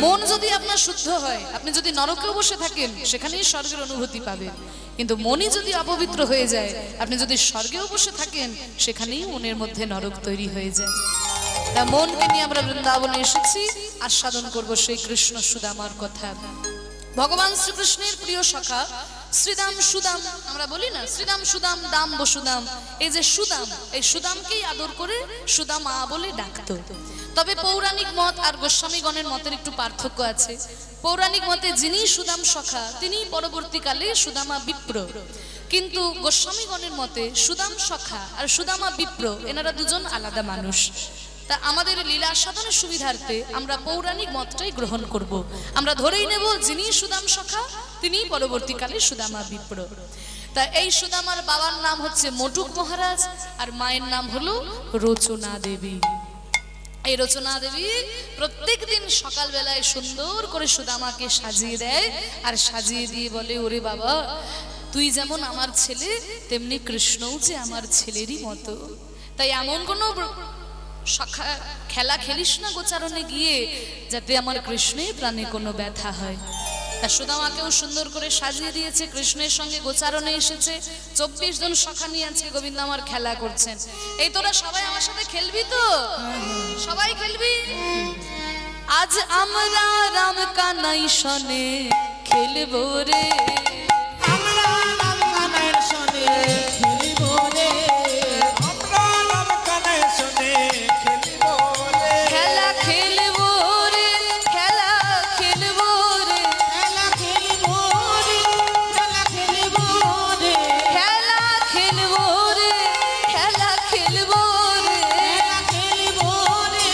মন যদি আপনার শুদ্ধ হয়, আপনি যদি নরকেও বসে থাকেন সেখানেই স্বর্গের অনুভূতি পাবেন। কিন্তু মনই যদি অপবিত্র হয়ে যায়, আপনি যদি স্বর্গেও বসে থাকেন সেখানেই মনের মধ্যে নরক তৈরি হয়ে যায়। তা মনকে নিয়ে আমরা বৃন্দাবনে এসেছি, আস্বাদন করব সেই কৃষ্ণ সুদামার কথা। ভগবান শ্রীকৃষ্ণের প্রিয় সখা শ্রীদাম সুদাম, আমরা বলি না শ্রীদাম সুদাম দাম বসুদাম, এই যে সুদাম, এই সুদামকেই আদর করে সুদামা বলে ডাকতো। তবে পৌরাণিক মত আর গোস্বামীগণের মতের একটু পার্থক্য আছে। পৌরাণিক মতে যিনি সুদাম সখা তিনি পরবর্তীকালে সুদামা বিপ্র, কিন্তু গোস্বামীগণের মতে সুদাম সখা আর সুদামা বিপ্র এনারা দুজন আলাদা মানুষ। তা আমাদের লীলা সাধনের সুবিধার্থে আমরা পৌরাণিক মতটাই গ্রহণ করব। আমরা ধরেই নেব যিনি সুদাম সখা তিনি পরবর্তীকালে সুদামা বিপ্র। তা এই সুদামার বাবার নাম হচ্ছে মটুক মহারাজ আর মায়ের নাম হলো রচনা দেবী। এই রচনা দেবী প্রত্যেক দিন সকালবেলায় সুন্দর করে সুদামাকে সাজিয়ে দেয় আর সাজিয়ে দিয়ে বলে, ওরে বাবা তুই যেমন আমার ছেলে তেমনি কৃষ্ণও যে আমার ছেলেরই মতো, তাই এমন কোনো খেলা খেলিস না গোচারণে গিয়ে যাতে আমার কৃষ্ণের প্রাণে কোনো ব্যথা হয়। তা সুদামাকেও সুন্দর করে সাজিয়ে দিয়েছে, কৃষ্ণের সঙ্গে গোচারণে এসেছে। 24 জন সখা নিয়ে আজকে গোবিন্দ আমার খেলা করছেন। এই তোরা সবাই আমার সাথে খেলবি তো? সবাই খেলবি? আজ আমরা রাম কানাই সনে খেলবো রে, আমরা রাম কানাই সনে খেলবো রে, আমরা রাম কানাই সনে খেলবো রে, খেলা খেলবো রে, খেলা খেলবো রে, খেলা খেলবো রে, খেলা খেলবো রে, খেলা খেলবো রে, খেলা খেলবো রে, খেলা খেলবো রে,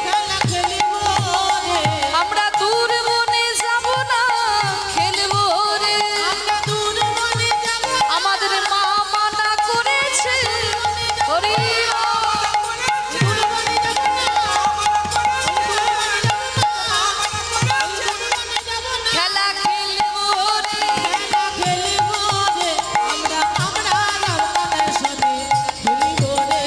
খেলা খেলবো রে, আমরা দূর বনে যাব না খেলবো রে, আমরা দূর বনে যাব, আমাদের মা মানা করেছে হরি দূর বনে যাব না, খেলা খেলবো রে, খেলা খেলবো রে, আমরা রাম কানাই সনে খেলবো রে,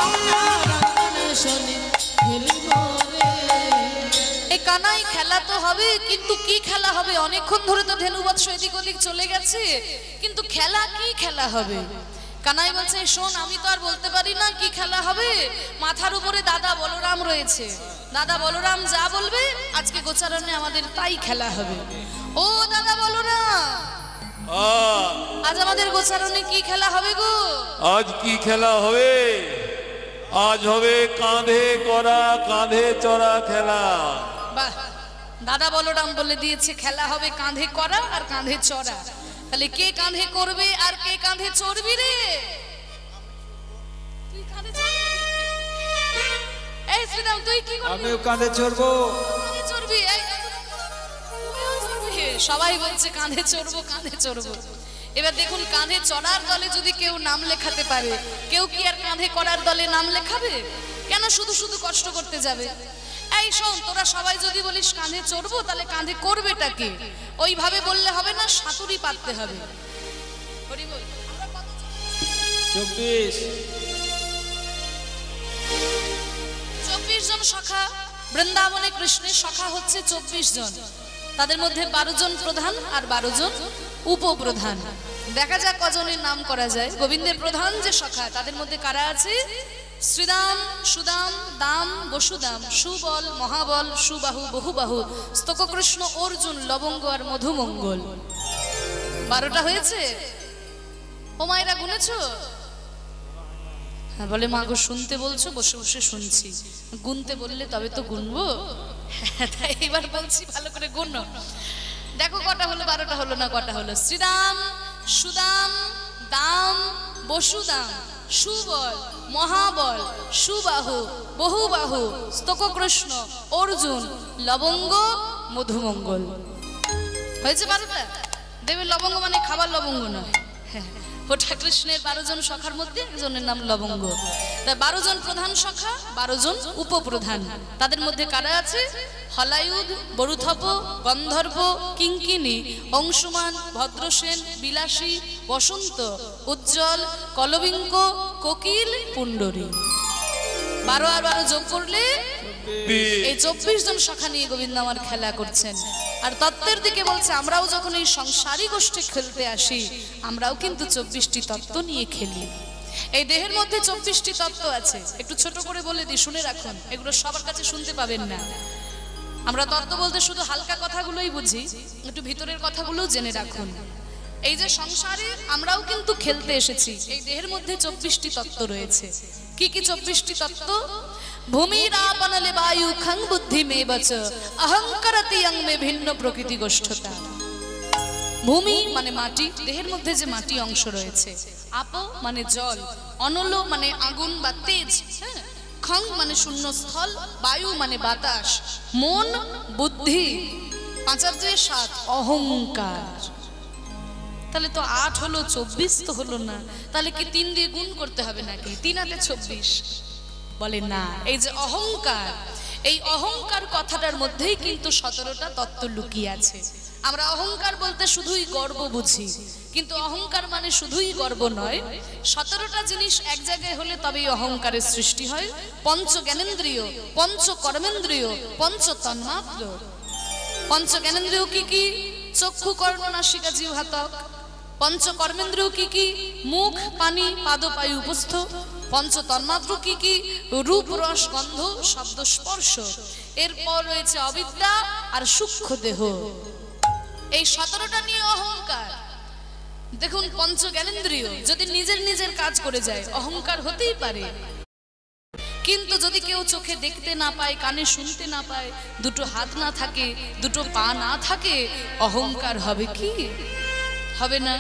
আমরা রাম কানাই সনে খেলবো রে। এই কানাই খেলা তো হবে, কিন্তু কি খেলা হবে? অনেকক্ষণ ধরে তো ধেনুবৎস এদিক ওদিক চলে গেছে, কিন্তু খেলা কি খেলা হবে? কানাই বলছে, শোন আমি তো আর বলতে পারি না কি খেলা হবে, মাথার উপরে দাদা বলরাম রয়েছে, দাদা বলরাম যা বলবে আজকে গোচারণে আমাদের তাই খেলা হবে। ও দাদা বলরাম, আজ আমাদের গোচারণে কি খেলা হবে গো? আজ কি খেলা হবে? আজ হবে কাঁধে করা কাঁধে চড়া খেলা। বাহ, দাদা বলরাম বলে দিয়েছে খেলা হবে কাঁধে করা আর কাঁধে চড়া। তাহলে কে কাঁধে করবে আর কে কাঁধে চড়বি রে? তুই কাঁধে চড়বি? এই শ্রীরাম তুই কি করবি? আমিও কাঁধে চড়বো। কাঁধে চড়বি? এই তুইও চড়বি? সবাই বলছে কাঁধে চড়বো কাঁধে চড়বো। এবার দেখুন কাঁধে চড়ার দলে যদি কেউ নাম লেখাতে পারে, কেউ কি আর কাঁধে করার দলে নাম লেখাবে? কেন শুধু শুধু কষ্ট করতে যাবে? এই শোন, তোরা সবাই যদি বলিস কাঁধে চড়বো তাহলে কাঁধে করবেটা কি? ওইভাবে বললে হবে না, সাতুরি পাততে হবে। হরি বল। 24 24 জন সখা বৃন্দাবনে, কৃষ্ণের সখা হচ্ছে 24 জন। তাদের মধ্যে 12 জন প্রধান আর 12 জন উপপ্রধান। দেখা যাক কজনের নাম করা যায়। গোবিন্দের প্রধান যে সখা তাদের মধ্যে কারা আছে? শ্রীদাম সুদাম দাম বসুদাম, সুবল মহাবল সুবাহু বহুবাহু, স্তককৃষ্ণ অর্জুন লবঙ্গ আর মধুমঙ্গল। 12টা হয়েছে? ও মায়েরা গুনেছো? হ্যাঁ বলে, মা গো শুনতে বলছো, বসে বসে শুনছি, গুনতে বললে তবে তো গুনবো। তাই এবার বলছি ভালো করে গুনো। দেখো কটা হলো? 12টা হলো না, কটা হলো? শ্রীদাম সুদাম দাম বসুদাম সুবল মহাবল সুবাহু বহুবাহু, স্তককৃষ্ণ অর্জুন লবঙ্গ মধুমঙ্গল। হয়েছে 12টা? দেবের লবঙ্গ মানে খাবার লবঙ্গ নয়, ওটা কৃষ্ণের 12 জন সখার মধ্যে একজনের নাম লবঙ্গ। তা 12 জন প্রধান সখা, 12 জন উপপ্রধান। তাদের মধ্যে কারা আছে? হলায়ুধ, বরুথপ, গন্ধর্ব, কিঙ্কিনী, অংশুমান, ভদ্রসেন, বিলাসী, বসন্ত, উজ্জ্বল, কলবিঙ্ক, কোকিল, পুণ্ডরী। 12 আর 12 যোগ করলে এই 24 জন সখা নিয়ে গোবিন্দ আমার খেলা করছেন। আর তত্ত্বের দিকে বলছে আমরাও যখন এই সংসারী গোষ্ঠী খেলতে আসি আমরাও কিন্তু 24টি তত্ত্ব নিয়ে খেলি। এই দেহের মধ্যে 24টি তত্ত্ব আছে। একটু ছোট করে বলে দিই, শুনে রাখুন, এগুলো সবার কাছে শুনতে পাবেন না। আমরা তত্ত্ব বলতে শুধু হালকা কথাগুলোই বুঝি, একটু ভিতরের কথাগুলোও জেনে রাখুন। এই যে সংসারে আমরাও কিন্তু খেলতে এসেছি, এই দেহের মধ্যে 24টি তত্ত্ব রয়েছে। কি কি 24টি তত্ত্ব? ভূমিরাপনলে বায়ু খং বুদ্ধি মে বচ অহংকারতি অং মে ভিন্ন প্রকৃতি গোষ্ঠতা। ভূমি মানে মাটি, দেহের মধ্যে যে মাটি অংশ রয়েছে। আপ মানে জল, অনল মানে আগুন বা তেজ, হ্যাঁ, খং মানে শূন্যস্থল, বায়ু মানে বাতাস, মন, বুদ্ধি, 5 আর 2 7, অহংকার। তাহলে তো 8 হলো, 24 তো হলো না। তাহলে কি 3 দিয়ে গুণ করতে হবে নাকি? 3 আর 24 বলে না। এই যে অহংকার, এই অহংকার কথাটার মধ্যেই কিন্তু 17টা তত্ত্ব লুকিয়ে আছে। আমরা অহংকার বলতে শুধুই গর্ব বুঝি, কিন্তু অহংকার মানে শুধুই গর্ব নয়। 17টা জিনিস এক জায়গায় হলে তবেই অহংকারের সৃষ্টি হয়। পঞ্চ জ্ঞানেন্দ্রিয়, পঞ্চ কর্মেন্দ্রিয়, পঞ্চ তন্মাত্র। পঞ্চ জ্ঞানেন্দ্রিয় কি কি? চক্ষু, কর্ণ, নাসিকা, জিহ্বা, ত্বক। পঞ্চ কর্মেন্দ্রিয় কি কি? মুখ, পানি, পাদ, পায়ু, উপস্থ। পঞ্চ তন্মাত্র কি কি? রূপ, রস, গন্ধ, শব্দ, স্পর্শ। এরপর রয়েছে অবিদ্যা আর সূক্ষ্ম দেহ। এই 17টা নিয়ে অহংকার। দেখুন, পঞ্চ জ্ঞানেন্দ্রিয় যদি নিজের নিজের কাজ করে যায় অহংকার হতেই পারে, কিন্তু যদি কেউ চোখে দেখতে না পায়, কানে শুনতে না পায়, দুটো হাত না থাকে, দুটো পা না থাকে, অহংকার হবে কি? হবে না।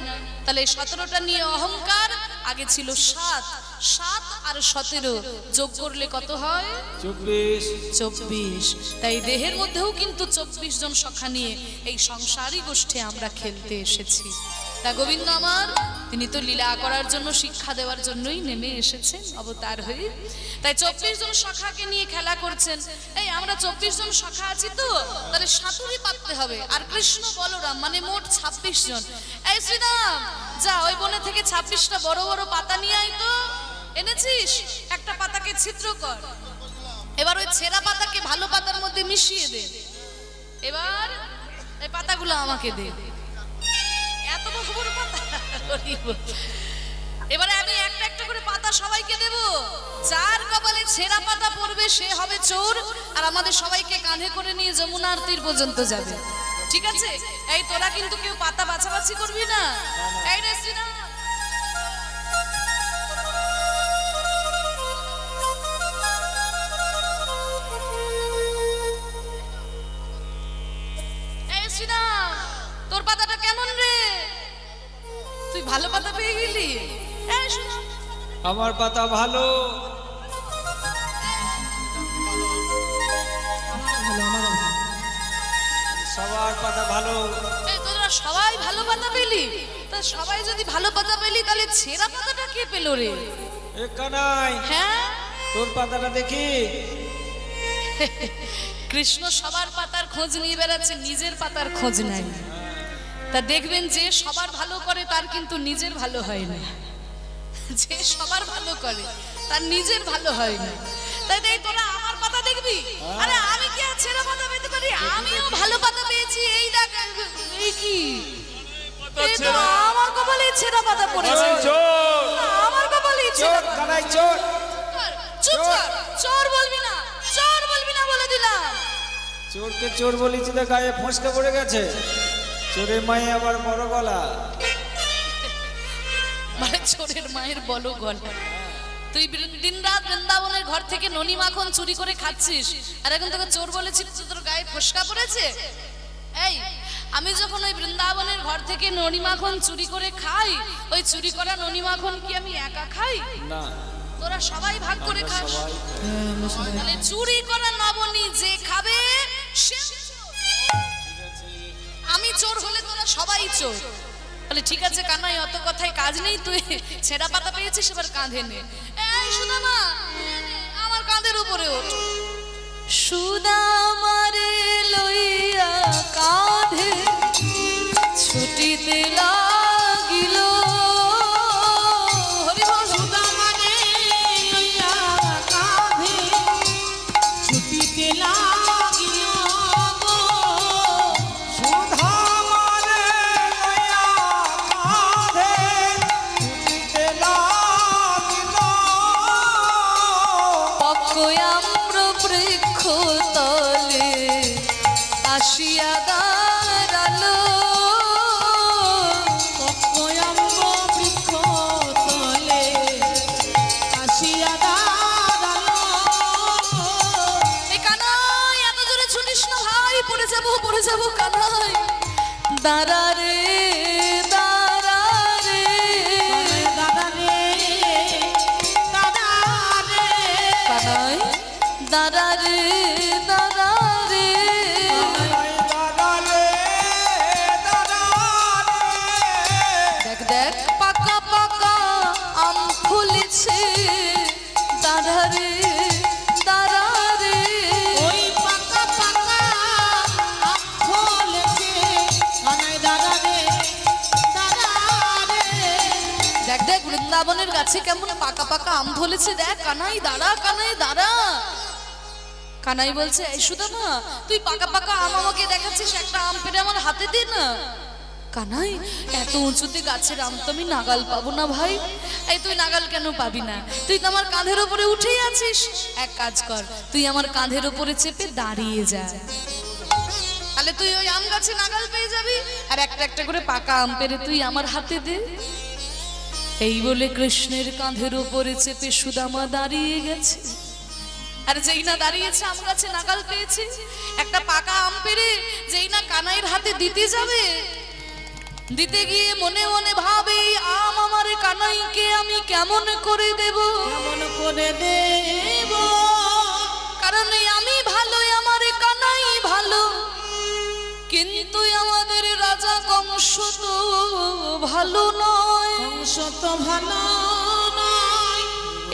তাহলে 17টা নিয়ে অহংকার। আগে ছিল 7, 7 আর 17 যোগ করলে কত হয়? 24। তাই দেহের মধ্যেও কিন্তু 24 জন সখা নিয়ে এই সংসারী গোষ্ঠী আমরা খেলতে এসেছি। তা গোবিন্দ আমার, তিনি তো লীলা করার জন্য, শিক্ষা দেওয়ার জন্যই নেমে এসেছেন অবতার হয়ে। তাই 24 জন সখাকে নিয়ে খেলা করছেন। এই আমরা 24 জন সখা আছি, তো তাহলে সাতুরি পাততে হবে। আর কৃষ্ণ বলরাম মানে মোট 26 জন। এই শ্রীরাম, যা ওই বনে থেকে 26টা বড় বড় পাতা নিয়ে আয় তো। এনেছিস? একটা পাতাকে ছিদ্র কর, এবার ওই ছেঁড়া পাতাকে ভালো পাতার মধ্যে মিশিয়ে দে। এবার এই পাতাগুলো আমাকে দে। এত বড় বড় পাতা। এবারে আমি একটা একটা করে পাতা সবাইকে দেব। যার কপালে ছেঁড়া পাতা পড়বে সে হবে চোর, আর আমাদের সবাইকে কাঁধে করে নিয়ে যমুনার তীর পর্যন্ত যাবে। ঠিক আছে? এই তোরা কিন্তু কেউ পাতা বাছাবাছি করবি না। এই রে শ্রীরাম, এই শ্রীরাম, তোর পাতাটা কেমন রে? তুই ভালো পাতা পেয়ে গেলি? আমার পাতা ভালো। সবার পাতা ভালো। তোরা সবাই ভালো পাতা পেলি? তা সবাই যদি ভালো পাতা পেলি, তাহলে ছেঁড়া পাতাটা কে পেল রে? এ কানাই, হ্যাঁ, তোর পাতাটা দেখি। কৃষ্ণ সবার পাতার খোঁজ নিয়ে বেড়াচ্ছে, নিজের পাতার খোঁজ নাই। তা দেখবেন, যে সবার ভালো করে তার কিন্তু নিজের ভালো হয় না। যে সবার ভালো করে তার নিজের ভালো হয় না। তাই তাই তোরা আমার পাতা দেখবি? আরে আমি কি আর ছেঁড়া পাতা পেতে পারি? আমিও ভালো পাতা পেয়েছি। এই দেখ, এই কি আমার কপালে ছেঁড়া পাতা পড়েছে। আমার কপালে চোর, কানাই চোর। চুপ কর, চোর বলবি না, চোর বলবি না বলে দিলাম। চোরকে চোর বলেছি তো গায়ে ফোঁসকা পড়ে গেছে। চোরের মায়ে আবার বড় গলা। মানে চোরের মায়ের বলো গলা। তুই দিন রাত বৃন্দাবনের ঘর থেকে ননি মাখন চুরি করে খাচ্ছিস, আর এখন তোকে চোর বলেছিস, তোর গায়ে ফোসকা পড়েছে? এই, আমি যখন ওই বৃন্দাবনের ঘর থেকে ননি মাখন চুরি করে খাই, ওই চুরি করা ননি মাখন কি আমি একা খাই? না, তোরা সবাই ভাগ করে খাস। তাহলে চুরি করা নবনী যে খাবে সে আমি চোর হলে তোরা সবাই চোর। বলে ঠিক আছে কানাই, অত কথায় কাজ নেই, তুই ছেঁড়া পাতা পেয়েছিস, এবার কাঁধে নে। এই সুদামা, আমার কাঁধের উপরে ওঠ। সুদামারে লইয়া কাঁধে ছুটিতে লাগিল। সুদামারে লইয়া কাঁধে ছুটিতে আসিয়া দাঁড়ালো পক্কয়াম্ব বৃক্ষ তলে আসিয়া দাঁড়ালো। এই কানাই এত জোরে ছুটিস না ভাই, পড়ে যাবো কানাই। দাঁড়া রে দাঁড়া রে দাদা রে দাদা রে কানাই, দাঁড়া রে দাঁড়া রে। দেখ দেখ পাকা পাকা আম ফুলেছে, দাঁড়া রে দাঁড়া রে। ওই পাকা পাকা আম ফলেছে, কানাই দাদা রে দাদা রে। দেখ দেখ বৃন্দাবনের গাছে কেমন পাকা পাকা আম ফলেছে, দেখ কানাই দাঁড়া, কানাই দাঁড়া। কানাই বলছে এই সুদামা, তুই পাকা পাকা আম আমাকে দেখাচ্ছিস, একটা আম পেড়ে আমার হাতে দে না। কানাই, এত উঁচুতে গাছের আম তো আমি নাগাল পাবো না ভাই। এই তুই নাগাল কেন পাবি না? তুই তো আমার কাঁধের ওপরে উঠেই আছিস। এক কাজ কর, তুই আমার কাঁধের ওপরে চেপে দাঁড়িয়ে যা, তাহলে তুই ওই আম গাছে নাগাল পেয়ে যাবি, আর একটা একটা করে পাকা আম পেড়ে তুই আমার হাতে দে। এই বলে কৃষ্ণের কাঁধের ওপরে চেপে সুদামা দাঁড়িয়ে গেছে। আর যেই না দাঁড়িয়েছে, আম গাছে নাগাল পেয়েছে, একটা পাকা আম পেড়ে যেই না কানাইয়ের হাতে দিতে যাবে, দিতে গিয়ে মনে মনে ভাবে এই আম আমার কানাইকে আমি কেমন করে দেব, কেমন করে দেব, কারণ আমি ভালো, আমার কানাই ভালো, কিন্তু আমাদের রাজা কংস তো ভালো নয়। কংস তো ভালো নয়।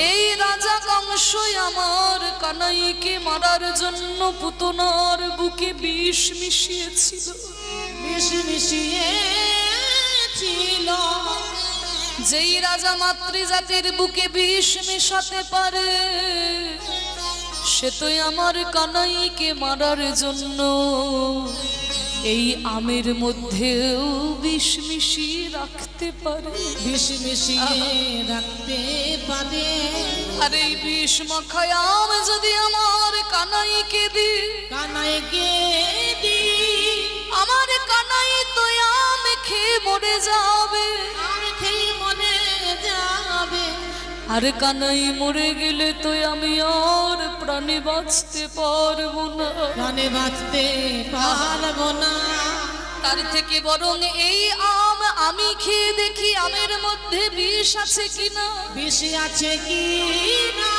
এই রাজা কংসই আমার কানাইকে মারার জন্য পুতনার বুকে বিষ মিশিয়েছিল। বিষ মিশিয়েছিল। যেই রাজা মাতৃজাতির বুকে বিষ মেশাতে পারে, সে তো আমার কানাইকে মারার জন্য এই আমের মধ্যেও বিষ মিশিয়ে রাখতে পারে। বিষ মিশিয়ে রাখতে পারে। আর এই বিষ মাখায় আম যদি আমার কানাইকে দি, কানাইকে দি, আমার কানাই তো আম খেয়ে মরে যাবে। আম খেয়ে মরে যাবে। আর কানাই মরে গেলে তো আমি আর প্রাণে বাঁচতে পারবো না। প্রাণে বাঁচতে পারবো না। তার থেকে বরং এই আম আমি খেয়ে দেখি আমের মধ্যে বিষ আছে কিনা। বিষ আছে কি না।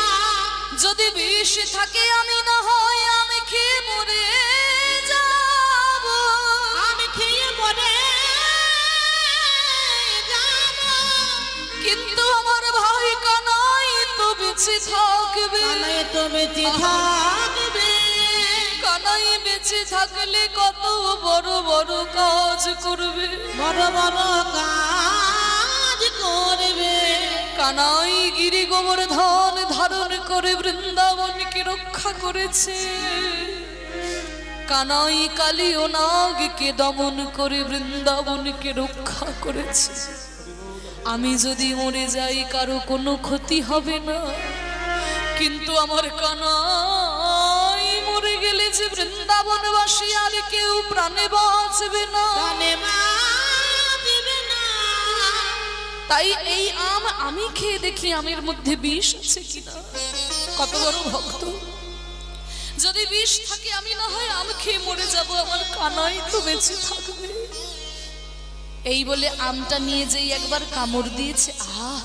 যদি বিষ থাকে আমি না হয় আম খেয়ে মরে যাব। আম খেয়ে মরে যাব। কিন্তু আমার ভাই কানাই তো বেঁচে থাকবে। কানাই তো বেঁচে থাকবে। কানাই বেঁচে থাকলে কত বড় বড় কাজ করবে। বড় বড় কাজ করবে। কানাই গিরি গোবর্ধন ধারণ করে বৃন্দাবনকে রক্ষা করেছে। কানাই কালী ও নাগকে দমন করে বৃন্দাবনকে রক্ষা করেছে। আমি যদি মরে যাই কারো কোনো ক্ষতি হবে না, কিন্তু আমার কানাই মরে গেলে যে বৃন্দাবনবাসী আর কেউ প্রাণে বাঁচবে না। প্রাণে বাঁচবে না। তাই এই আম আমি খেয়ে দেখি আমের মধ্যে বিষ আছে কিনা। কত বড় ভক্ত! যদি বিষ থাকে আমি না হয় আম খেয়ে মরে যাব, আমার কানাই তো বেঁচে থাকবে। এই বলে আমটা নিয়ে যেই একবার কামড় দিয়েছে, আহ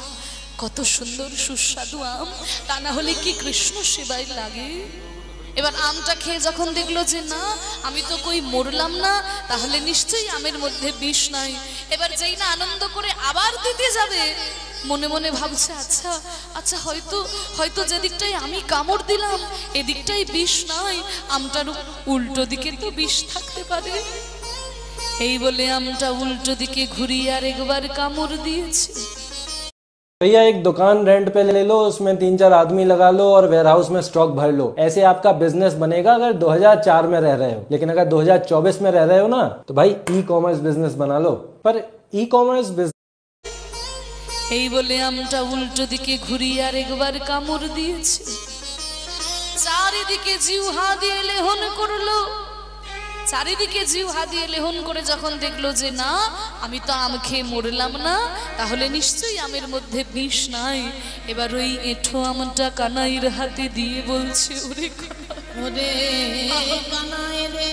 কত সুন্দর সুস্বাদু আম, তা না হলে কি কৃষ্ণ সেবায় লাগে। এবার আমটা খেয়ে যখন দেখলো যে না আমি তো কই মরলাম না, তাহলে নিশ্চয়ই আমের মধ্যে বিষ নাই। এবার যেই না আনন্দ করে আবার দিতে যাবে, মনে মনে ভাবছে আচ্ছা আচ্ছা হয়তো যে দিকটাই আমি কামড় দিলাম এদিকটাই বিষ নাই, আমটার উল্টো দিকে তো বিষ থাকতে পারে। এই বলে আমটা উল্টো দিকে ঘুরিয়ে আর একবার কামড় দিয়েছে। भैया एक दुकान रेंट पे ले लो, उसमें 3-4 आदमी लगा लो और वेयर हाउस में स्टॉक भर लो। ऐसे आपका बिजनेस बनेगा अगर 2004 में रह रहे हो। लेकिन अगर 2024 में रह रहे हो ना, तो भाई ई कॉमर्स बिजनेस बना लो। पर ई कॉमर्स এই বলে আমটা উল্টো দিকে ঘুরিয়ে আর একবার কামড় দিয়েছে। চারিদিকে জিহ্বা দিয়ে লেহন করলো, চারিদিকে জিউ হা দিয়ে লেহন করে যখন দেখলো যে না আমি তো আম খেয়ে মরলাম না, তাহলে নিশ্চয়ই আমের মধ্যে বিষ নাই। এবার ওই এঁঠো আমটা কানাইয়ের হাতে দিয়ে বলছে, ওরে কানাই, ওরে কানাই রে,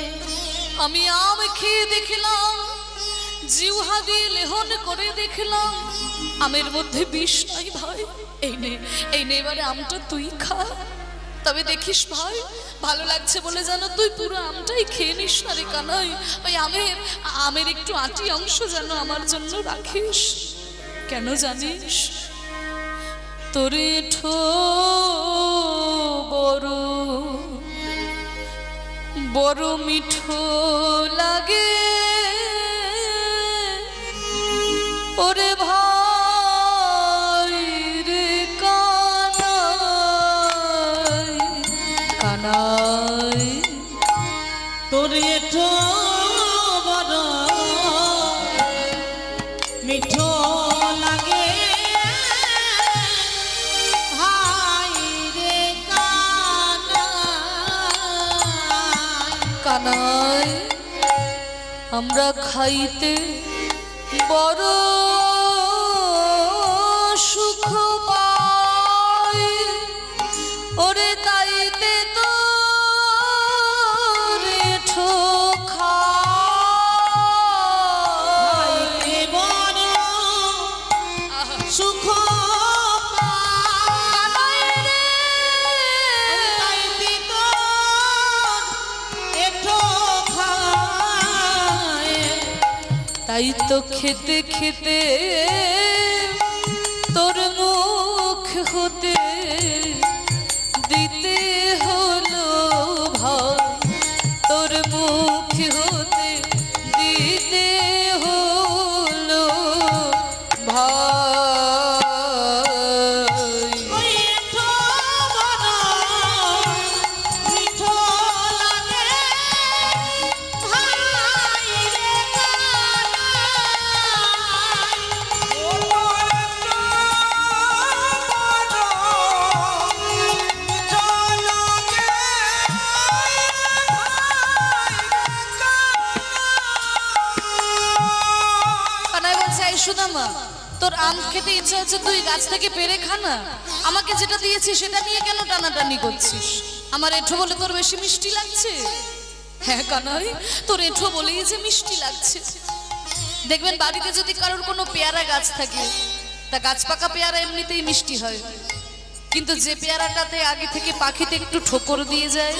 আমি আম খেয়ে দেখলাম, জিহ্বা দিয়ে লেহন করে দেখলাম আমের মধ্যে বিষ নাই ভাই। এই নে এবারে আমটা তুই খা, তবে দেখিস ভাই ভালো লাগছে বলে জানো তুই পুরো আমটাই খেয়ে নিস না রে কানাই। ওই আমের একটু আটি অংশ যেন আমার জন্য রাখিস। কেন জানিস? তোরে ঠো বড় বড় মিঠো লাগে ওরে ভাই রে কানাই, কানাই তোর এঠো বড় মিঠো লাগে ভাই রে কানাই, কানাই আমরা খাইতে বড় সুখ পাই, ওরে তাইতে তো রেঠো খাই বড় সুখ পাই রে, তাইতে তোর এঠো খায়। তাই তো খেতে খেতে তোর মুখ হতে দিতে হলো ভাই, তোর মুখ হতে দিতে হলো ভাই। ওই এঠো বড় মিঠো লাগে ভাই রে কানাই বলছে, এই সুদামা তোর আম খেতে ইচ্ছা হচ্ছে তুই গাছ থেকে পেরে খা না, আমাকে যেটা দিয়েছিস সেটা নিয়ে কেন টানাটানি করছিস? আমার এঁঠো বলে তোর বেশি মিষ্টি লাগছে? হ্যাঁ কানাই তোর এঁঠো বলেই যে মিষ্টি লাগছে। দেখবেন বাড়িতে যদি কারোর কোনো পেয়ারা গাছ থাকে, তা গাছ পাকা পেয়ারা এমনিতেই মিষ্টি হয়, কিন্তু যে পেয়ারাটাতে আগে থেকে পাখিতে একটু ঠোকর দিয়ে যায়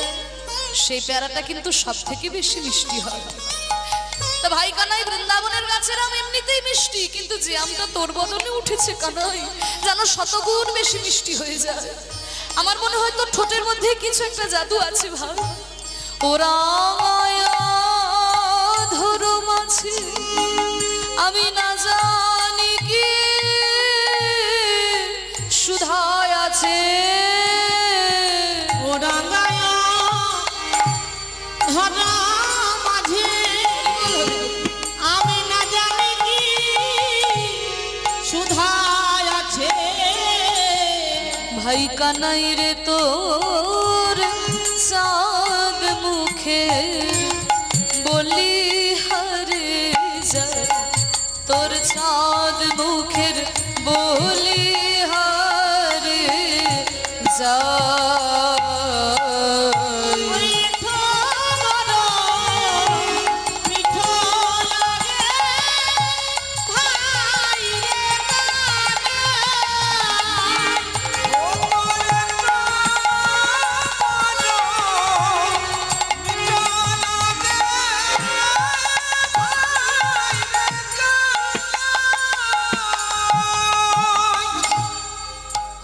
সেই পেয়ারাটা কিন্তু সব থেকে বেশি মিষ্টি হয়। তা ভাই কানাই বৃন্দাবনের গাছের আম এমনিতেই মিষ্টি, কিন্তু যে আমটা তোর বদলে উঠেছে কানাই যেন শতগুণ বেশি মিষ্টি হয়ে যায়। আমার মনে হয় তোর ঠোঁটের মধ্যে কিছু একটা জাদু আছে ভাই। ওরা ধরো মাঝে আমি না জানি কি সুধায় আছে, ও রাঙায় ধরা মাঝে আমি না জানি কি সুধায় আছে। ভাই কানাই রে তোর চাঁদ মুখে বলি হারে যায়, তোর চাঁদ মুখের বলি হারে যায়। ওই এঠো বড় মিঠো লাগে ভাই রে কানাই,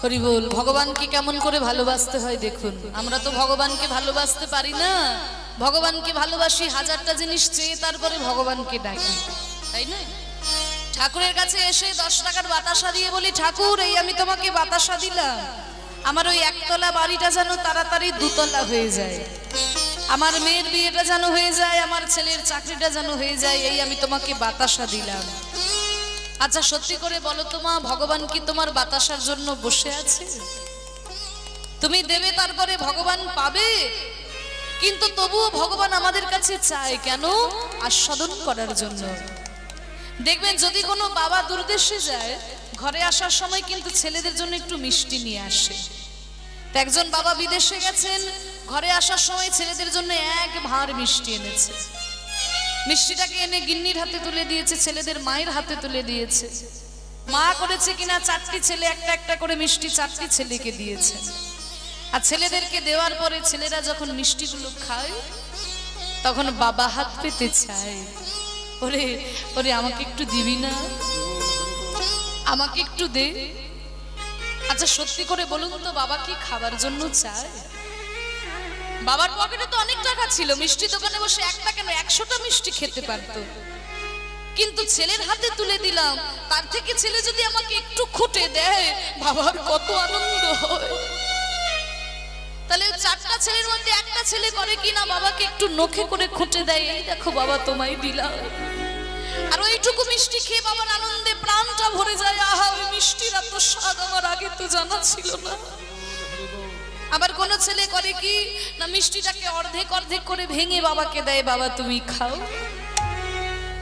হরি বল। ভগবানকে কেমন করে ভালোবাসতে হয় দেখুন। আমরা তো ভগবানকে ভালোবাসতে পারি না, ভগবানকে ভালোবাসি হাজারটা জিনিস চেয়ে তারপরে ভগবানকে ডাকি, তাই না? ঠাকুরের কাছে এসে 10 টাকার বাতাসা দিয়ে বলি, ঠাকুর এই আমি তোমাকে বাতাসা দিলাম, আমার ওই একতলা বাড়িটা যেন তাড়াতাড়ি 2 তলা হয়ে যায়, আমার মেয়ের বিয়েটা যেন হয়ে যায়, আমার ছেলের চাকরিটা যেন হয়ে যায়, এই আমি তোমাকে বাতাসা দিলাম। আচ্ছা সত্যি করে বলো তো মা, ভগবান কি তোমার বাতাসার জন্য বসে আছে? তুমি দেবে তারপরে ভগবান পাবে, কিন্তু তবুও ভগবান আমাদের কাছে চায় কেন? আস্বাদন করার জন্য। দেখবেন যদি কোনো বাবা দূরদেশে যায়, ঘরে আসার সময় কিন্তু ছেলেদের জন্য একটু মিষ্টি নিয়ে আসে। তো একজন বাবা বিদেশে গেছেন, ঘরে আসার সময় ছেলেদের জন্য এক ভাঁড় মিষ্টি এনেছে। মিষ্টিটাকে এনে গিন্নির হাতে তুলে দিয়েছে, ছেলেদের মায়ের হাতে তুলে দিয়েছে। মা করেছে কিনা 4টি ছেলে একটা একটা করে মিষ্টি 4টি ছেলেকে দিয়েছে। আর ছেলেদেরকে দেওয়ার পরে ছেলেরা যখন মিষ্টিগুলো খায়, তখন বাবা হাত পেতে চায়, ওরে ওরে আমাকে একটু দিবি না, আমাকে একটু দে। আচ্ছা সত্যি করে বলুন তো, বাবা কি খাবার জন্য চায়? বাবার পকেটে তো অনেক টাকা ছিল, মিষ্টি দোকানে বসে একটা কেন 100টা মিষ্টি খেতে পারতো। কিন্তু ছেলের হাতে তুলে দিলাম, তার থেকে ছেলে যদি আমাকে একটু খুঁটে দেয়, বাবার কত আনন্দ হয়। তাহলে 4টা ছেলের মধ্যে একটা ছেলে করে কিনা বাবাকে একটু নখে করে খুঁটে দেয়, এই দেখো বাবা তোমায় দিলাম। আর ওইটুকু মিষ্টি খেয়ে বাবার আনন্দে প্রাণটা ভরে যায়, আহা ওই মিষ্টির এত স্বাদ আমার আগে তো জানা ছিল না। আবার কোন ছেলে করে কি না, মিষ্টিটাকে অর্ধেক অর্ধেক করে ভেঙে বাবাকে দেয়, বাবা তুমি খাও।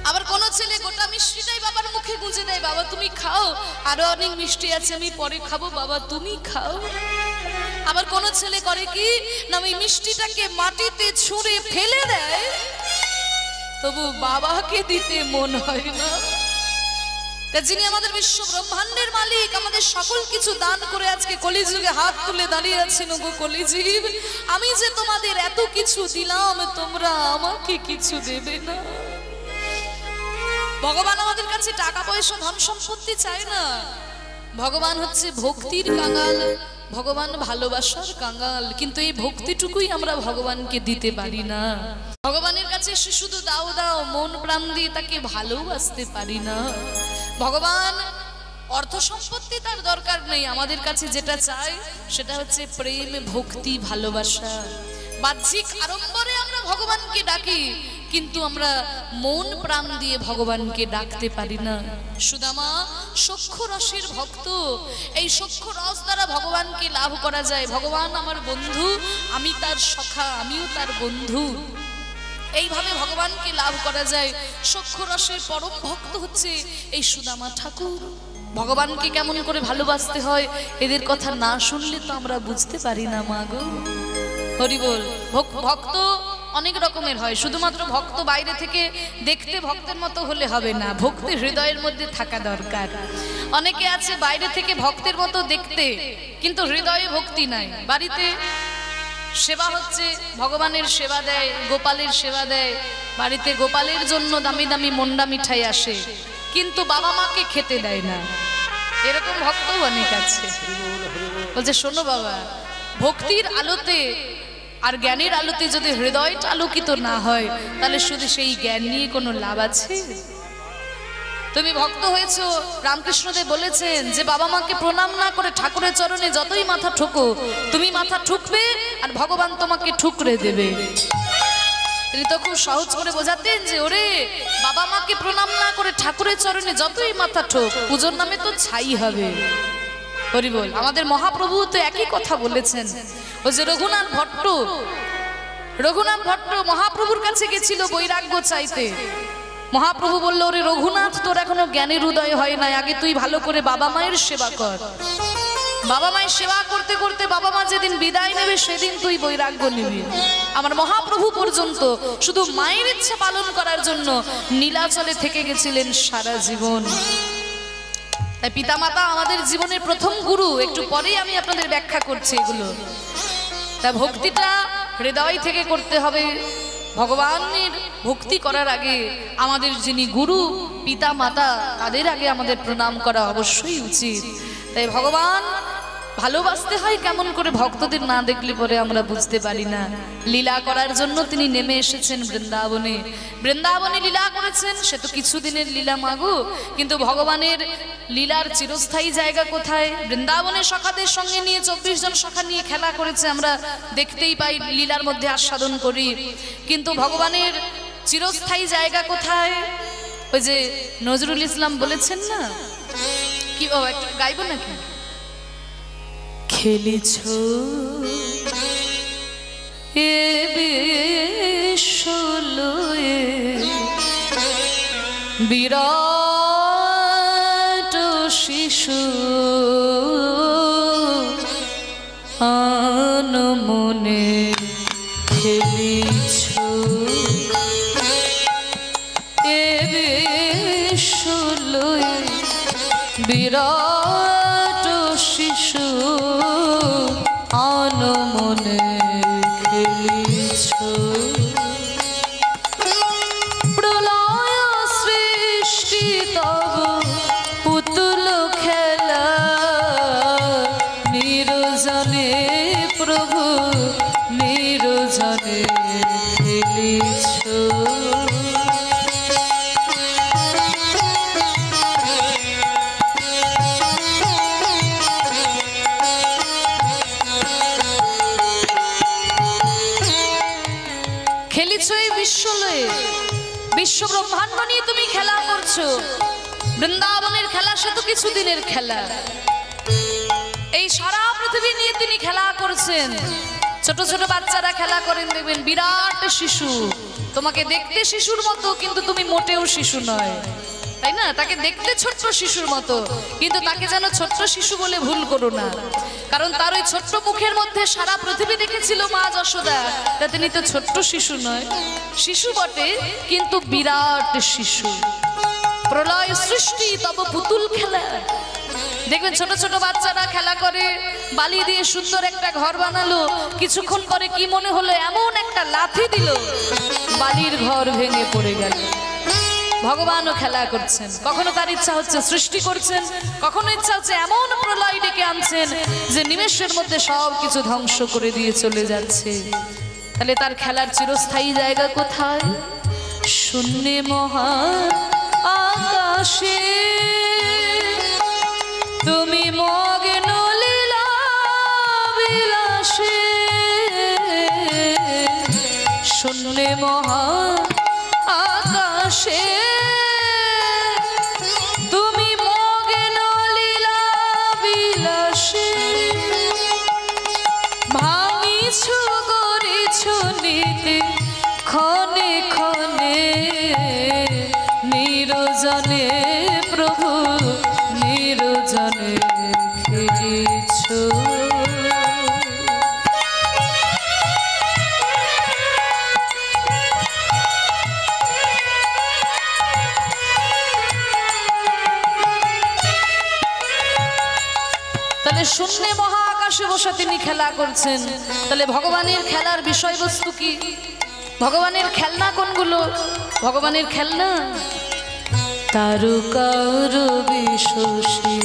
আবার কোন ছেলে গোটা মিষ্টিটাই বাবার মুখে গুঁজে দেয়, বাবা তুমি খাও, আরো অনেক মিষ্টি আছে আমি পরে খাবো, বাবা তুমি খাও। আবার কোন ছেলে করে কি না, ওই মিষ্টিটাকে মাটিতে ছুঁড়ে ফেলে দেয়, তবু বাবাকে দিতে মন হয় না। যিনি আমাদের বিশ্ব ব্রহ্মাণ্ডের মালিক, আমাদের সকল কিছু দান করে আজকে কলিযুগে হাত তুলে দাঁড়িয়ে আছেন, গো কলিজীব আমি যে তোমাদের এত কিছু দিলাম, তোমরা আমাকে কিছু দেবে না। ভগবান আমাদের কাছে টাকা পয়সা ধন সম্পত্তি চায় না। ভগবান হচ্ছে ভক্তির কাঙাল, ভগবান ভালোবাসার কাঙাল, কিন্তু এই ভক্তিটুকুই আমরা ভগবানকে দিতে পারি না। ভগবানের কাছে শুধু দাও দাও মন প্রাণ দিয়ে তাকে ভালোবাসতে পারি না। ভগবান অর্থ সম্পত্তি তার দরকার নেই, আমাদের কাছে যেটা চাই সেটা হচ্ছে প্রেম, ভক্তি, ভালোবাসা। বাহ্যিক আড়ম্বরে আমরা ভগবানকে ডাকি, কিন্তু আমরা মন প্রাণ দিয়ে ভগবানকে ডাকতে পারি না। সুদামা সখ্য রসের ভক্ত, এই সখ্য রস দ্বারা ভগবানকে লাভ করা যায়। ভগবান আমার বন্ধু, আমি তার সখা, আমিও তার বন্ধু, এইভাবে ভগবানকে লাভ করা যায়। সখ্য রসের পরম ভক্ত হচ্ছে এই সুদামা ঠাকুর। ভগবানকে কেমন করে ভালোবাসতে হয় এদের কথা না শুনলে তো আমরা বুঝতে পারি না। মা গো হরি বল। ভক্ত অনেক রকমের হয়, শুধুমাত্র ভক্ত বাইরে থেকে দেখতে ভক্তের মতো হলে হবে না, ভক্তি হৃদয়ের মধ্যে থাকা দরকার। অনেকে আছে বাইরে থেকে ভক্তের মতো দেখতে, কিন্তু হৃদয়ে ভক্তি নাই। বাড়িতে সেবা হচ্ছে, ভগবানের সেবা দেয়, গোপালের সেবা দেয়, বাড়িতে গোপালের জন্য দামি দামি মন্ডা মিঠাই আসে, কিন্তু বাবা মাকে খেতে দেয় না। এরকম ভক্ত অনেক আছে। বলছে শোনো বাবা, ভক্তির আলোতে আর জ্ঞানের আলোতে যদি হৃদয়টা আলোকিত না হয়, তাহলে শুধু সেই জ্ঞান নিয়ে কোনো লাভ আছে? তুমি ভক্ত হয়েছো, রামকৃষ্ণদেব বলেছেন যে বাবা মাকে প্রণাম না করে ঠাকুরের চরণে যতই মাথা ঠোকো, তুমি মাথা ঠুকবে আর ভগবান তোমাকে ঠুকরে দেবে। তিনি তো খুব সহজ করে বোঝাতেন যে ওরে বাবা মাকে প্রণাম না করে ঠাকুরের চরণে যতই মাথা ঠোক, পুজোর নামে তো ছাই হবে। হরি বল। আমাদের মহাপ্রভু তো একই কথা বলেছেন। ও যে রঘুনাথ ভট্ট মহাপ্রভুর কাছে গেছিল বৈরাগ্য চাইতে। মহাপ্রভু বলল, ওরে রঘুনাথ, তোর এখনো জ্ঞানের উদয় হয় না, আগে তুই ভালো করে বাবা মায়ের সেবা কর। বাবা মায়ের সেবা করতে করতে বাবা মা যেদিন বিদায় নেবে সেদিন তুই বৈরাগ্য নিবি। আমার মহাপ্রভু পর্যন্ত শুধু মায়ের ইচ্ছা পালন করার জন্য নীলাচলে থেকে গেছিলেন সারা জীবন। তাই পিতামাতা আমাদের জীবনের প্রথম গুরু। একটু পরেই আমি আপনাদের ব্যাখ্যা করছি এগুলো। তা ভক্তিটা হৃদয় থেকে করতে হবে। ভগবানের ভক্তি করার আগে আমাদের যিনি গুরু পিতা মাতা, তাদের আগে আমাদের প্রণাম করা অবশ্যই উচিত। তাই ভগবান ভালোবাসতে হয় কেমন করে, ভক্তদের না দেখলে পরে আমরা বুঝতে পারি না। লীলা করার জন্য তিনি নেমে এসেছেন বৃন্দাবনে, বৃন্দাবনে লীলা করেছেন। সে তো কিছুদিনের লীলা মাগো, কিন্তু ভগবানের লীলার চিরস্থায়ী জায়গা কোথায়? বৃন্দাবনের সখাদের সঙ্গে নিয়ে 24 জন সখা নিয়ে খেলা করেছে, আমরা দেখতেই পাই, লীলার মধ্যে আস্বাদন করি। কিন্তু ভগবানের চিরস্থায়ী জায়গা কোথায়? ওই যে নজরুল ইসলাম বলেছেন না, কি একটু গাইব নাকি? খেলিছ এ বিরাট শিশু আনমনে খেলিছ এ বিশ্বলয়ে বিরাট শিশু আনমনে খেলিছ প্রলয় সৃষ্টি তব পুতুল খেলা নিরজনে প্রভু নিরজনে খেলিছ বিশ্বলয়ে বিশ্ব ব্রহ্মাণ্ড নিয়ে তুমি খেলা করছো। বৃন্দাবনের খেলা সে তো কিছুদিনের খেলা, এই সারা পৃথিবী নিয়ে তিনি খেলা করছেন। ছোট ছোট বাচ্চারা খেলা করেন, দেখবেন বিরাট শিশু, তোমাকে দেখতে শিশুর মতো কিন্তু তুমি মোটেও শিশু নয়, তাই না? তাকে দেখতে ছোট্ট শিশুর মতো, কিন্তু তাকে যেন ছোট্ট শিশু বলে ভুল করো না, কারণ তার ওই ছোট্ট মুখের মধ্যে সারা পৃথিবী দেখেছিল মা যশোদা। তা তিনি তো ছোট্ট শিশু নয়, শিশু বটে কিন্তু বিরাট শিশু। প্রলয় সৃষ্টি তব পুতুল খেলা, দেখবেন ছোট ছোট বাচ্চারা খেলা করে, বালি দিয়ে সুন্দর একটা ঘর বানালো, কিছুক্ষণ পরে কি মনে হলো এমন একটা লাথি দিল, বালির ঘর ভেঙে পড়ে গেল। ভগবানও খেলা করছেন, কখনো তার ইচ্ছা হচ্ছে সৃষ্টি করছেন, কখনো ইচ্ছা হচ্ছে এমন প্রলয় ডেকে আনছেন যে নিমেষের মধ্যে সব কিছু ধ্বংস করে দিয়ে চলে যাচ্ছে। তাহলে তার খেলার চিরস্থায়ী জায়গা কোথায়? শূন্যে মহান আকাশে তুমি মগ্ন লীলা বিলাসে, শূন্যে মহান আকাশে তুমি মগ্ন লীলা বিলাসে, ভাঙিছ গড়িছ নীতি ক্ষণে ক্ষণে নিরজনে প্রভু নিরজনে খেলিছ। তাহলে শূন্যে মহা আকাশে বসে তিনি খেলা করছেন। তাহলে ভগবানের খেলার বিষয়বস্তু কি? ভগবানের খেলনা কোনগুলো? ভগবানের খেলনা তারকার বিশ্বসী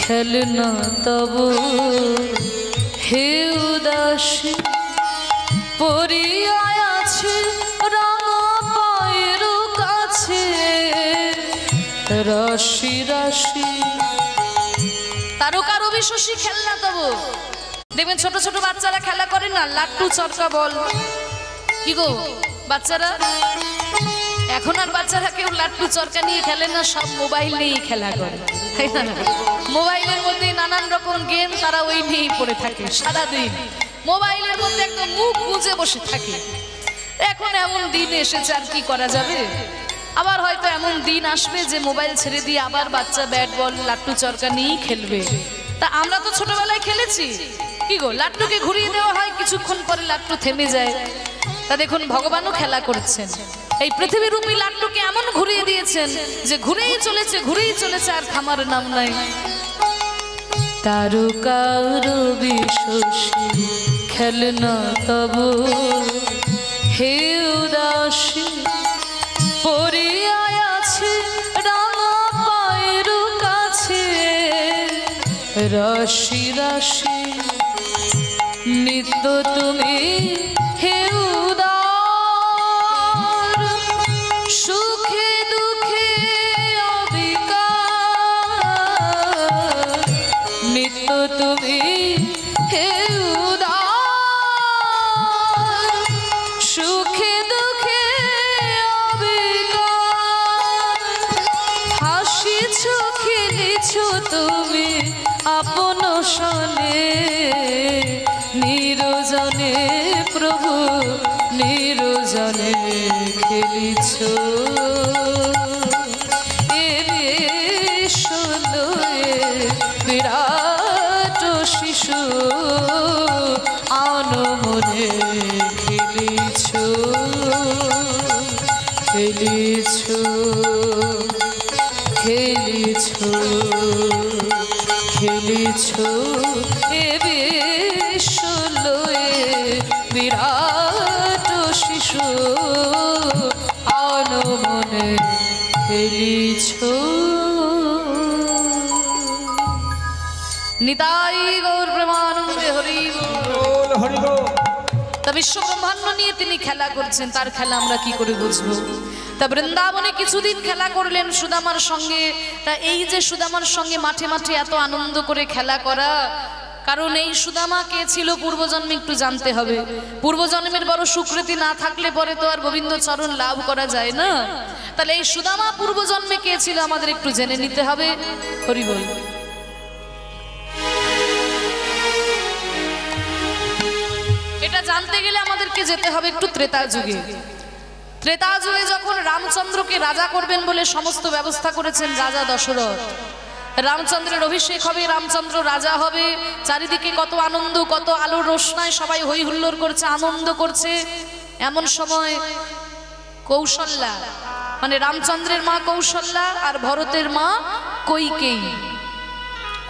খেলনা তব হে উদাসী, পরিয়ায় আছে রাঙা পায়ের কাছে রাশি রাশি। তারকার বিশ্বসী খেলনা তব, দেখবেন ছোট ছোট বাচ্চারা খেলা করে না, লাট্টু চরকা বল। কি গো বাচ্চারা, এখন আর বাচ্চারা কেউ লাট্টু চরকা নিয়ে খেলে না, সব মোবাইল নিয়েই খেলা করে, তাই না? মোবাইলের মধ্যে নানান রকম গেম, তারা ওই নিয়েই পড়ে থাকে সারাদিন, মোবাইলের মধ্যে একদম মুখ গুঁজে বসে থাকে। এখন এমন দিন এসেছে, আর কি করা যাবে? আবার হয়তো এমন দিন আসবে যে মোবাইল ছেড়ে দিয়ে আবার বাচ্চা ব্যাট বল লাট্টু চরকা নিয়েই খেলবে। তা আমরা তো ছোটবেলায় খেলেছি, কি গো, লাট্টুকে ঘুরিয়ে দেওয়া হয়, কিছুক্ষণ পরে লাট্টু থেমে যায়। তা দেখুন ভগবানও খেলা করছেন, এই পৃথিবীরূপী লাট্টুকে এমন ঘুরিয়ে দিয়েছেন যে ঘুরেই চলেছে ঘুরেই চলেছে, আর থামার নাম নাই। তারকার বিশ্বসী খেলনা তব হে উদাসী, পরিয়ায় আছে রাঙা পায়ের কাছে রাশি রাশি। নিত্য তুমি হে উদার, সুখে দুঃখে অবিকার, নিত্য তুমি হে উদার, সুখে দুঃখে অবিকার, হাসিছ খেলেছ তুমি আপন সনে নিরজনে প্রভু নিরজনে খেলিছ। খেলিছো খেলিছো খেলিছো এ বিশ্ব লয়ে বিরাট শিশু আনমনে খেলিছো। নিতাই গৌর প্রেমানন্দে হরি বল হরি বল। তা বিশ্ব ব্রহ্মাণ্ড নিয়ে তিনি খেলা করছেন, তার খেলা আমরা কি করে বুঝবো? তা বৃন্দাবনে কিছুদিন খেলা করলেন সুদামার সঙ্গে। তা এই যে সুদামার সঙ্গে মাঠে মাঠে এত আনন্দ করে খেলা করা, কারণ এই সুদামা কে ছিল পূর্বজন্মে একটু জানতে হবে। পূর্বজন্মের বড় সুকৃতি না থাকলে পরে তো আর গোবিন্দ চরণ লাভ করা যায় না। তাহলে এই সুদামা পূর্বজন্মে কে ছিল আমাদের একটু জেনে নিতে হবে। হরি বল। এটা জানতে গেলে আমাদেরকে যেতে হবে একটু ত্রেতা যুগে। ত্রেতা যুগে যখন রামচন্দ্রকে রাজা করবেন বলে সমস্ত ব্যবস্থা করেছেন রাজা দশরথ। রামচন্দ্রের অভিষেক হবে, রামচন্দ্র রাজা হবে, চারিদিকে কত আনন্দ, কত আলোর রোশনায় সবাই হই হুল্লোড় করছে, আনন্দ করছে। এমন সময় কৌশল্যা, মানে রামচন্দ্রের মা কৌশল্যা আর ভরতের মা কৈকেয়ী,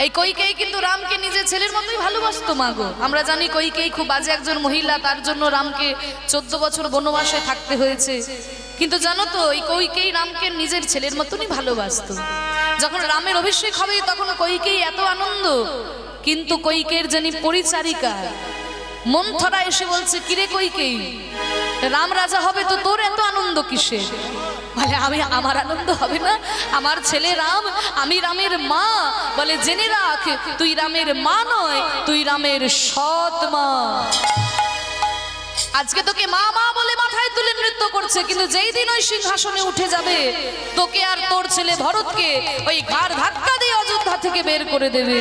এই কৈকেয়ী কিন্তু রামকে নিজের ছেলের মতোই ভালোবাসতো মা গো। আমরা জানি কৈকেয়ী খুব বাজে একজন মহিলা, তার জন্য রামকে 14 বছর বনবাসে থাকতে হয়েছে। কিন্তু জানো তো এই কৈকেয়ী রামকে নিজের ছেলের মতনই ভালোবাসতো। যখন রামের অভিষেক হবে তখন কৈকেয়ী এত আনন্দ, কিন্তু কৈকেয়ীর যিনি পরিচারিকা মন্থরা এসে বলছে, কিরে কৈকেয়ী, রাম রাজা হবে তো তোর এত আনন্দ কিসের? বলে আমার আনন্দ হবে না, আমার ছেলে রাম, আমি রামের মা। বলে জেনে রাখ, তুই রামের মা নয়, তুই রামের সৎ মা। আজকে তোকে মা মা বলে মাথায় তুলে নৃত্য করছে, কিন্তু যেই দিন ওই সিংহাসনে উঠে যাবে তোকে আর তোর ছেলে ভরতকে ওই ঘাড় ধাক্কা দিয়ে অযোধ্যা থেকে বের করে দেবে।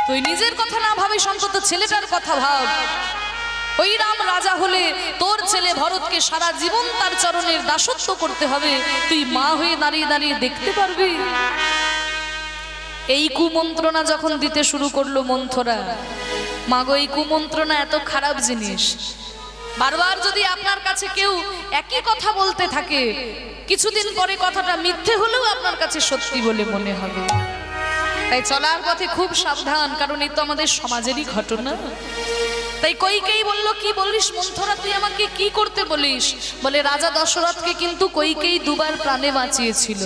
তুই নিজের কথা না ভাবিস, অন্তত ছেলেটার কথা ভাব। ওই রাম রাজা হলে তোর ছেলে ভরতকে সারা জীবন তার চরণের দাসত্ব করতে হবে, তুই মা হয়ে দাঁড়িয়ে দাঁড়িয়ে দেখতে পারবি? এই কুমন্ত্রণা যখন দিতে শুরু করলো মন্থরা, মাগো এই কুমন্ত্রণা এত খারাপ জিনিস। বারবার যদি আপনার কাছে কেউ একই কথা বলতে থাকে, কিছুদিন পরে কথাটা মিথ্যে হলেও আপনার কাছে সত্যি বলে মনে হবে। তাই চলার পথে খুব সাবধান, কারণ এই তো আমাদের সমাজেরই ঘটনা। তাই কৈকেয়ী বলল, কি বলিস মন্থরা, তুই আমাকে কি করতে বলিস? বলে রাজা দশরথকে কিন্তু কৈকেয়ী দুবার প্রাণে বাঁচিয়েছিল।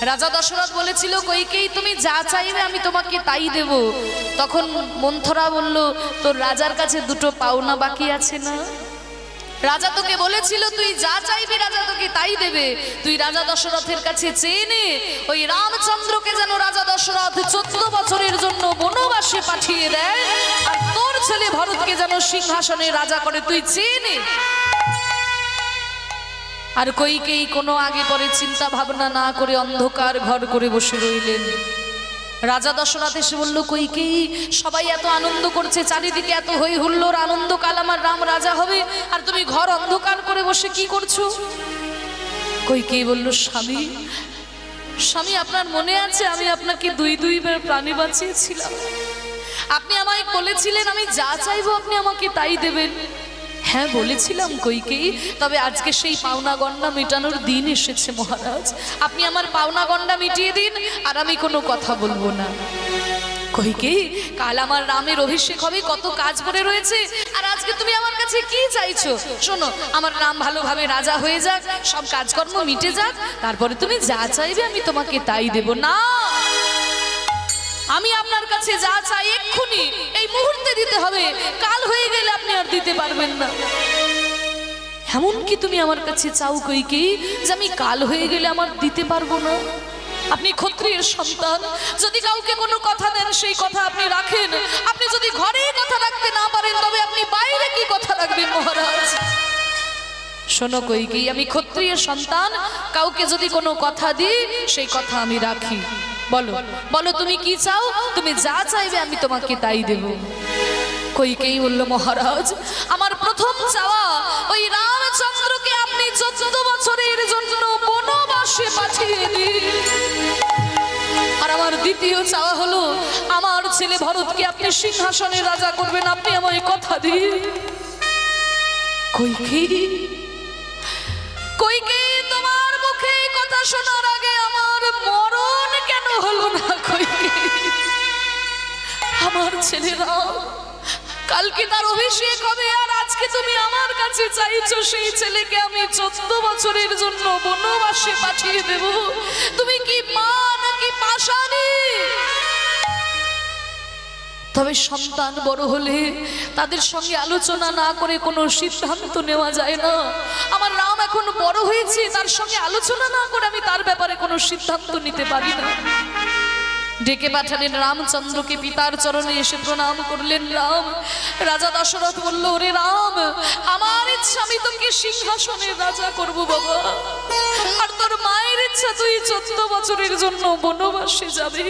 রাজা দশরথ বলেছিল, কৈকেয়ী তুমি যা চাইবে আমি তোমাকে তাই দেব। তখন মন্থরা বলল, তোর রাজার কাছে দুটো পাওনা বাকি আছে না? রাজা তোকে বলেছিল তুই যা চাইবি রাজা তোকে তাই দেবে। তুই রাজা দশরথের কাছে চেয়ে নে, ওই রামচন্দ্রকে যেন রাজা দশরথ 14 বছরের জন্য বনবাসে পাঠিয়ে দেয়, আর তোর ছেলে ভরতকে যেন সিংহাসনে রাজা করে, তুই চেয়ে নে। আর কৈকেয়ী কোনো আগে পরে চিন্তা ভাবনা না করে অন্ধকার ঘর করে বসে রইলেন। রাজা দশরথ এসে বলল, কৈকেয়ী সবাই এত আনন্দ করছে, চারিদিকে এত হই হুল্লোড়, আনন্দকাল, আমার রাম রাজা হবে, আর তুমি ঘর অন্ধকার করে বসে কি করছো? কৈকেয়ী বলল, স্বামী স্বামী আপনার মনে আছে আমি আপনাকে দুইবার প্রাণে বাঁচিয়েছিলাম? আপনি আমায় বলেছিলেন আমি যা চাইবো আপনি আমাকে তাই দেবেন। হ্যাঁ বলেছিলাম কৈকেয়ী, তবে আজকে সেই পাওনা গন্ডা মেটানোর দিন এসেছে মহারাজ। আপনি আমার পাওনা গন্ডা মিটিয়ে দিন, আর আমি কোনো কথা বলবো না। কৈকেয়ী, কাল আমার রামের অভিষেক হবে, কত কাজ পড়ে রয়েছে, আর আজকে তুমি আমার কাছে কি চাইছো? শোনো, আমার রাম ভালোভাবে রাজা হয়ে যাক, সব কাজকর্ম মিটে যাক, তারপরে তুমি যা চাইবে আমি তোমাকে তাই দেব। না, আমি আপনার কাছে যা চাই এক্ষুনি এই মুহূর্তে দিতে হবে, কাল হয়ে গেলে আপনি আর দিতে পারবেন না। এমন কি তুমি আমার কাছে চাও কৈকেয়ী যে আমি কাল হয়ে গেলে আমার দিতে পারবো না? আপনি ক্ষত্রিয়ের সন্তান, যদি কাউকে কোনো কথা দেন সেই কথা আপনি রাখেন। আপনি যদি ঘরে কথা রাখতে না পারেন তবে আপনি বাইরে কি কথা রাখবেন মহারাজ? শোনো কৈকেয়ী, আমি ক্ষত্রিয়ের সন্তান, কাউকে যদি কোনো কথা দিই সেই কথা আমি রাখি। বলো বলো তুমি কি চাও? তুমি যা চাইবে আমি তোমাকে তাই দেব। কৈকেয়ী বলল, মহারাজ আমার প্রথম চাওয়া ওই রামচন্দ্রকে আপনি 14 বছরের জন্য বনবাসে পাঠিয়ে দিন, আর আমার দ্বিতীয় চাওয়া হলো আমার ছেলে ভরতকে আপনি সিংহাসনে রাজা করবেন, আপনি আমায় কথা দিন। কৈকেয়ী আমার ছেলেরা কালকে তার অভিষেক হবে, আর আজকে তুমি আমার কাছে চাইছো সেই ছেলেকে আমি 14 বছরের জন্য বনবাসে পাঠিয়ে দেব। তুমি কি মা নাকি পাষাণী? তবে সন্তান বড় হলে তাদের সঙ্গে আলোচনা না করে কোনো সিদ্ধান্ত নেওয়া যায় না। আমার রাম এখন বড় হয়েছে, তার সঙ্গে আলোচনা না করে আমি তার ব্যাপারে কোনো সিদ্ধান্ত নিতে পারি না। ডেকে পাঠালেন রামচন্দ্রকে, পিতার চরণে এসে প্রণাম করলেন রাম। রাজা দশরথ বলল, ওরে রাম, আমার ইচ্ছা আমি তোকে সিংহাসনের রাজা করব বাবা, আর তোর মায়ের ইচ্ছা তুই 14 বছরের জন্য বনবাসে যাবে।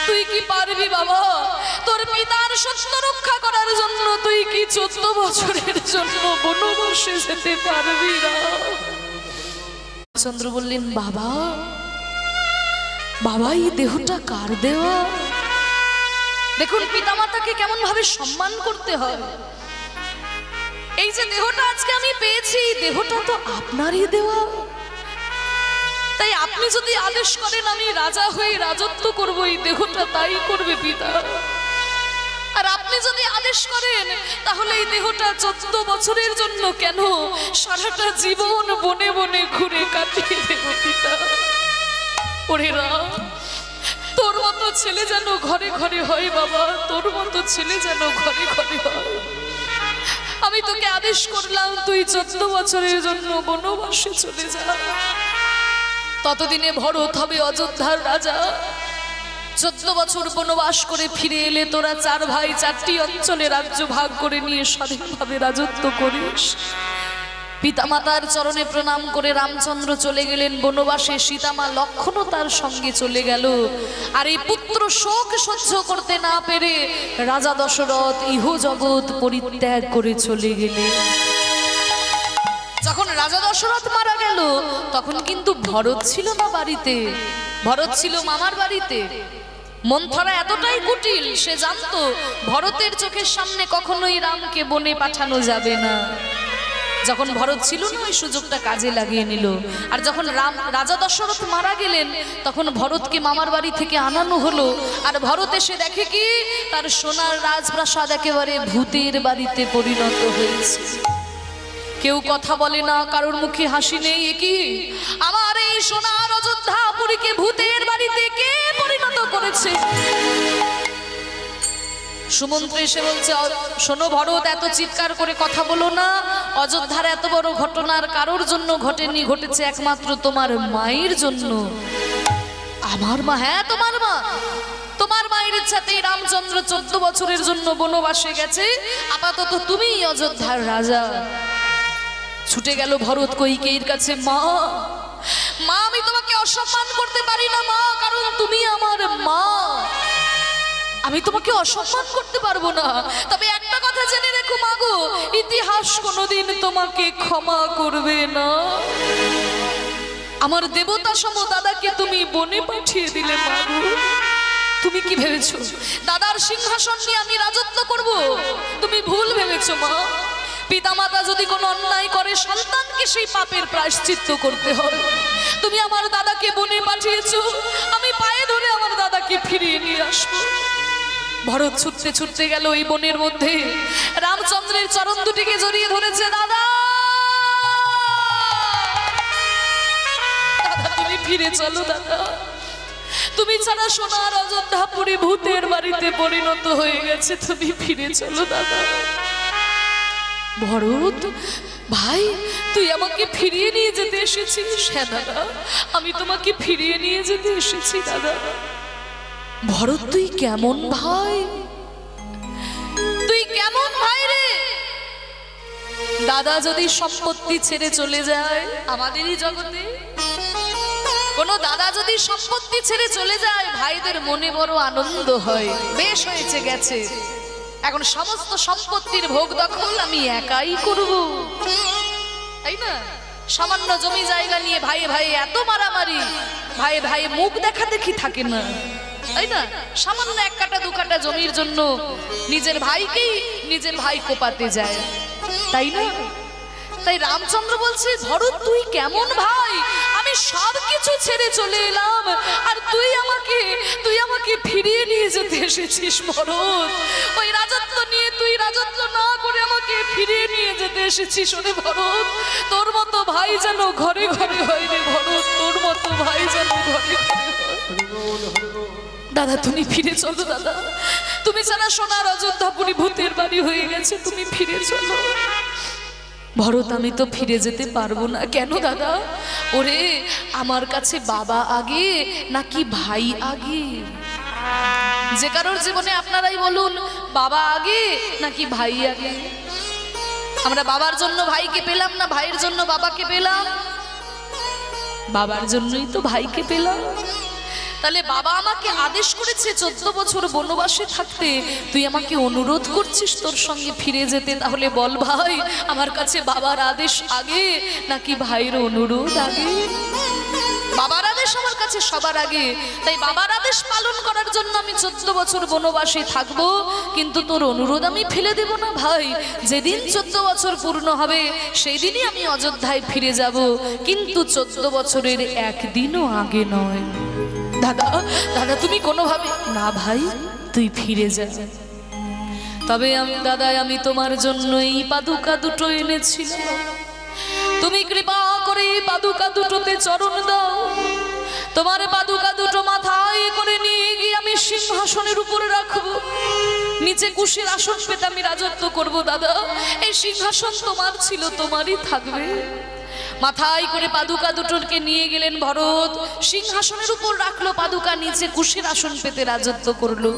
তুই কি পারবি বাবা? তোর পিতার সত্য রক্ষা করার জন্য তুই কি 14 বছরের জন্য বনবাসে যেতে পারবি না? চন্দ্র বললেন, বাবা বাবা এই দেহটা কার দেওয়া? দেখুন পিতামাতাকে কেমন ভাবে সম্মান করতে হয়। এই যে দেহটা আজকে আমি পেয়েছি, দেহটা তো আপনারই দেওয়া। তাই আপনি যদি আদেশ করেন আমি রাজা হয়ে রাজত্ব করব, এই দেহটা তাই করবে পিতা। আর আপনি যদি আদেশ করেন তাহলে এই দেহটা 14 বছরের জন্য কেন, সারাটা জীবন বনে বনে ঘুরে কাটিয়ে দেব পিতা। ওরে রাম, তোর মতো ছেলে যেন ঘরে ঘরে হয় বাবা, তোর মতো ছেলে যেন ঘরে ঘরে হয়। আমি তোকে আদেশ করলাম তুই 14 বছরের জন্য বনবাসে চলে যা। ততদিনে ভরত হবে অযোধ্যার রাজা। 14 বছর বনবাস করে ফিরে এলে তোরা 4 ভাই 4টি অঞ্চলে রাজ্য ভাগ করে নিয়ে স্বাধীনভাবে রাজত্ব করিস। পিতামাতার চরণে প্রণাম করে রামচন্দ্র চলে গেলেন বনবাসে। সীতামা লক্ষ্মণও তার সঙ্গে চলে গেল। আর এই পুত্র শোক সহ্য করতে না পেরে রাজা দশরথ ইহ জগৎ পরিত্যাগ করে চলে গেলেন। যখন রাজা দশরথ মারা গেল তখন কিন্তু ভরত ছিল না বাড়িতে, ভরত ছিল মামার বাড়িতে। মন্থরা এতটাই কুটিল, সে জানতো ভরতের চোখের সামনে কখনোই রামকে বনে পাঠানো যাবে না। যখন ভরত ছিল না ওই সুযোগটা কাজে লাগিয়ে নিল। আর যখন রাজা দশরথ মারা গেলেন তখন ভরতকে মামার বাড়ি থেকে আনানো হলো। আর ভরত এসে দেখে কি তার সোনার রাজপ্রাসাদ একেবারে ভূতের বাড়িতে পরিণত হয়েছে। কেউ কথা বলে না, কারোর মুখে হাসি নেই। কি আমার এই সোনার অযোধ্যাপুরীকে ভূতের বাড়িতে কে পরিণত করেছে? সুমন্ত্র এসে বলছে, শোনো ভরত, এত চিৎকার করে কথা বলো না। অযোধ্যার এত বড় ঘটনার কারোর জন্য ঘটেনি, ঘটেছে একমাত্র তোমার মায়ের জন্য। আমার মা? হ্যাঁ তোমার মা। তোমার মায়ের ইচ্ছাতেই রামচন্দ্র 14 বছরের জন্য বনবাসে গেছে। আপাতত তুমিই অযোধ্যার রাজা। ছুটে গেল ভরত কইকেয়ীর কাছে, মা মা আমি তোমাকে অসম্মান করতে পারি না মা, কারণ তুমি আমার মা। আমি তোমাকে অসম্মান করতে পারবো না, তবে একটা কথা জেনে রেখো মাগো, ইতিহাস কোনোদিন তোমাকে ক্ষমা করবে না। আমার দেবতা সম দাদাকে তুমি বনে পাঠিয়ে দিলে মাগো। তুমি কি ভেবেছো দাদার সিংহাসন নিয়ে আমি রাজত্ব করব? তুমি ভুল ভেবেছো মা। পিতামাতা যদি কোনো অন্যায় করে সন্তানকে সেই পাপের প্রায়শ্চিত্ত করতে হয়। তুমি আমার দাদাকে বনে পাঠিয়েছো, আমি পায়ে ধরে আমার দাদাকে ফিরিয়ে নিয়ে আসবো। ভরত ছুটতে ছুটতে গেল এই বনের মধ্যে, রামচন্দ্রের চরণ দুটিকে জড়িয়ে ধরেছে। দাদা দাদা তুমি ফিরে চলো দাদা, তুমি ছাড়া সোনার অযোধ্যাপুরী ভূতের বাড়িতে পরিণত হয়ে গেছে, তুমি ফিরে চলো দাদা। ভরত ভাই তুই আমাকে ফিরিয়ে নিয়ে যেতে এসেছিস? হ্যাঁ দাদা আমি তোমাকে ফিরিয়ে নিয়ে যেতে এসেছি দাদা। ভরত তুই কেমন ভাই, তুই কেমন ভাই রে? দাদা যদি সম্পত্তি ছেড়ে চলে যায় আমাদেরই জগতে, কোন দাদা যদি সম্পত্তি ছেড়ে চলে যায় ভাইদের মনে বড় আনন্দ হয়। বেশ হয়েছে গেছে, এখন সমস্ত সম্পত্তির ভোগ দখল আমি একাই করব, তাই না? সামান্য জমি জায়গা নিয়ে ভাই ভাই এত মারামারি, ভাই ভাই মুখ দেখা দেখি থাকে না, তাই না? সামান্য 1 কাঠা 2 কাঠা জমির জন্য নিজের ভাইকেই নিজের ভাই কোপাতে যায়, তাই না? তাই রামচন্দ্র বলছে, ভরত তুই কেমন ভাই, আমি সব কিছু ছেড়ে চলে এলাম আর তুই আমাকে ফিরিয়ে নিয়ে যেতে এসেছিস ভরত, ওই রাজত্ব নিয়ে তুই রাজত্ব না করে আমাকে ফিরিয়ে নিয়ে যেতে এসেছিস। ওরে ভরত, তোর মতো ভাই যেন ঘরে ঘরে হয় রে ভরত, তোর মতো ভাই যেন ঘরে ঘরে হয়। দাদা তুমি ফিরে চলো, দাদা তুমি ছাড়া সোনার অযোধ্যাপুরী ভূতের বাড়ি হয়ে গেছে, তুমি ফিরে চলো। ভরত আমি তো ফিরে যেতে পারবো না। কেন দাদা? ওরে আমার কাছে বাবা আগে নাকি ভাই আগে? যে কারোর জীবনে আপনারাই বলুন, বাবা আগে নাকি ভাই আগে? আমরা বাবার জন্য ভাইকে পেলাম না, ভাইয়ের জন্য বাবাকে পেলাম? বাবার জন্যই তো ভাইকে পেলাম। তাহলে বাবা আমাকে আদেশ করেছে 14 বছর বনবাসে থাকতে, তুই আমাকে অনুরোধ করছিস তোর সঙ্গে ফিরে যেতে। তাহলে বল ভাই, আমার কাছে বাবার আদেশ আগে নাকি ভাইয়ের অনুরোধ আগে? বাবার আদেশ আমার কাছে সবার আগে। তাই বাবার আদেশ পালন করার জন্য আমি 14 বছর বনবাসে থাকবো, কিন্তু তোর অনুরোধ আমি ফেলে দেব না ভাই। যেদিন 14 বছর পূর্ণ হবে সেই দিনই আমি অযোধ্যায় ফিরে যাব, কিন্তু 14 বছরের একদিনও আগে নয়। দাদা দাদা তুমি কোনোভাবে না ভাই, তুই ফিরে যা। তবে দাদা আমি তোমার জন্য এই পাদুকা দুটো এনেছিলাম, তুমি কৃপা করে পাদুকা দুটোতে চরণ দাও। তোমার পাদুকা দুটো মাথায় করে নিয়ে গিয়ে আমি সিংহাসনের উপরে রাখবো, নিচে কুশীর আসন পেতে আমি রাজত্ব করব। দাদা এই সিংহাসন তোমার ছিল, তোমারই থাকবে। মাথায় করে পাদুকা দুটোকে নিয়ে গেলেন ভরত, সিংহাসনের উপর রাখলো পাদুকা, নিচে কুশীর আসন পেতে রাজত্ব করলো।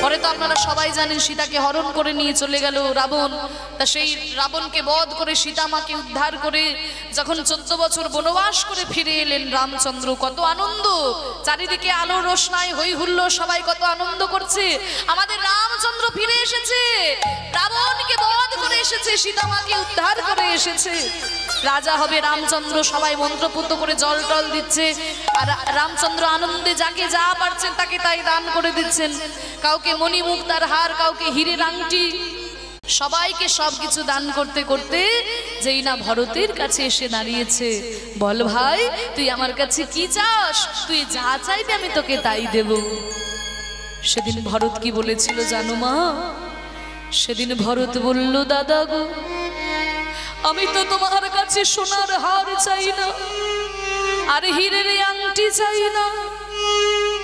পরে তো আপনারা সবাই জানেন সীতাকে হরণ করে নিয়ে চলে গেল রাবণ। তা সেই রাবণকে বধ করে সীতা মাকে উদ্ধার করে যখন 14 বছর বনবাস করে ফিরে এলেন রামচন্দ্র, কত আনন্দ, চারিদিকে আলো রোশনাই হই হুল্লো, সবাই কত আনন্দ করছে। আমাদের রামচন্দ্র ফিরে এসেছে, রাবণকে বধ করে এসেছে, সীতা মাকে উদ্ধার করে এসেছে, রাজা হবে রামচন্দ্র। সবাই মন্ত্রপুত করে জল টল দিচ্ছে, আর রামচন্দ্র আনন্দে যাকে যা পারছেন তাকে তাই দান করে দিচ্ছেন। কাউকে মণিমুক্তার হার, কাউকে হীরের আংটি, সবাইকে সবকিছু দান করতে করতে যেই না ভরতের কাছে এসে দাঁড়িয়েছে, বল ভাই তুই আমার কাছে কি চাস? তুই যা চাইবে আমি তোকে তাই দেব। সেদিন ভরত কি বলেছিল জানো মা? সেদিন ভরত বলল, দাদা গো আমি তো তোমার কাছে সোনার হার চাই না, আর হীরের আংটি চাই না,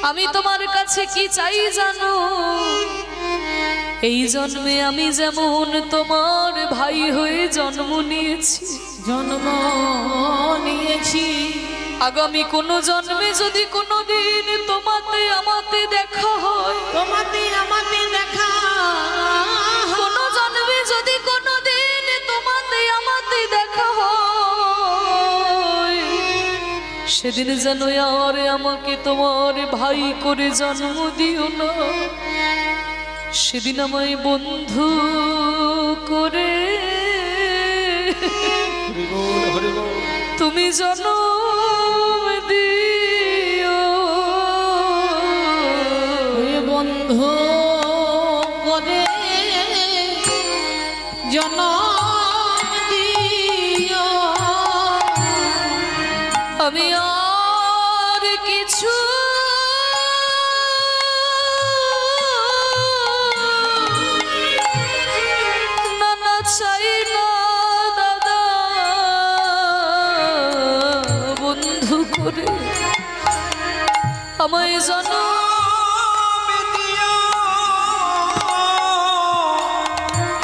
আমি তোমার কাছে কি চাই জানো? এই জন্মে আমি যেমন তোমার ভাই হয়ে জন্ম নিয়েছি, আগামী কোন জন্মে যদি কোনোদিন তোমাতে আমাতে দেখা হয়, কোন জন্মে যদি কোনোদিন তোমাতে আমাতে দেখা হয়, সেদিন যেন আর আমাকে তোমার ভাই করে জন্ম দিও না, সেদিন আমায় বন্ধু করে তুমি জন্ম দিও। বন্ধু করে জন্ম দিও। আমি আর কিছু না চাই না দাদা, বন্ধু করে আমায় জানো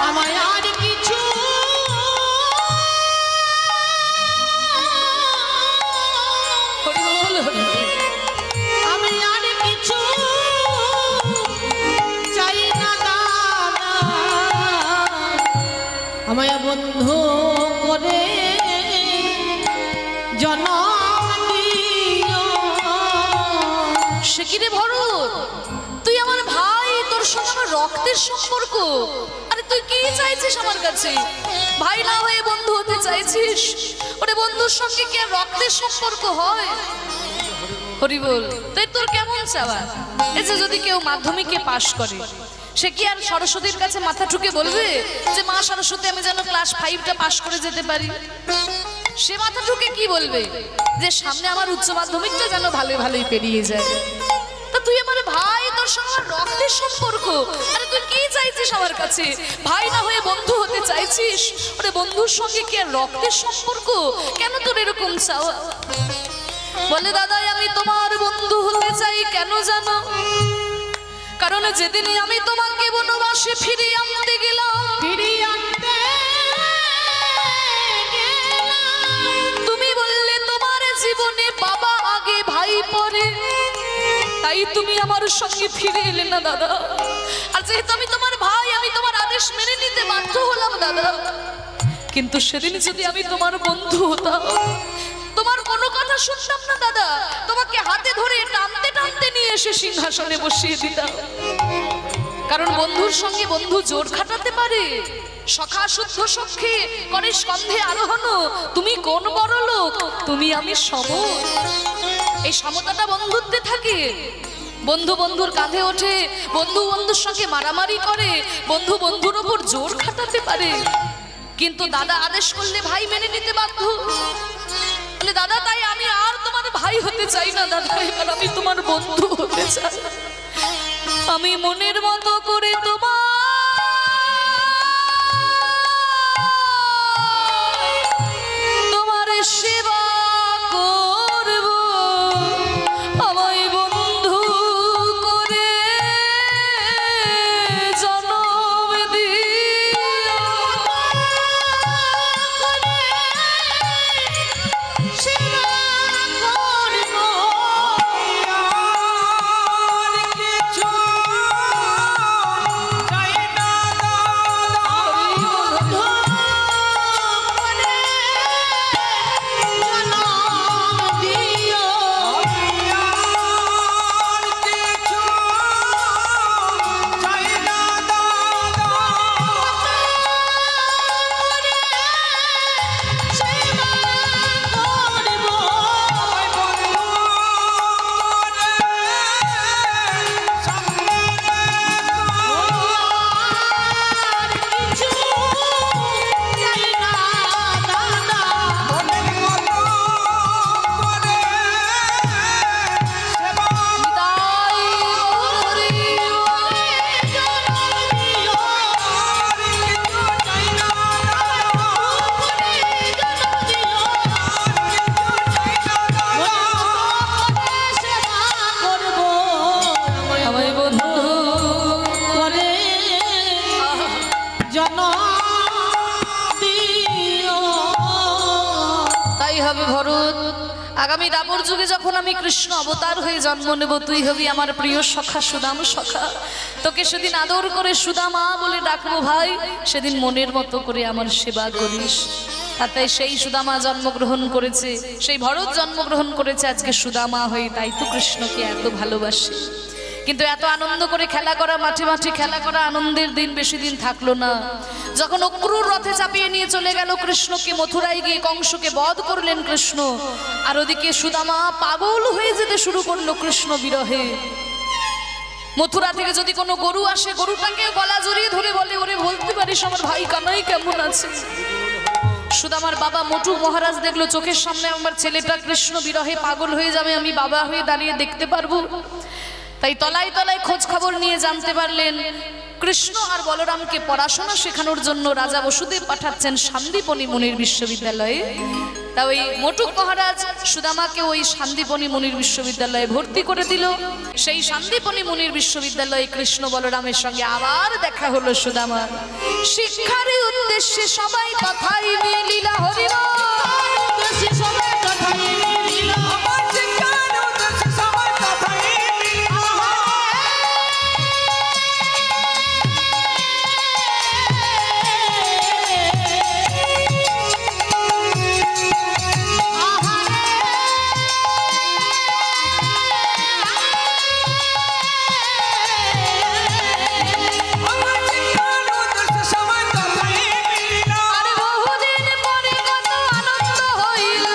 আমায় আর কিছু আমি আর কিছু চাই না দাদা, আমায় বন্ধু করে জন্ম দিও। সে কি রে ভরত, তুই আমার ভাই, তোর সঙ্গে আমার রক্তের সম্পর্ক, আরে তুই কি চাইছিস আমার কাছে? ভাই না হয়ে বন্ধু হতে চাইছিস? ওরে বন্ধুর সঙ্গে কি আর রক্তের সম্পর্ক হয়? হরি বল, তাই তোর কেমন চাওয়া? এই যে যদি কেউ মাধ্যমিকে পাশ করে, সে কি আর সরস্বতীর কাছে মাথা ঠুকে বলবে যে মা সরস্বতী আমি যেন ক্লাস 5টা পাশ করে যেতে পারি? সে মাথা ঠুকে কি বলবে যে সামনে আমার উচ্চ মাধ্যমিকটা যেন ভালোই পেরিয়ে যায়। তা তুই আমার ভাই, তোর সঙ্গে আমার রক্তের সম্পর্ক। আরে তুই কি চাইছিস আমার কাছে? ভাই না হয়ে বন্ধু হতে চাইছিস? আরে বন্ধুর সঙ্গে কি আর রক্তের সম্পর্ক? কেন তোর এরকম চাওয়া? বলে দাদা আমি তোমার বন্ধু হতে চাই, কেন জানো? কারণ যেদিনই আমি তোমাকে বনবাসে ফিরিয়ে আনতে গেলাম, তুমি বললে তোমার জীবনে বাবা আগে ভাই পরে, তাই তুমি আমার সঙ্গে ফিরে এলে না দাদা। আর যেহেতু আমি তোমার ভাই, আমি তোমার আদেশ মেনে নিতে বাধ্য হলাম দাদা। কিন্তু সেদিন যদি আমি তোমার বন্ধু হতাম, তোমার কোনো কথা শুনতাম না দাদা, তোমাকে হাতে ধরে টানতে টানতে নিয়ে এসে সিংহাসনে বসিয়ে দিতাম। কারণ বন্ধুর সঙ্গে বন্ধু জোর খাটাতে পারে। সখা শুদ্ধ সখী করে স্কন্ধে আরোহণ, তুমি কোন বড় লোক, তুমি আমি সম। এই সমতাটা বন্ধুত্বে থাকে। বন্ধু বন্ধুর কাঁধে ওঠে, বন্ধু বন্ধুর সঙ্গে মারামারি করে, বন্ধু বন্ধুর ওপর জোর খাটাতে পারে। কিন্তু দাদা আদেশ করলে ভাই মেনে নিতে বাধ্য। বলে দাদা তাই আমি আর তোমার ভাই হতে চাই না দাদা, এবার আমি তোমার বন্ধু হতে চাই। আমি মনের মতো করে তোমার সেবা করব, আমায় বন্ধু করে জনম দিও। সেবা করব আগামী দাপর যুগে যখন আমি কৃষ্ণ অবতার হয়ে জন্ম নেব, তুই হবি আমার প্রিয় সখা সুদাম সখা। তোকে সেদিন আদর করে সুদামা বলে ডাকবো ভাই, সেদিন মনের মতো করে আমার সেবা করিস। আর তাই সেই সুদামা জন্মগ্রহণ করেছে, সেই ভরত জন্মগ্রহণ করেছে আজকে সুদামা হয়ে, তাই তো কৃষ্ণকে এত ভালোবাসে। কিন্তু এত আনন্দ করে খেলা করা, মাঠে মাঠে খেলা করা, আনন্দের দিন বেশি দিন থাকলো না। যখন অক্রুর রথে চাপিয়ে নিয়ে চলে গেল কৃষ্ণকে, মথুরায় গিয়ে কংসকে বধ করলেন কৃষ্ণ, আর ওদিকে সুদামা পাগল হয়ে যেতে শুরু করলো কৃষ্ণ বিরহে। মথুরা থেকে যদি কোনো গরু আসে, গরুটাকে গলা জড়িয়ে ধরে বলে, ওরে বলতে পারিস আমার ভাই কানাই কেমন আছে? সুদামার বাবা মোটু মহারাজ দেখলো চোখের সামনে আমার ছেলেটা কৃষ্ণ বিরহে পাগল হয়ে যাবে, আমি বাবা হয়ে দাঁড়িয়ে দেখতে পারবো? তাই তলায় তলায় খোঁজ খবর নিয়ে জানতে পারলেন কৃষ্ণ আর বলরামকে পড়াশোনা শেখানোর জন্য রাজা বসুদেব পাঠাচ্ছেন শান্তিপনি মুনির বিশ্ববিদ্যালয়ে। তা ওই মোটুক মহারাজ সুদামাকে ওই শান্তিপনি মুনির বিশ্ববিদ্যালয়ে ভর্তি করে দিল। সেই শান্তিপনি মুনির বিশ্ববিদ্যালয়ে কৃষ্ণ বলরামের সঙ্গে আবার দেখা হলো সুদামার। শিক্ষার উদ্দেশ্যে সবাই কথাই নিয়ে লীলা হরিল, সবাই কথাই বহুদিন পরে কত আনন্দ হইল।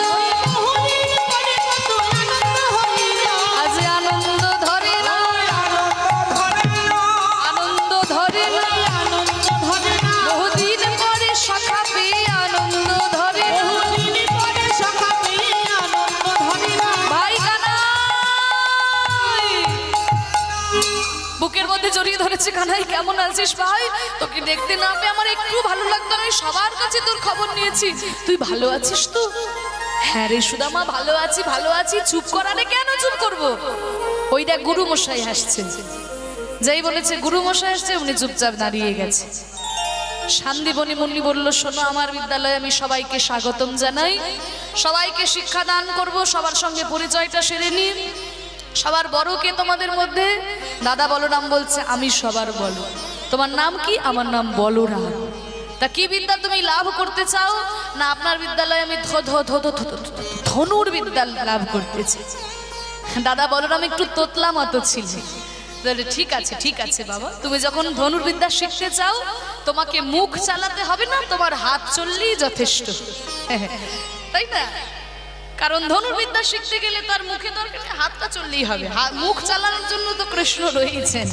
জড়িয়ে ধরেছে, কানাই কেমন আছিস ভাই? তোকে দেখতে না পেয়ে আমার একটু ভালো লাগতো না, সবার কাছে তোর খবর নিয়েছি, তুই ভালো আছিস তো? হ্যাঁ রে সুদামা, ভালো আছি ভালো আছি। চুপ করা রে, কেন চুপ করবো? ওই দেখ গুরু মশাই হাসছে। যাই বলেছে গুরু মশাই আসছে, উনি চুপচাপ দাঁড়িয়ে গেছে। শান্তিবনী মুন্নি বলল, শোনো, আমার বিদ্যালয়ে আমি সবাইকে স্বাগতম জানাই, সবাইকে শিক্ষা দান করব, সবার সঙ্গে পরিচয়টা সেরে নিই। সবার বড় কে তোমাদের মধ্যে? দাদা বলরাম বলছে, আমি সবার বড়। তোমার নাম কি? আমার নাম বলরাম। তা কি বিদ্যা তুমি লাভ করতে চাও? না, আপনার বিদ্যালয়ে আমি ধনুর বিদ্যা লাভ করতে চাই। দাদা বলরাম একটু তোতলা মতো ছিল। ঠিক আছে ঠিক আছে বাবা, তুমি যখন ধনুর্বিদ্যা শিখতে চাও, তোমাকে মুখ চালাতে হবে না, তোমার হাত চললেই যথেষ্ট, তাই না? কারণ ধনুর্বিদ্যা শিখতে গেলে তার মুখে দরকার, হাতটা চললেই হবে। মুখ চালানোর জন্য তো কৃষ্ণ রয়েছেন,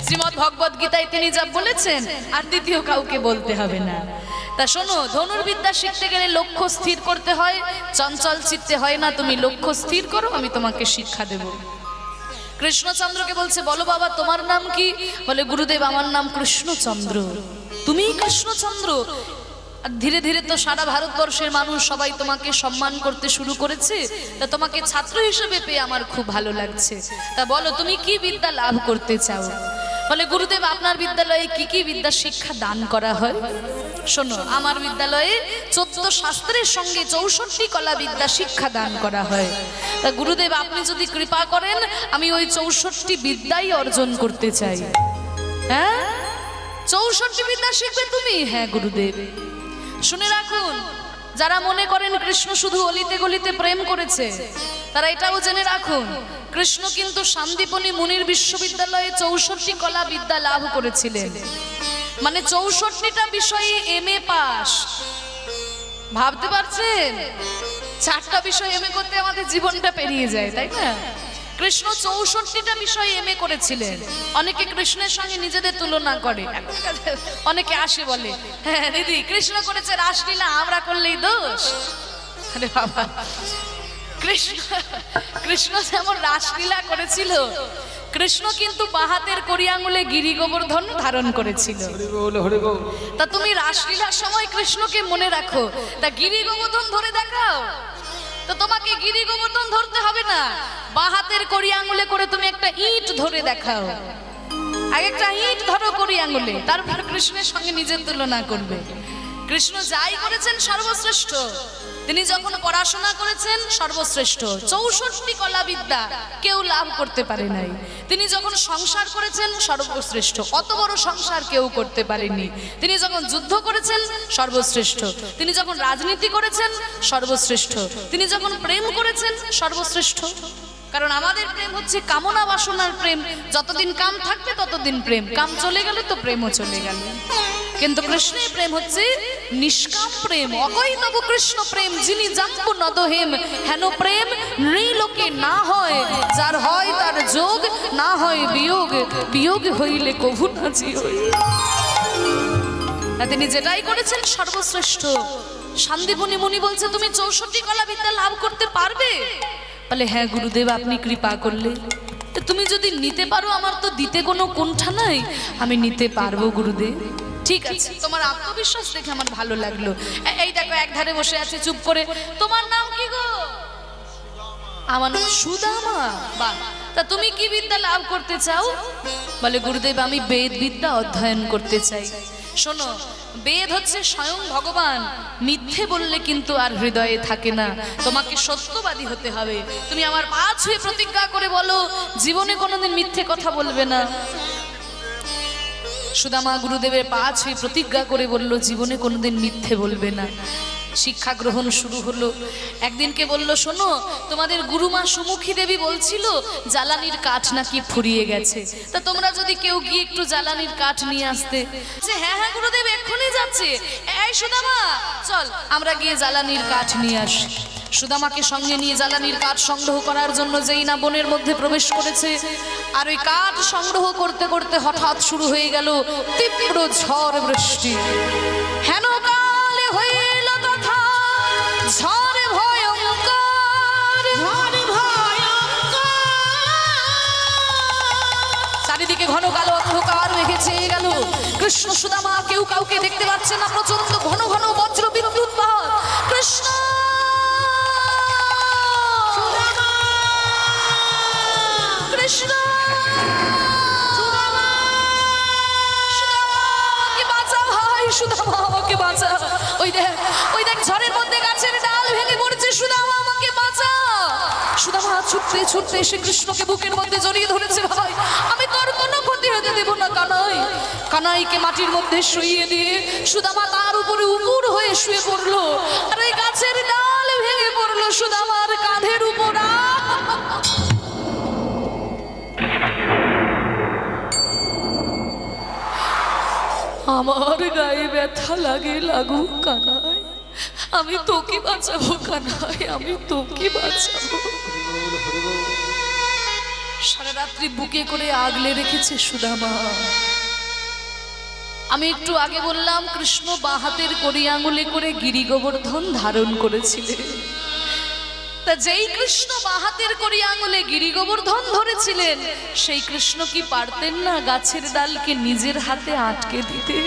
শ্রীমদ্ ভগবদ গীতায় তিনি যা বলেছেন, আর দ্বিতীয় কাউকে বলতে হবে না। তা শোনো, ধনুর্বিদ্যা শিখতে গেলে লক্ষ্য স্থির করতে হয়, চঞ্চল চিত্তে হয় না। তুমি লক্ষ্য স্থির করো, আমি তোমাকে শিক্ষা দেব। কৃষ্ণচন্দ্রকে বলছে, বলো বাবা তোমার নাম কি? বলে, গুরুদেব আমার নাম কৃষ্ণচন্দ্র। তুমি কৃষ্ণচন্দ্র? আর ধীরে ধীরে তো সারা ভারতবর্ষের মানুষ সবাই তোমাকে সম্মান করতে শুরু করেছে, তা তোমাকে ছাত্র হিসেবে পেয়ে আমার খুব ভালো লাগছে। তা বলো তুমি কি বিদ্যা লাভ করতে চাও? বলে, গুরুদেব আপনার বিদ্যালয়ে কি কি বিদ্যা শিক্ষা দান করা হয়? শোনো, আমার বিদ্যালয়ে 14 শাস্ত্রের সঙ্গে 64 কলা বিদ্যা শিক্ষা দান করা হয়। তা গুরুদেব আপনি যদি কৃপা করেন, আমি ওই 64 বিদ্যাই অর্জন করতে চাই। হ্যাঁ, 64 বিদ্যা শিখবে তুমি? হ্যাঁ গুরুদেব। শুনে রাখুন, যারা মনে করেন কৃষ্ণ শুধু অলিতে গলিতে প্রেম করেছে, তারা এটাও জেনে রাখুন, কৃষ্ণ কিন্তু শান্তিবনী মুনির বিশ্ববিদ্যালয়ে 64 কলা বিদ্যা লাভ করেছিলেন। মানে 64টা বিষয়ে MA পাস। ভাবতে পারছেন? 4টা বিষয় MA করতে আমাদের জীবনটা পেরিয়ে যায়, তাই না? কৃষ্ণ 64টা বিষয়ে MA করেছিলেন। অনেকে কৃষ্ণের সঙ্গে নিজেদের তুলনা করে, অনেকে আসে বলে, হ্যাঁ দিদি কৃষ্ণ করেছে রাসলীলা, আমরা করলেই দোষ। আরে বাবা, কৃষ্ণ যেমন রাসলীলা করেছিল, কৃষ্ণ কিন্তু বাহাতের কড়ি আঙুলে গিরি গোবর্ধন ধারণ করেছিল। তা তুমি রাসলীলার সময় কৃষ্ণকে মনে রাখো, তা গিরি গোবর্ধন ধরে দেখাও। তো তোমাকে গিরি গোবর্ধন ধরতে হবে না, বাহাতের কড়ি আঙুলে করে তুমি একটা ইট ধরে দেখাও। আগে একটা ইট ধরো কড়ি আঙুলে, তারপর কৃষ্ণের সঙ্গে নিজের তুলনা করবে। কৃষ্ণ যাই করেছেন সর্বশ্রেষ্ঠ। তিনি যখন পড়াশোনা করেছেন সর্বশ্রেষ্ঠ, 64 কলা বিদ্যা কেউ লাভ করতে পারে নাই। তিনি যখন সংসার করেছেন সর্বশ্রেষ্ঠ, অত বড় সংসার কেউ করতে পারেনি। তিনি যখন যুদ্ধ করেছেন সর্বশ্রেষ্ঠ, তিনি যখন রাজনীতি করেছেন সর্বশ্রেষ্ঠ, তিনি যখন প্রেম করেছেন সর্বশ্রেষ্ঠ। কারণ আমাদের প্রেম হচ্ছে কামনা বাসনার প্রেম, যতদিন কাম থাকবে ততদিন প্রেম, কাম চলে গেল তো প্রেমও চলে গেল। কিন্তু কৃষ্ণের প্রেম হচ্ছে নিষ্কাম প্রেম, অকৈতব কৃষ্ণ প্রেম, যিনি জাম্বু নদহেম হেন প্রেম নৃলোকে না হয়, যার হয় তার যোগ, না হয় বিয়োগ, বিয়োগ হইলে কভু না জিও। তিনি যেটাই করেছেন সর্বশ্রেষ্ঠ। শান্তিবনী মুনি বলছে, তুমি 64 কলা বিদ্যা লাভ করতে পারবে? বলে, হ্যাঁ গুরুদেব আপনি কৃপা করলে। তুমি যদি নিতে পারো, আমার তো দিতে কোনো কুণ্ঠা নাই, আমি নিতে পারবো গুরুদেব। ঠিক আছে, তোমার আত্মবিশ্বাস দেখে আমার ভালো লাগলো। এই দেখো এক ধারে বসে আছে চুপ করে, তোমার নাম কি গো? আমার নাম সুদামা। বাহ, তা তুমি কি বিদ্যা লাভ করতে চাও? বলে, গুরুদেব আমি বেদ বিদ্যা অধ্যয়ন করতে চাই। শোনো, বেদ হচ্ছে স্বয়ং ভগবান, মিথ্যে বললে কিন্তু আর হৃদয়ে থাকে না, তোমাকে সত্যবাদী হতে হবে। তুমি আমার পা ছুঁয়ে প্রতিজ্ঞা করে বলো, জীবনে কোনোদিন মিথ্যে কথা বলবে না। সুদামা গুরুদেবের পা ছুঁয়ে প্রতিজ্ঞা করে বলল, জীবনে কোনোদিন মিথ্যে বলবে না। শিক্ষা গ্রহণ শুরু হলো। একদিনকে বলল, শোনো তোমাদের গুরুমা সুমুখী দেবী বলছিল জ্বালানির কাঠ নাকি ফুরিয়ে গেছে, তা তোমরা যদি কেউ গিয়ে একটু জ্বালানির কাঠ নিয়ে আসতে। হ্যাঁ হ্যাঁ গুরুদেব এক্ষুনি যাচ্ছে। এই সুদামা চল আমরা গিয়ে জ্বালানির কাঠ নিয়ে আসি। সুদামাকে সঙ্গে নিয়ে জ্বালানির কাঠ সংগ্রহ করার জন্য যেই না বনের মধ্যে প্রবেশ করেছে, আর ওই কাঠ সংগ্রহ করতে করতে হঠাৎ শুরু হয়ে গেল তীব্র ঝড় বৃষ্টি। হেন কালে হইল তথা ঝড় ভয়ঙ্কর, ঝড় ভয়ঙ্কর। চারিদিকে ঘন কালো অন্ধকার কৃষ্ণ সুদামা কেউ কাউকে দেখতে পাচ্ছে না, প্রচন্ড ঘন ঘন বজ্র বিদ্যুৎ পাহাড়। কৃষ্ণ কৃষ্ণ সুদামা আমাকে বাঁচা। ওই দেখ ঝড়ের মধ্যে গাছের ডাল ভেঙে পড়ছে, সুদামা আমাকে বাঁচা। সুদামা ছুটতে ছুটতে এসে কৃষ্ণকে বুকের মধ্যে জড়িয়ে ধরেছে। ভাই আমি তোর কোনো ক্ষতি হতে দেব না কানাই। কানাইকে মাটির মধ্যে শুইয়ে দিয়ে সুদামা তার উপরে উপুর হয়ে শুয়ে পড়লো, আর ওই গাছের ডাল ভেঙে পড়লো সুদামার কাঁধের উপর। আমার গায়ে ব্যথা লাগে, লাগুক কানাই, আমি তোকে বাঁচাবো কানাই, আমি তোকে বাঁচাবো। সারা রাত্রি বুকে করে আগলে রেখেছে সুদামা। আমি একটু আগে বললাম কৃষ্ণ বাঁ হাতের কড়ি আঙুলে করে গিরি গোবর্ধন ধারণ করেছিলেন। তা যেই কৃষ্ণ বাঁ হাতের কড়ি আঙুলে গিরি গোবর্ধন ধরেছিলেন, সেই কৃষ্ণ কি পারতেন না গাছের ডালকে নিজের হাতে আটকে দিতে?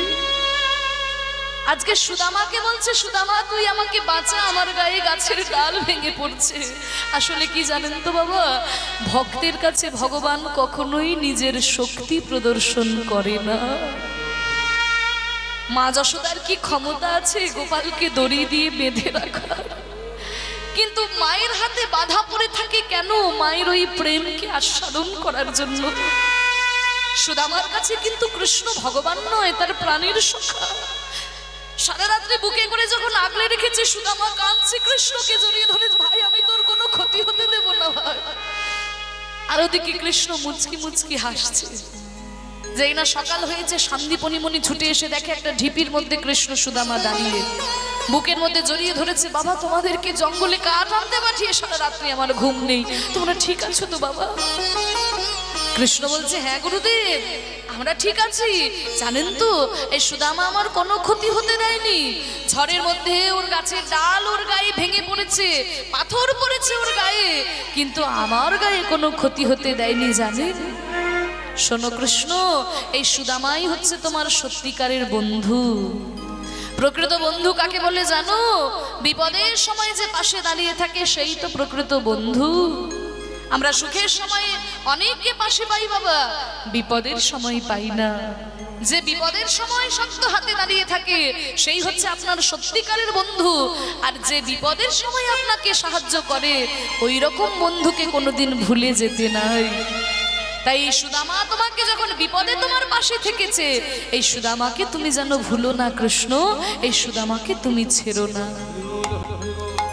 আজকে সুদামাকে বলছে, সুদামা তুই আমাকে বাঁচা, আমার গায়ে গাছের ডাল ভেঙে পড়ছে। আসলে কি জানেন তো বাবা, ভক্তের কাছে ভগবান কখনোই নিজের শক্তি প্রদর্শন করে না। মা যশোদার কি ক্ষমতা আছে গোপালকে দড়ি দিয়ে বেঁধে রাখার? কিন্তু মায়ের হাতে বাধা পড়ে থাকে কেন? মায়ের ওই প্রেমকে আস্বাদন করার জন্য। সুদামার কাছে কিন্তু কৃষ্ণ ভগবান নয়, তার প্রাণীর সখা। সারা রাত্রে বুকে করে যখন আগলে রেখেছে, সুদামা কাঁদছে, কৃষ্ণকে জড়িয়ে ধরে, ভাই আমি তোর কোনো ক্ষতি হতে দেব না ভাই। আর ওদিকে কৃষ্ণ মুচকি মুচকি হাসছে। যেই না সকাল হয়েছে, শান্তিপনিমণি ছুটে এসে দেখে একটা ঢিপির মধ্যে কৃষ্ণ সুদামা দাঁড়িয়ে, বুকের মধ্যে জড়িয়ে ধরেছে। বাবা তোমাদেরকে জঙ্গলে কাঠ আনতে পাঠিয়ে সারা রাত্রি আমার ঘুম নেই, তোমরা ঠিক আছো তো বাবা? কৃষ্ণ বলছে, হ্যাঁ গুরুদেব আমরা ঠিক আছি। জানেন তো এই সুদামা আমার কোনো ক্ষতি হতে দেয়নি। ঝড়ের মধ্যে ওর গাছের ডাল ওর গায়ে ভেঙে পড়েছে, পাথর পড়েছে ওর গায়ে, কিন্তু আমার গায়ে কোনো ক্ষতি হতে দেয়নি জানেন? শোনো কৃষ্ণ, এই সুদামাই হচ্ছে তোমার সত্যিকারের বন্ধু। প্রকৃত বন্ধু কাকে বলে জানো? বিপদের সময় যে পাশে দাঁড়িয়ে থাকে সেই তো প্রকৃত বন্ধু। আমরা সুখের সময়ে অনেককে পাশে পাই বাবা, বিপদের সময় পাই না। যে বিপদের সময় শক্ত হাতে দাঁড়িয়ে থাকে সেই হচ্ছে আপনার সত্যিকারের বন্ধু। আর যে বিপদের সময় আপনাকে সাহায্য করে ওই রকম বন্ধুকে কোনোদিন ভুলে যেতে নাই। তাই এই সুদামা তোমাকে যখন বিপদে তোমার পাশে থেকেছে, এই সুদামাকে তুমি যেন ভুলো না কৃষ্ণ, এই সুদামাকে তুমি ছেড়ো না।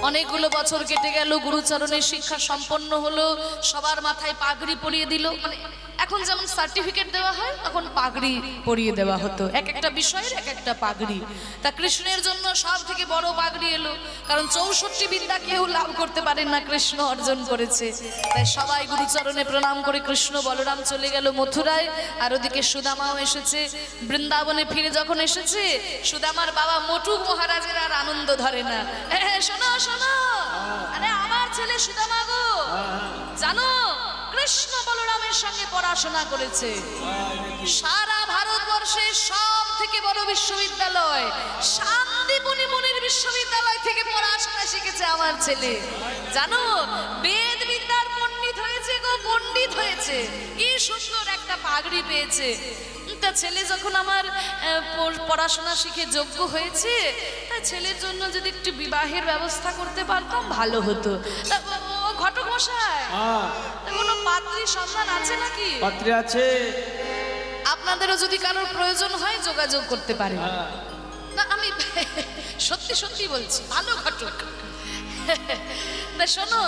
অনেকগুলো বছর কেটে গেল, গুরুচরণের শিক্ষা সম্পন্ন হলো, সবার মাথায় পাগড়ি পরিয়ে দিল। মানে এখন যেমন সার্টিফিকেট দেওয়া হয়, তখন পাগড়ি পরিয়ে দেওয়া হতো, এক একটা বিষয়ের এক একটা পাগড়ি। তা কৃষ্ণের জন্য সব থেকে বড় পাগড়ি এলো, কারণ 64 বিদ্যা কেউ লাভ করতে পারেন না, কৃষ্ণ অর্জন করেছে। তাই সবাই গুরুচরণে প্রণাম করে কৃষ্ণ বলরাম চলে গেল মথুরায়, আর ওদিকে সুদামাও এসেছে। বৃন্দাবনে ফিরে যখন এসেছে, সুদামার বাবা মোটুক মহারাজের আর আনন্দ ধরে না। শোনো শোনো, আরে আমার ছেলে সুদামা গো, জানো কৃষ্ণ বলরামের সঙ্গে পড়াশোনা করেছে। সারা ভারতবর্ষের সব থেকে বড় বিশ্ববিদ্যালয় শান্তিপুনি মুনির বিশ্ববিদ্যালয় থেকে পড়াশোনা শিখেছে আমার ছেলে। জানো বেদ বিদ্যার পণ্ডিত হয়েছে গো, পণ্ডিত হয়েছে। কি সুন্দর একটা পাগড়ি পেয়েছে। তা ছেলে যখন আমার পড়াশোনা শিখে যোগ্য হয়েছে, তা ছেলের জন্য যদি একটু বিবাহের ব্যবস্থা করতে পারতাম ভালো হতো। ঘটক মশাই, কোনো পাত্রী সন্ধান আছে নাকি? পাত্রী আছে। আপনাদেরও যদি কারোর প্রয়োজন হয় যোগাযোগ করতে পারেন। না আমি সত্যি সত্যি বলছি, ভালো ঘটক। তা শোনো,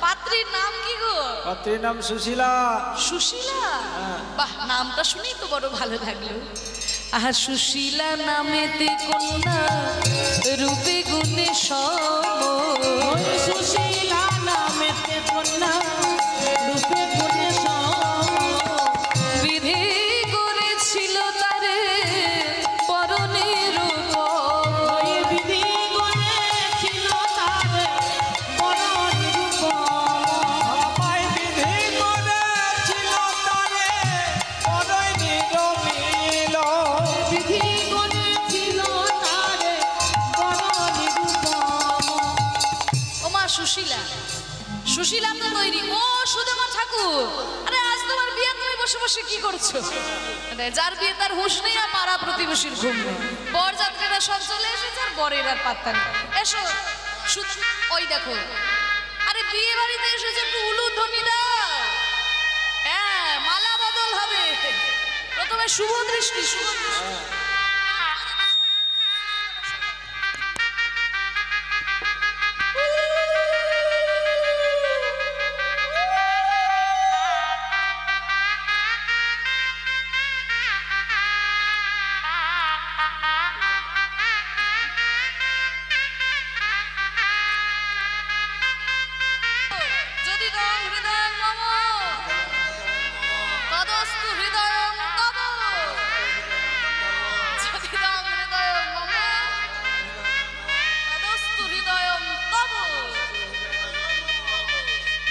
পাত্রীর নাম কি গো? পাত্রীর নাম সুশীলা। সুশীলা? বাহ, নামটা শুনেই তো বড় ভালো লাগলো। আহা, সুশীলা নামেতে কন্যা রূপে গুণে সম। সুশীলা নামেতে কন্যা রূপে গুণে সম। বিধি করেছিল তারে পরনের উপর। বিধি করেছিল তারে পরনের উপর। বিধি করেছিল তারে পরনের মিল। বিধি সুশীলা তো তৈরি। ও সুদামা ঠাকুর, আরে আজ তোমার বিয়ে, তুমি বসে বসে কি করছো? যার বিয়ে তার হুঁশ নেই আর পাড়া প্রতিবেশীর ঘুম নেই। বরযাত্রীরা সব চলে এসেছে আর বরের আর পাত্তা নেই। এসো ওই দেখো, আরে বিয়ে বাড়িতে এসেছে, একটু উলুধ্বনি দাও। হ্যাঁ, মালা বদল হবে। প্রথমে শুভ দৃষ্টি, শুভ দৃষ্টি।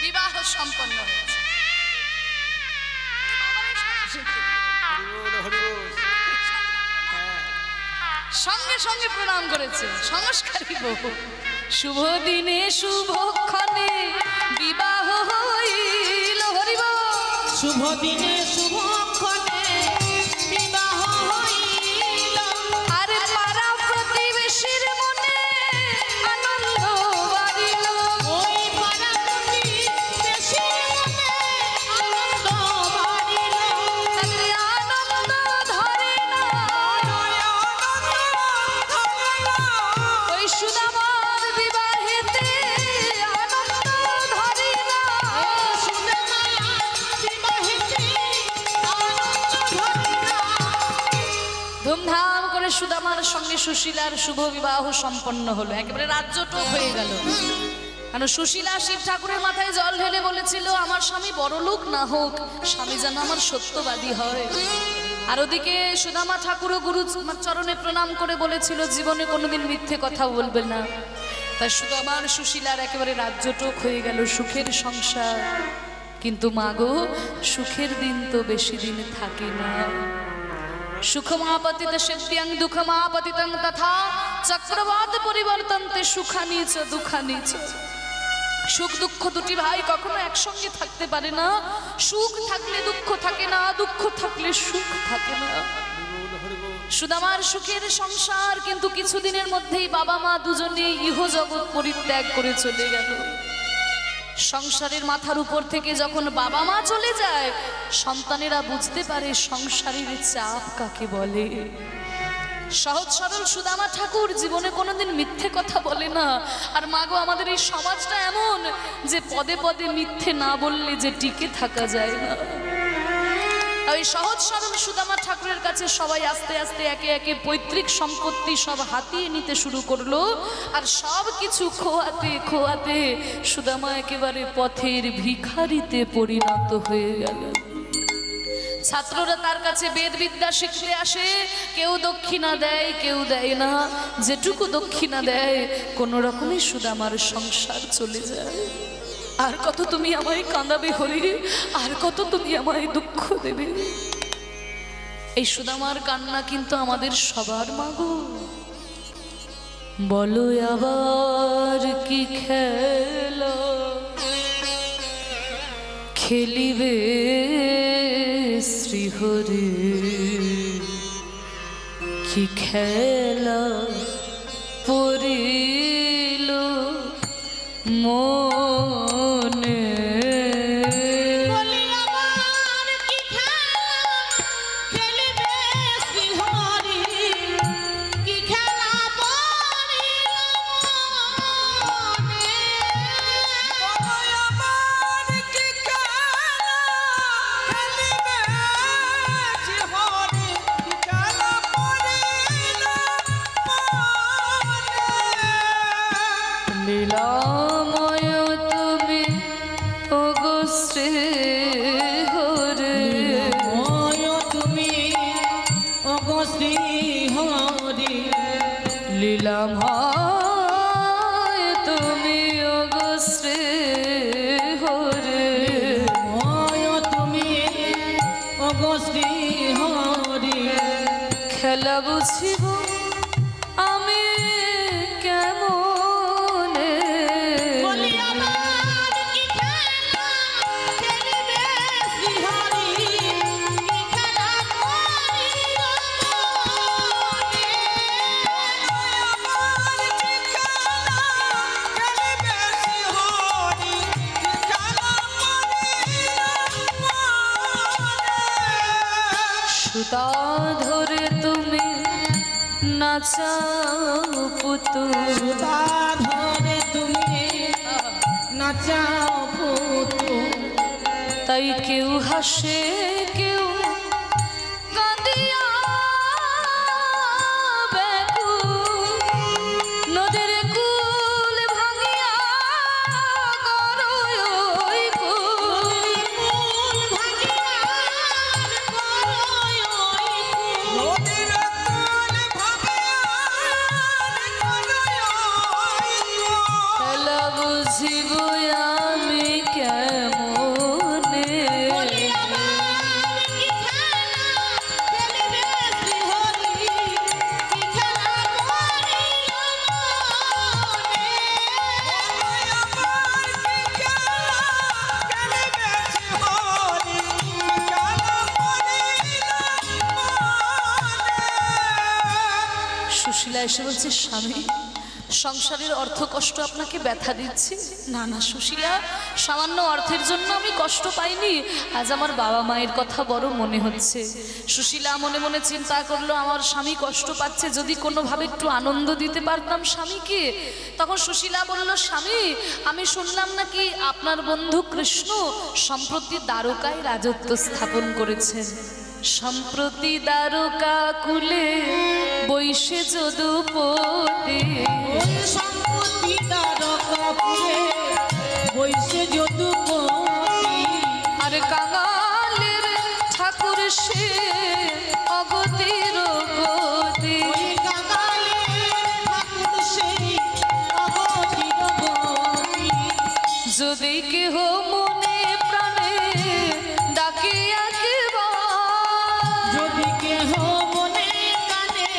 বিবাহ সম্পন্ন হয়েছে। সঙ্গে সঙ্গে প্রণাম করেছে সংস্কারী বউ। শুভ দিনে শুভক্ষণে বিবাহ হইল, হরিব। শুভ দিনে শুভক্ষণে বিবাহ হইল, আর পাড়া প্রতিবেশীর মনে আনন্দ বাড়িল। ওই পাড়া প্রতিবেশীর মনে আনন্দ বাড়িল। তাতে আনন্দ ধরে না, ওই সুদামার বিবাহেতে আনন্দ ধরে না। ধুমধাম করে সুদামার সঙ্গে সুশীলার শুভ বিবাহ সম্পন্ন হলো, একেবারে রাজ্যটক হয়ে গেল। কারণ সুশীলা শিব ঠাকুরের মাথায় জল ঢেলে বলেছিল, আমার স্বামী বড়লোক না হোক, স্বামী যেন আমার সত্যবাদী হয়। আর ওদিকে সুদামা ঠাকুরও গুরু চরণে প্রণাম করে বলেছিল, জীবনে কোনোদিন মিথ্যে কথা বলবে না। তাই সুদামার সুশীলার একেবারে রাজ্যটক হয়ে গেল, সুখের সংসার। কিন্তু মাগো, সুখের দিন তো বেশি দিন থাকে না। সুখমাপতিত সেব্যাং দুঃখমাপতিতং তথা চক্রবাত পরিবর্তন্তে সুখানি চ দুঃখানি চ। সুখ দুঃখ দুটি ভাই কখনো একসঙ্গে থাকতে পারে না। সুখ থাকলে দুঃখ থাকে না, দুঃখ থাকলে সুখ থাকে না। সুদামার সুখের সংসার, কিন্তু কিছুদিনের মধ্যেই বাবা মা দুজনে ইহ জগৎ পরিত্যাগ করে চলে গেল। সংসারের মাথার উপর থেকে যখন বাবা মা চলে যায়, সন্তানেরা বুঝতে পারে সংসারের চাপ কাকে বলে। সহজ সরল সুদামা ঠাকুর জীবনে কোনোদিন মিথ্যে কথা বলে না। আর মাগো, আমাদের এই সমাজটা এমন যে পদে পদে মিথ্যে না বললে যে টিকে থাকা যায় না। ওই সহজ সরল সুদামা ঠাকুরের কাছে সবাই আস্তে আস্তে একে একে পৈতৃক সম্পত্তি সব হাতিয়ে নিতে শুরু করলো। আর সব কিছু খোয়াতে খোয়াতে সুদামা একেবারে পথের ভিখারিতে পরিণত হয়ে গেল। ছাত্ররা তার কাছে বেদ বিদ্যা শিখতে আসে, কেউ দক্ষিণা দেয়, কেউ দেয় না। যেটুকু দক্ষিণা দেয়, কোনো রকমে সুদামার সংসার চলে যায়। আর কত তুমি আমায় কাঁদাবে হরি, আর কত তুমি আমায় দুঃখ দেবে। এই সুদামার কান্না কিন্তু আমাদের সবার মাগো। বলো আবার কি খেলা খেলিবে শ্রীহরি, কি খেলা পড়িল মনে। লীলাময় তুমি ওগো শ্রীহরি, তুমি ওগো শ্রীহরি। লীলাময় তুমি ওগো শ্রীহরি, তুমি ওগো শ্রীহরি। খেলা বুঝিব আমি কেমন, বলি আমার কি খেলা সুতা ধরে তুমি নাচাও পুতুল, তা ধরে তুমি নাচাও পুতুল, তাই কেউ হাসে কেউ কাঁদিয়া ব্যাকুল, নদীর কুল ভাঙিয়া করো ওই কুল, খেলা বুঝিব আমি কেমনে, সুশীলা এসে বলছে স্বামী সংসারের অর্থ কষ্ট আপনাকে ব্যথা দিচ্ছে। না না সুশীলা, সামান্য অর্থের জন্য আমি কষ্ট পাইনি, আজ আমার বাবা মায়ের কথা বড় মনে হচ্ছে। সুশীলা মনে মনে চিন্তা করলো আমার স্বামী কষ্ট পাচ্ছে, যদি কোনোভাবে একটু আনন্দ দিতে পারতাম স্বামীকে। তখন সুশীলা বলল স্বামী আমি শুনলাম নাকি আপনার বন্ধু কৃষ্ণ সম্প্রতি দ্বারকায় রাজত্ব স্থাপন করেছেন। সম্প্রতি দ্বারকা কুলে বৈশে যদুপতি, সম্পত্তি দ্বারকাপুরে বৈশে যদুপতি, আর কাঙালের ঠাকুর সে অগতির গতি, ওই কাঙালের ঠাকুর সেই অগতির গতি, যদি কেহ মনে প্রাণে ডাকে একবার, যদি কেহ মনে কানে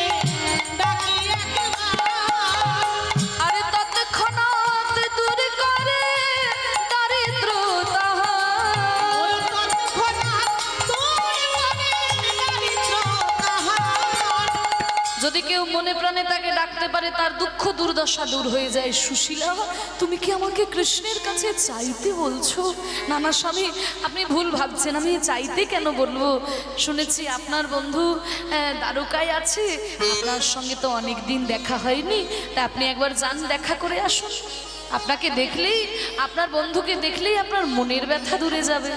ডাকি একবার, আর তৎক্ষণাৎ দূর করে দারিদ্র তাহার, ওই তৎক্ষণাৎ দূর করে দারিদ্র তাহার, যদি কেউ মনে প্রাণে তাকে ডাকতে পারে তার দুঃখ দুর্দশা দূর হয়ে যায়। সুশীলা তুমি কি আমাকে কৃষ্ণের কাছে চাইতে বলছো? না না স্বামী আপনি ভুল ভাবছেন, আমি চাইতে কেন বলবো, শুনেছি আপনার বন্ধু দ্বারকায় আছে, আপনার সঙ্গে তো অনেক দিন দেখা হয়নি, তা আপনি একবার যান দেখা করে আসুন, আপনাকে দেখলেই আপনার বন্ধুকে দেখলেই আপনার মনের ব্যথা দূরে যাবে।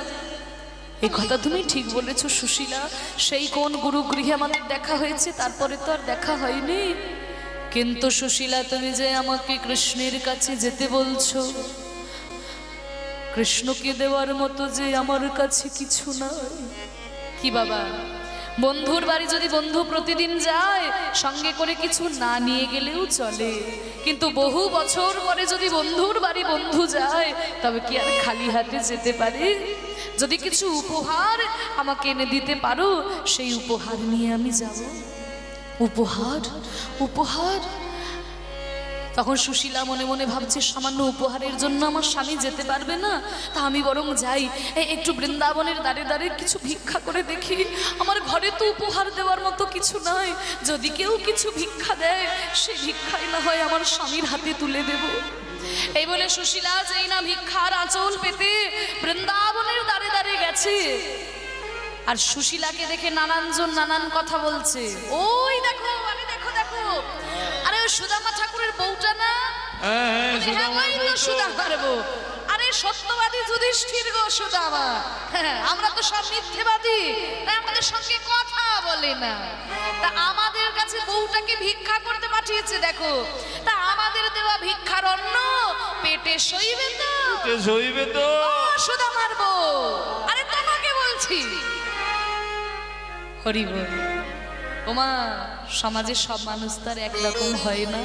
এই কথা তুমি ঠিক বলেছো সুশীলা, সেই কোন গুরুগৃহে আমাদের দেখা হয়েছে, তারপরে তো আর দেখা হয়নি। কিন্তু সুশীলা তুমি যে আমাকে কৃষ্ণের কাছে যেতে বলছো, কৃষ্ণকে দেওয়ার মতো যে আমার কাছে কিছু নাই। কি বাবা, বন্ধুর বাড়ি যদি বন্ধু প্রতিদিন যায় সঙ্গে করে কিছু না নিয়ে গেলেও চলে, কিন্তু বহু বছর পরে যদি বন্ধুর বাড়ি বন্ধু যায় তবে কি আর খালি হাতে যেতে পারে? যদি কিছু উপহার আমাকে এনে দিতে পারো সেই উপহার নিয়ে আমি যাব। উপহার উপহার, তখন সুশীলা মনে মনে ভাবছে সামান্য উপহারের জন্য আমার স্বামী যেতে পারবে না, তা আমি বরং যাই একটু বৃন্দাবনের দ্বারে দ্বারে কিছু ভিক্ষা করে দেখি, আমার ঘরে তো উপহার দেওয়ার মতো কিছু নাই, যদি কেউ কিছু ভিক্ষা দেয় সেই ভিক্ষাই না হয় আমার স্বামীর হাতে তুলে দেব। এই বলে সুশীলা যেই না ভিক্ষার আঁচল পেতে বৃন্দাবনের দ্বারে দ্বারে গেছে, আর সুশীলাকে দেখে নানানজন নানান কথা বলছে, ওই দেখো আরে দেখো দেখো, আরে ওই সুদামা ঠাকুরের বউটা না, হ্যাঁ ওই তো সুদামার বউ, আরে সত্যবাদী যুধিষ্ঠির গো সুদামা, হ্যাঁ আমরা তো সব মিথ্যেবাদী, তাই আমাদের সঙ্গে কথা বলে না, তা আমাদের কাছে বউটাকে ভিক্ষা করতে পাঠিয়েছে দেখো, তা আমাদের দেওয়া ভিক্ষার অন্ন পেটে সইবে তো, সইবে তো সুদামার বউ, আরে তোমাকে বলছি। হরি বল। ওমা সমাজের সব মানুষ তার একরকম হয় না।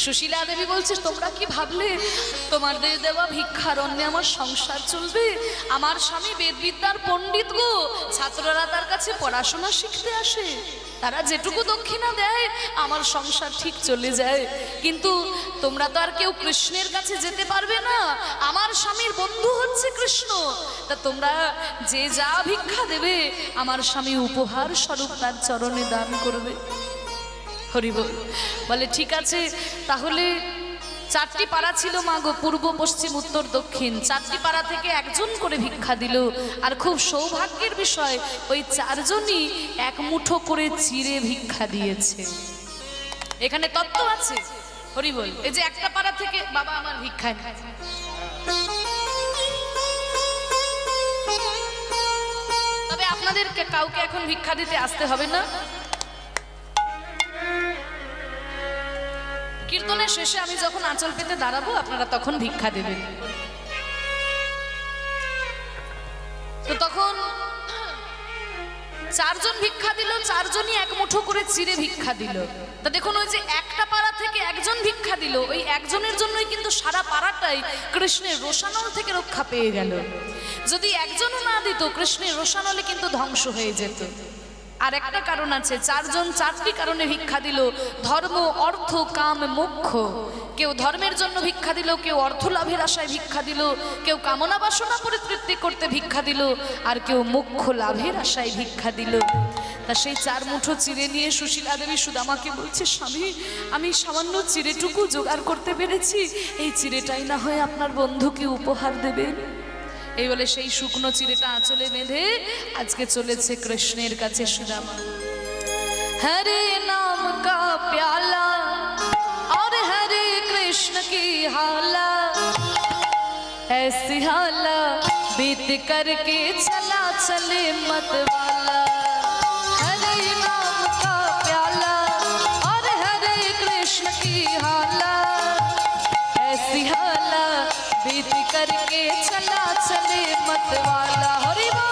সুশীলা দেবী বলছে তোমরা কি ভাবলে তোমাদের দেওয়া ভিক্ষার অন্নে আমার সংসার চলবে? আমার স্বামী বেদবিদ্যার পণ্ডিত গো, ছাত্ররা তার কাছে পড়াশোনা শিখতে আসে, তারা যেটুকু দক্ষিণা দেয় আমার সংসার ঠিক চলে যায়, কিন্তু তোমরা তো আর কেউ কৃষ্ণের কাছে যেতে পারবে না, আমার স্বামীর বন্ধু হচ্ছে কৃষ্ণ, তা তোমরা যে যা ভিক্ষা দেবে আমার স্বামী উপহার স্বরূপ তার চরণে দান করবে। হরি বল। বলে ঠিক আছে তাহলে চারটি পাড়া ছিল মা গো, পূর্ব পশ্চিম উত্তর দক্ষিণ। চারটি পাড়া থেকে একজন করে ভিক্ষা দিল। আর খুব সৌভাগ্যের বিষয়, ওই চারজনই এক মুঠো করে চিড়ে ভিক্ষা দিয়েছে। এখানে তত্ত্ব আছে, হরি বল। এই যে একটা পাড়া থেকে বাবা আমার ভিক্ষায়, তবে আপনাদের কাউকে এখন ভিক্ষা দিতে আসতে হবে না। কীর্তনের শেষে আমি যখন আঁচল পেতে দাঁড়াবো, আপনারা তখন ভিক্ষা দেবেন। তো তখন চারজন ভিক্ষা দিল, চারজনই এক মুঠো করে চিড়ে ভিক্ষা দিল। তা দেখুন, ওই যে একটা পাড়া থেকে একজন ভিক্ষা দিল, ওই একজনের জন্যই কিন্তু সারা পাড়াটাই কৃষ্ণের রোষানল থেকে রক্ষা পেয়ে গেল। যদি একজনও না দিত, কৃষ্ণের রোষানলে কিন্তু ধ্বংস হয়ে যেত। আর একটা কারণ আছে, চারজন চারটি কারণে ভিক্ষা দিল, ধর্ম, অর্থ, কাম, মোক্ষ। কেউ ধর্মের জন্য ভিক্ষা দিল, কেউ অর্থ লাভের আশায় ভিক্ষা দিল, কেউ কামনা বাসনা পরিতৃপ্তি করতে ভিক্ষা দিল, আর কেউ মোক্ষ লাভের আশায় ভিক্ষা দিল। তা সেই চার মুঠো চিড়ে নিয়ে সুশীলা দেবী সুদামাকে বলছে, স্বামী, আমি সামান্য চিড়েটুকু জোগাড় করতে পেরেছি, এই চিড়েটাই না হয় আপনার বন্ধুকে উপহার দেবেন। এই বলে সেই শুকনো চিড়েটা আঁচলে বেঁধে আজকে চলেছে কৃষ্ণের কাছে সুদামা। হরে নাম কা প্যালা और हरे कृष्ण की हाला, ऐसी हाला बीत करके चला चले मत वाला। हरे नाम का प्याला और हरे कृष्ण की हाला, ऐसी हाला बीत करके चला चले मत वाला। हरि बोल।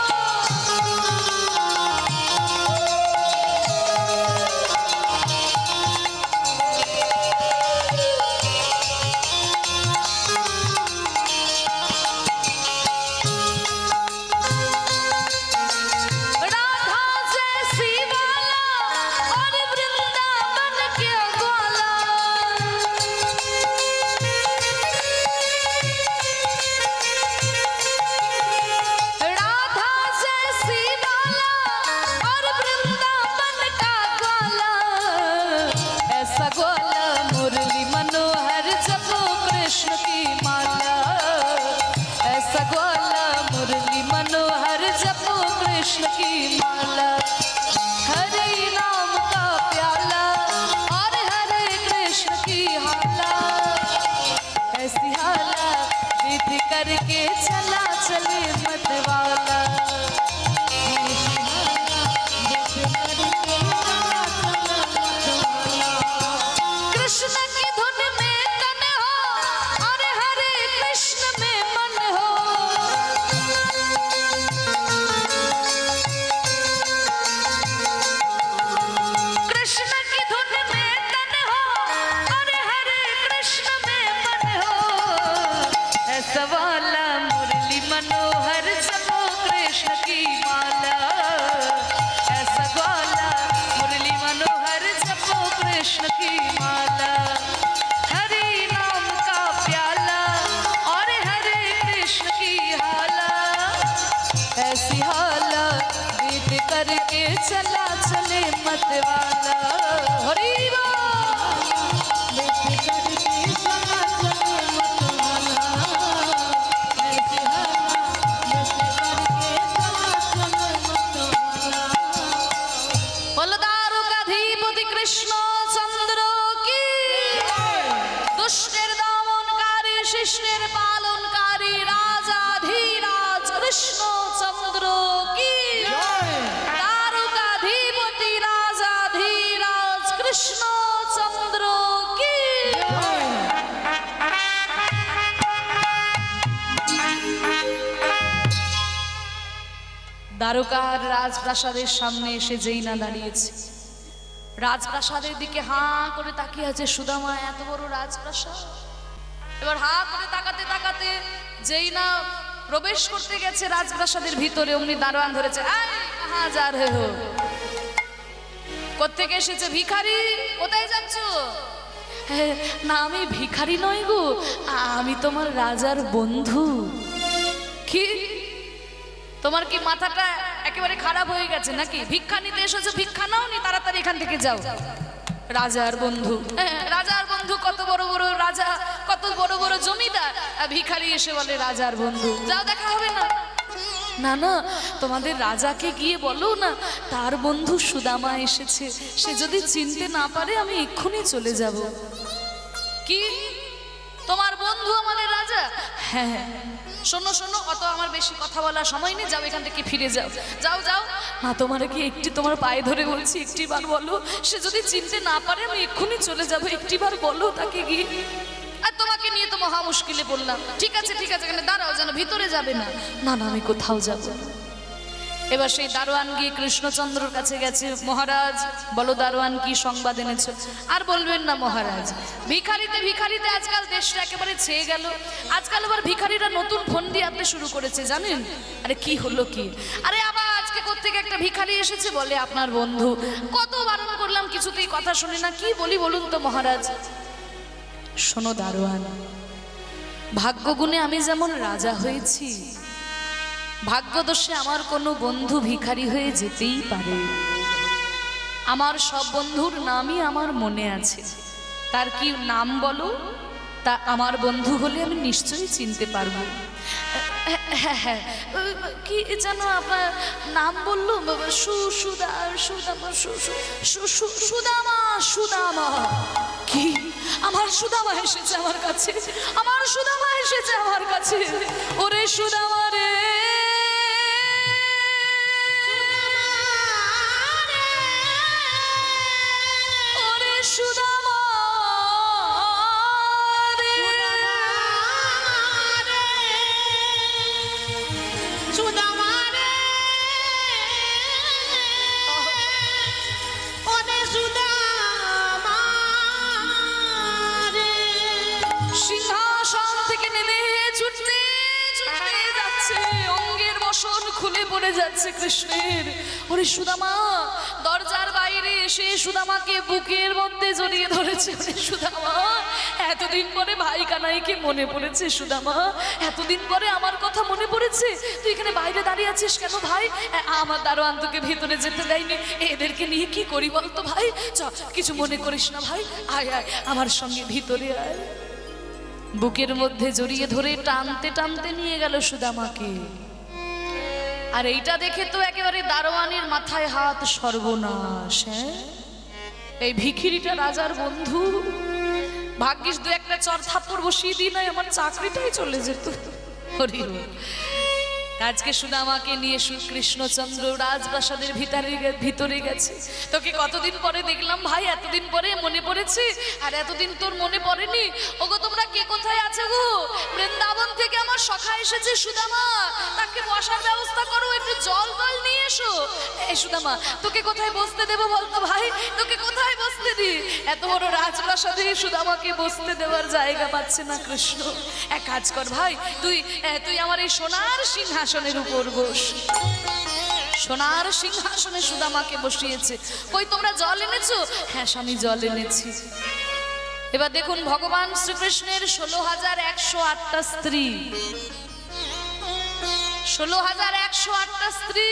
करके चला चले मत वाला। कृष्ण की धुन में तन हो और हरे कृष्ण में मन हो। कृष्ण की धुन में तन हो और हरे कृष्ण में मन हो। ऐसा वाला मुरली मनोहर जपो कृष्ण की माला। ऐसा वाला मुरली मनोहर जपो कृष्ण की माला। हरि नाम का प्याला और हरे कृष्ण की हाला। ऐसी हाला बीत करके चला चले मत वाला। हरि कृष्ण चंद्र की दुष्टेर दमनकारी शिष्टेर पालनकारी राजाधिराज कृष्ण चंद्र की तारकाधिपति राजाधिराज कृष्ण चंद्र की। দ্বারকার রাজপ্রাসাদের সামনে এসে যেই না দাঁড়িয়েছে, রাজপ্রাসাদের দিকে হাঁ করে তাকিয়ে আছে সুদামা। এত বড় রাজপ্রাসাদ, এবার হাঁ করে তাকাতে তাকাতে যেই না প্রবেশ করতে গেছে রাজপ্রাসাদের ভিতরে, অমনি দারোয়ান ধরেছে, কাহা যা রে হো, কোত্থেকে এসেছে? ভিখারি। কোথায় যাচ্ছ? না আমি ভিখারি নই গো, আমি তোমার রাজার বন্ধু। কি তোমার কি মাথাটা একেবারে খারাপ হয়ে গেছে নাকি? ভিক্ষা নিতে এসেছো, ভিক্ষা নাও নি, তাড়াতাড়ি এখান থেকে যাও। রাজার বন্ধু, হ্যাঁ রাজার বন্ধু, কত বড় বড় রাজা, কত বড় বড় জমিদার, আর ভিখারি এসে বলে রাজার বন্ধু, যাও দেখা হবে না। না না, তোমাদের রাজাকে গিয়ে বলো না তার বন্ধু সুদামা এসেছে, সে যদি চিনতে না পারে আমি এক্ষুনি চলে যাব। কি তোমার বন্ধু আমাদের রাজা? হ্যাঁ। শোনো শোনো, অত আমার বেশি কথা বলার সময় নেই, যাও এখান থেকে ফিরে যাও, যাও যাও। না তোমার কি একটি, তোমার পায়ে ধরে বলছি একটিবার বলো, সে যদি চিনতে না পারে আমি এক্ষুনি চলে যাব, একটিবার বলো তাকে গিয়ে। আর তোমাকে নিয়ে তো মহা মুশকিলে পড়লাম। ঠিক আছে ঠিক আছে, এখানে দাঁড়াও, যেন ভিতরে যাবে না। না না, আমি কোথাও যাব না। এবার সেই দারোয়ান গিয়ে কৃষ্ণচন্দ্রর কাছে গেছে। মহারাজ বলো দারোয়ান কি সংবাদ এনেছো? আর বলবেন না মহারাজ, ভিখারিতে ভিখারিতে আজকাল দেশটা একেবারে ছেয়ে গেল। আজকাল আবার ভিখারিরা নতুন ফন্দি আনতে শুরু করেছে, জানেন? আরে কি হলো কি? আরে আবার আজকে কোত্থেকে একটা ভিখারি এসেছে, বলে আপনার বন্ধু। কত বারণ করলাম, কিছুতেই কথা শুনে না। কি বলি বলুন তো মহারাজ? শোনো দারোয়ান, ভাগ্যগুণে আমি যেমন রাজা হয়েছি, ভাগ্যদোষে আমার কোনো বন্ধু ভিখারি হয়ে যেতেই পারে। আমার সব বন্ধুর নামই আমার মনে আছে। তার কি নাম বলো? তা আমার বন্ধু হলে আমি নিশ্চয়ই চিনতে পারবো। হ্যাঁ হ্যাঁ, কি যেন আপনার নাম বললো? সুদামা। সুদামা? কি আমার সুদামা এসেছে আমার কাছে? আমার সুদামা এসেছে আমার কাছে? ওরে সুদামা রে, সুদামা রে, সুদামা রে, ওরে সুদামা রে। সিংহাসন থেকে নেমে ছুটতে ছুটতে যাচ্ছে, অঙ্গের বসন খুলে পড়ে যাচ্ছে কৃষ্ণের। ওরে সুদামা দরজার বাইরে এসে সুদামাকে বুকের মধ্যে জড়িয়ে ধরেছে। সুদামা, এতদিন পরে ভাই কানাইকে মনে পড়েছে। সুদামা, এতদিন পরে আমার কথা মনে পড়েছে। তুই এখানে বাইরে দাঁড়িয়ে আছিস কেন ভাই? আমার দারোয়ান তোকে ভেতরে যেতে দেয়নি, এদেরকে নিয়ে কি করি বলতো ভাই? চ, কিছু মনে করিস না ভাই, আয় আয় আমার সঙ্গে ভিতরে আয়। বুকের মধ্যে জড়িয়ে ধরে টানতে টানতে নিয়ে গেল সুদামাকে। আর এইটা দেখে তো একেবারে দারোয়ানের মাথায় হাত, সর্বনাশ। হ্যাঁ, এই ভিখিরিটা রাজার বন্ধু, ভাগ্যিস দু একটা চর থাপ্পড় বসিয়ে দিই নাই, আমার চাকরিটাই চলে যেত। হরি হরি। আজকে সুদামাকে নিয়ে কৃষ্ণচন্দ্র রাজপ্রাসাদের ভিতরে গেছে। তোকে কতদিন পরে দেখলাম ভাই, এতদিন পরে মনে পড়েছে। আর এতদিন তোর মনে পড়েনি? ওগো তোমরা কে কোথায় আছো গো? বৃন্দাবন থেকে আমার সখা এসেছে সুদামা, তাকে বসার ব্যবস্থা করো, একটু জল টল নিয়ে এসো। এই সুদামা, তোকে কোথায় বসতে দেবো বলতো ভাই? তোকে কোথায় বসতে দি? এত বড় রাজপ্রাসাদে সুদামাকে বসতে দেওয়ার জায়গা পাচ্ছে না কৃষ্ণ। এক কাজ কর ভাই, তুই আমার এই সোনার সিংহাসনের উপর বস। সোনার সিংহাসনে সুদামাকে বসিয়েছে। কই তোমরা জল এনেছো? হ্যাঁ স্বামী, জল এনেছি। এবার দেখুন ভগবান শ্রীকৃষ্ণের 16,108টা স্ত্রী, 16,108টা স্ত্রী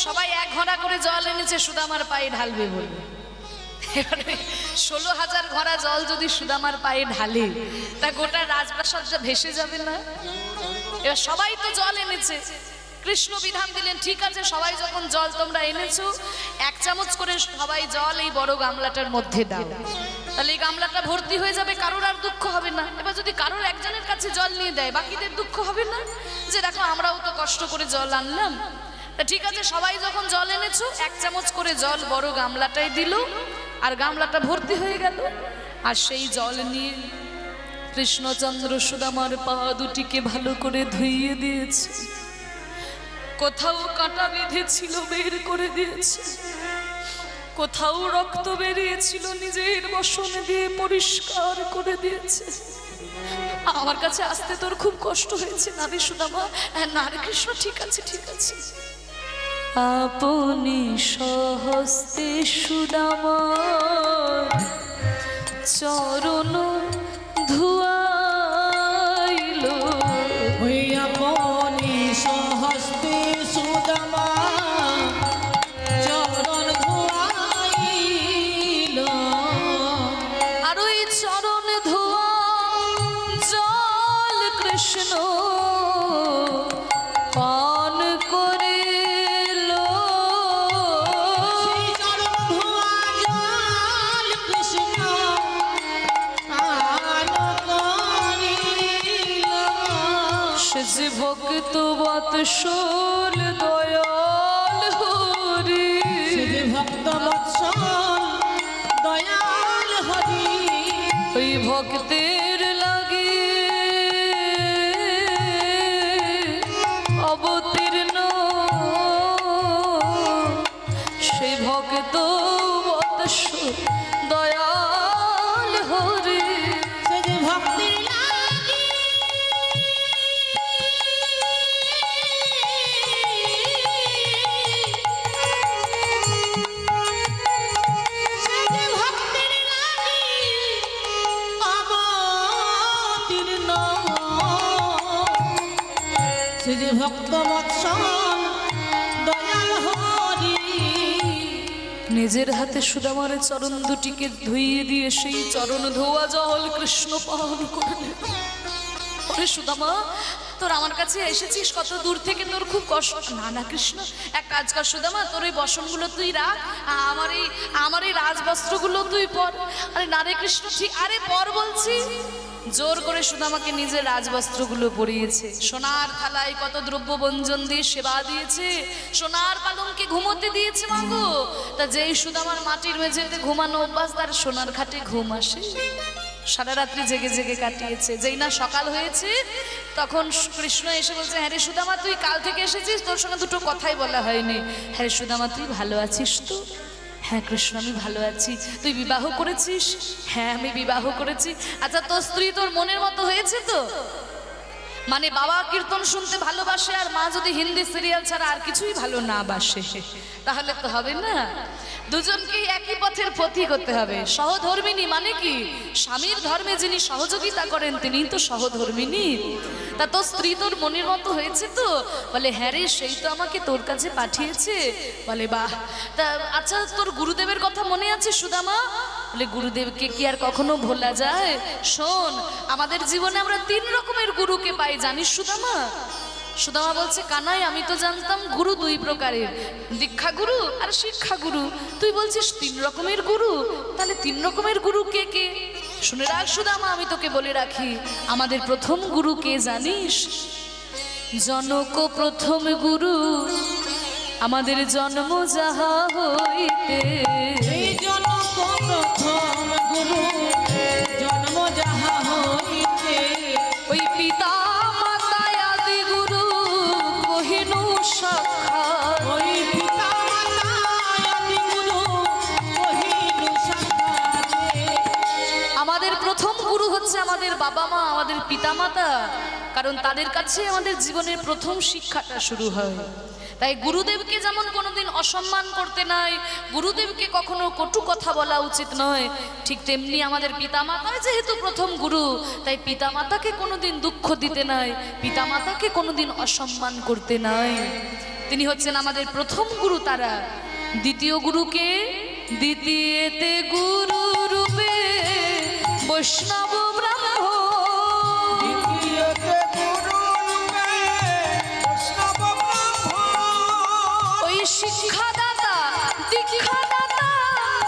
সবাই এক ঘড়া করে জল এনেছে সুদামার পায়ে ঢালবে বলে। এবারে 16,000 ঘড়া জল যদি সুদামার পায়ে ঢালে, তা গোটা রাজপ্রাসাদটা ভেসে যাবে না? এবার সবাই তো জল এনেছে, কৃষ্ণ বিধান দিলেন, ঠিক আছে সবাই যখন জল তোমরা এনেছো, 1 চামচ করে সবাই জল এই বড় গামলাটার মধ্যে দাও। তাহলে এই গামলাটা ভর্তি হয়ে যাবে, কারোর আর দুঃখ হবে না। এবার যদি কারোর একজনের কাছে জল নিয়ে দেয়, বাকিদের দুঃখ হবে না যে দেখো আমরাও তো কষ্ট করে জল আনলাম। তা ঠিক আছে, সবাই যখন জল এনেছো 1 চামচ করে জল বড় গামলাটাই দিল, আর গামলাটা ভর্তি হয়ে গেল। আর সেই জল নিয়ে কৃষ্ণচন্দ্র সুদামার পা দুটিকে ভালো করে ধুইয়ে দিয়েছে। কোথাও কাঁটা বেঁধেছিল বের করে দিয়েছে, কোথাও রক্ত বেরিয়েছিল নিজের বসন দিয়ে পরিষ্কার করে দিয়েছে। আমার কাছে আসতে তোর খুব কষ্ট হয়েছে না রে সুদামা? না রে কৃষ্ণ, ঠিক আছে ঠিক আছে। আপনি সহস্তে সুদামা চরণ ধুয়াইল, ওই আপনি সহস্তে সুদামা চরণ ধুয়াইল। পান করিল সেই চরণ ধোয়া জল কৃষ্ণ পান করিল। সে যে ভক্ত বৎসল দয়াল হরি, সে যে ভক্ত বৎসল দয়াল হরি, ওই ভক্তের লাগি অবতীর্ণ সেই ভক্ত বৎসল দয়াল হরি। সে যে ভক্তির লাগি সে যে ভক্তির লাগি অবতীর্ণ, সে যে ভক্ত বৎসল দয়াল হরি। নিজের হাতে সুদামার চরণ দুটিকে ধুইয়ে দিয়ে সেই চরণ ধোয়া জল কৃষ্ণ পান করলেন। ওরে সুদামা, তোর আমার কাছে এসেছিস কত দূর থেকে, তোর খুব কষ্ট। না না কৃষ্ণ, এক কাজ কর সুদামা, তোর এই বসনগুলো তুই রাখ, আমার এই রাজবস্ত্রগুলো তুই পর। আরে না রে কৃষ্ণ, ঠিক আরে পর বলছি। জোর করে সুদামাকে নিজের রাজবস্ত্রগুলো পরিয়েছে, সোনার থালায় কত দ্রব্য বঞ্জন দিয়ে সেবা দিয়েছে, সোনার পালঙ্কে ঘুমোতে দিয়েছে মাগো। তা যেই সুদামার মাটির মেঝেতে ঘুমানো অভ্যাস, তার সোনার খাটে ঘুম আসে। সারা রাত্রি জেগে জেগে কাটিয়েছে। যেই না সকাল হয়েছে তখন কৃষ্ণ এসে বলছে, হ্যাঁ রে সুদামা, তুই কাল থেকে এসেছিস, তোর সঙ্গে দুটো কথাই বলা হয়নি। হ্যাঁ রে সুদামা, তুই ভালো আছিস তো? হ্যাঁ কৃষ্ণ, আমি ভালো আছি। তুই বিবাহ করেছিস? হ্যাঁ আমি বিবাহ করেছি। আচ্ছা, তোর স্ত্রী তোর মনের মতো হয়েছে তো? মানে বাবা কীর্তন শুনতে ভালোবাসে আর মা যদি হিন্দি সিরিয়াল ছাড়া আর কিছুই ভালো না বাসে, তাহলে তো হবে না। দুজনকেই একই পথের পথিক হতে হবে। সহধর্মিনী মানে কি? স্বামীর ধর্মে যিনি সহযোগিতা করেন তিনিই তো সহধর্মিনী। তা তোর স্ত্রী তোর মনের মতো হয়েছে তো? বলে হ্যাঁ রে, সেই তো আমাকে তোর কাছে পাঠিয়েছে। বলে বাহ। তা আচ্ছা, তোর গুরুদেবের কথা মনে আছে সুদামা? বলে গুরুদেবকে কি আর কখনো ভোলা যায়? শোন, আমাদের জীবনে আমরা 3 রকমের গুরুকে পাই, জানিস সুদামা? সুদামা বলছে, কানাই আমি তো জানতাম গুরু 2 প্রকারের, দীক্ষা গুরু আর শিক্ষা গুরু। তুই বলছিস 3 রকমের গুরু, তাহলে 3 রকমের গুরু কে কে? শুনে রাখ সুদামা, আমি তোকে বলে রাখি, আমাদের প্রথম গুরু কে জানিস? জনক প্রথম গুরু, আমাদের জন্ম যাহা হইতে। এই জনক প্রথম গুরু, জন্ম যাহা হইতে। ওই পিতা মাতা আদি গুরু কহিনু সাক্ষাৎ। ওই পিতা মাতা আদি গুরু কহিনু সাক্ষাৎ। আমাদের প্রথম গুরু হচ্ছে আমাদের বাবা মা, আমাদের পিতা মাতা, কারণ তাদের কাছে আমাদের জীবনের প্রথম শিক্ষাটা শুরু হয়। তাই গুরুদেবকে যেমন কোনোদিন অসম্মান করতে নাই, গুরুদেবকে কখনো কটু কথা বলা উচিত নয়, ঠিক তেমনি আমাদের পিতামাতা যেহেতু প্রথম গুরু, তাই পিতামাতাকে কোনোদিন দুঃখ দিতে নাই, পিতামাতাকে কোনোদিন অসম্মান করতে নাই। তিনি হচ্ছেন আমাদের প্রথম গুরু। তারা দ্বিতীয় গুরুকে, দ্বিতীয়তে গুরু রূপে বৈষ্ণব ব্রাহ্মণ। দ্বিতীয়তে গুরু রূপে বৈষ্ণব ব্রাহ্মণ। ওই শিক্ষাদাতা দীক্ষাদাতা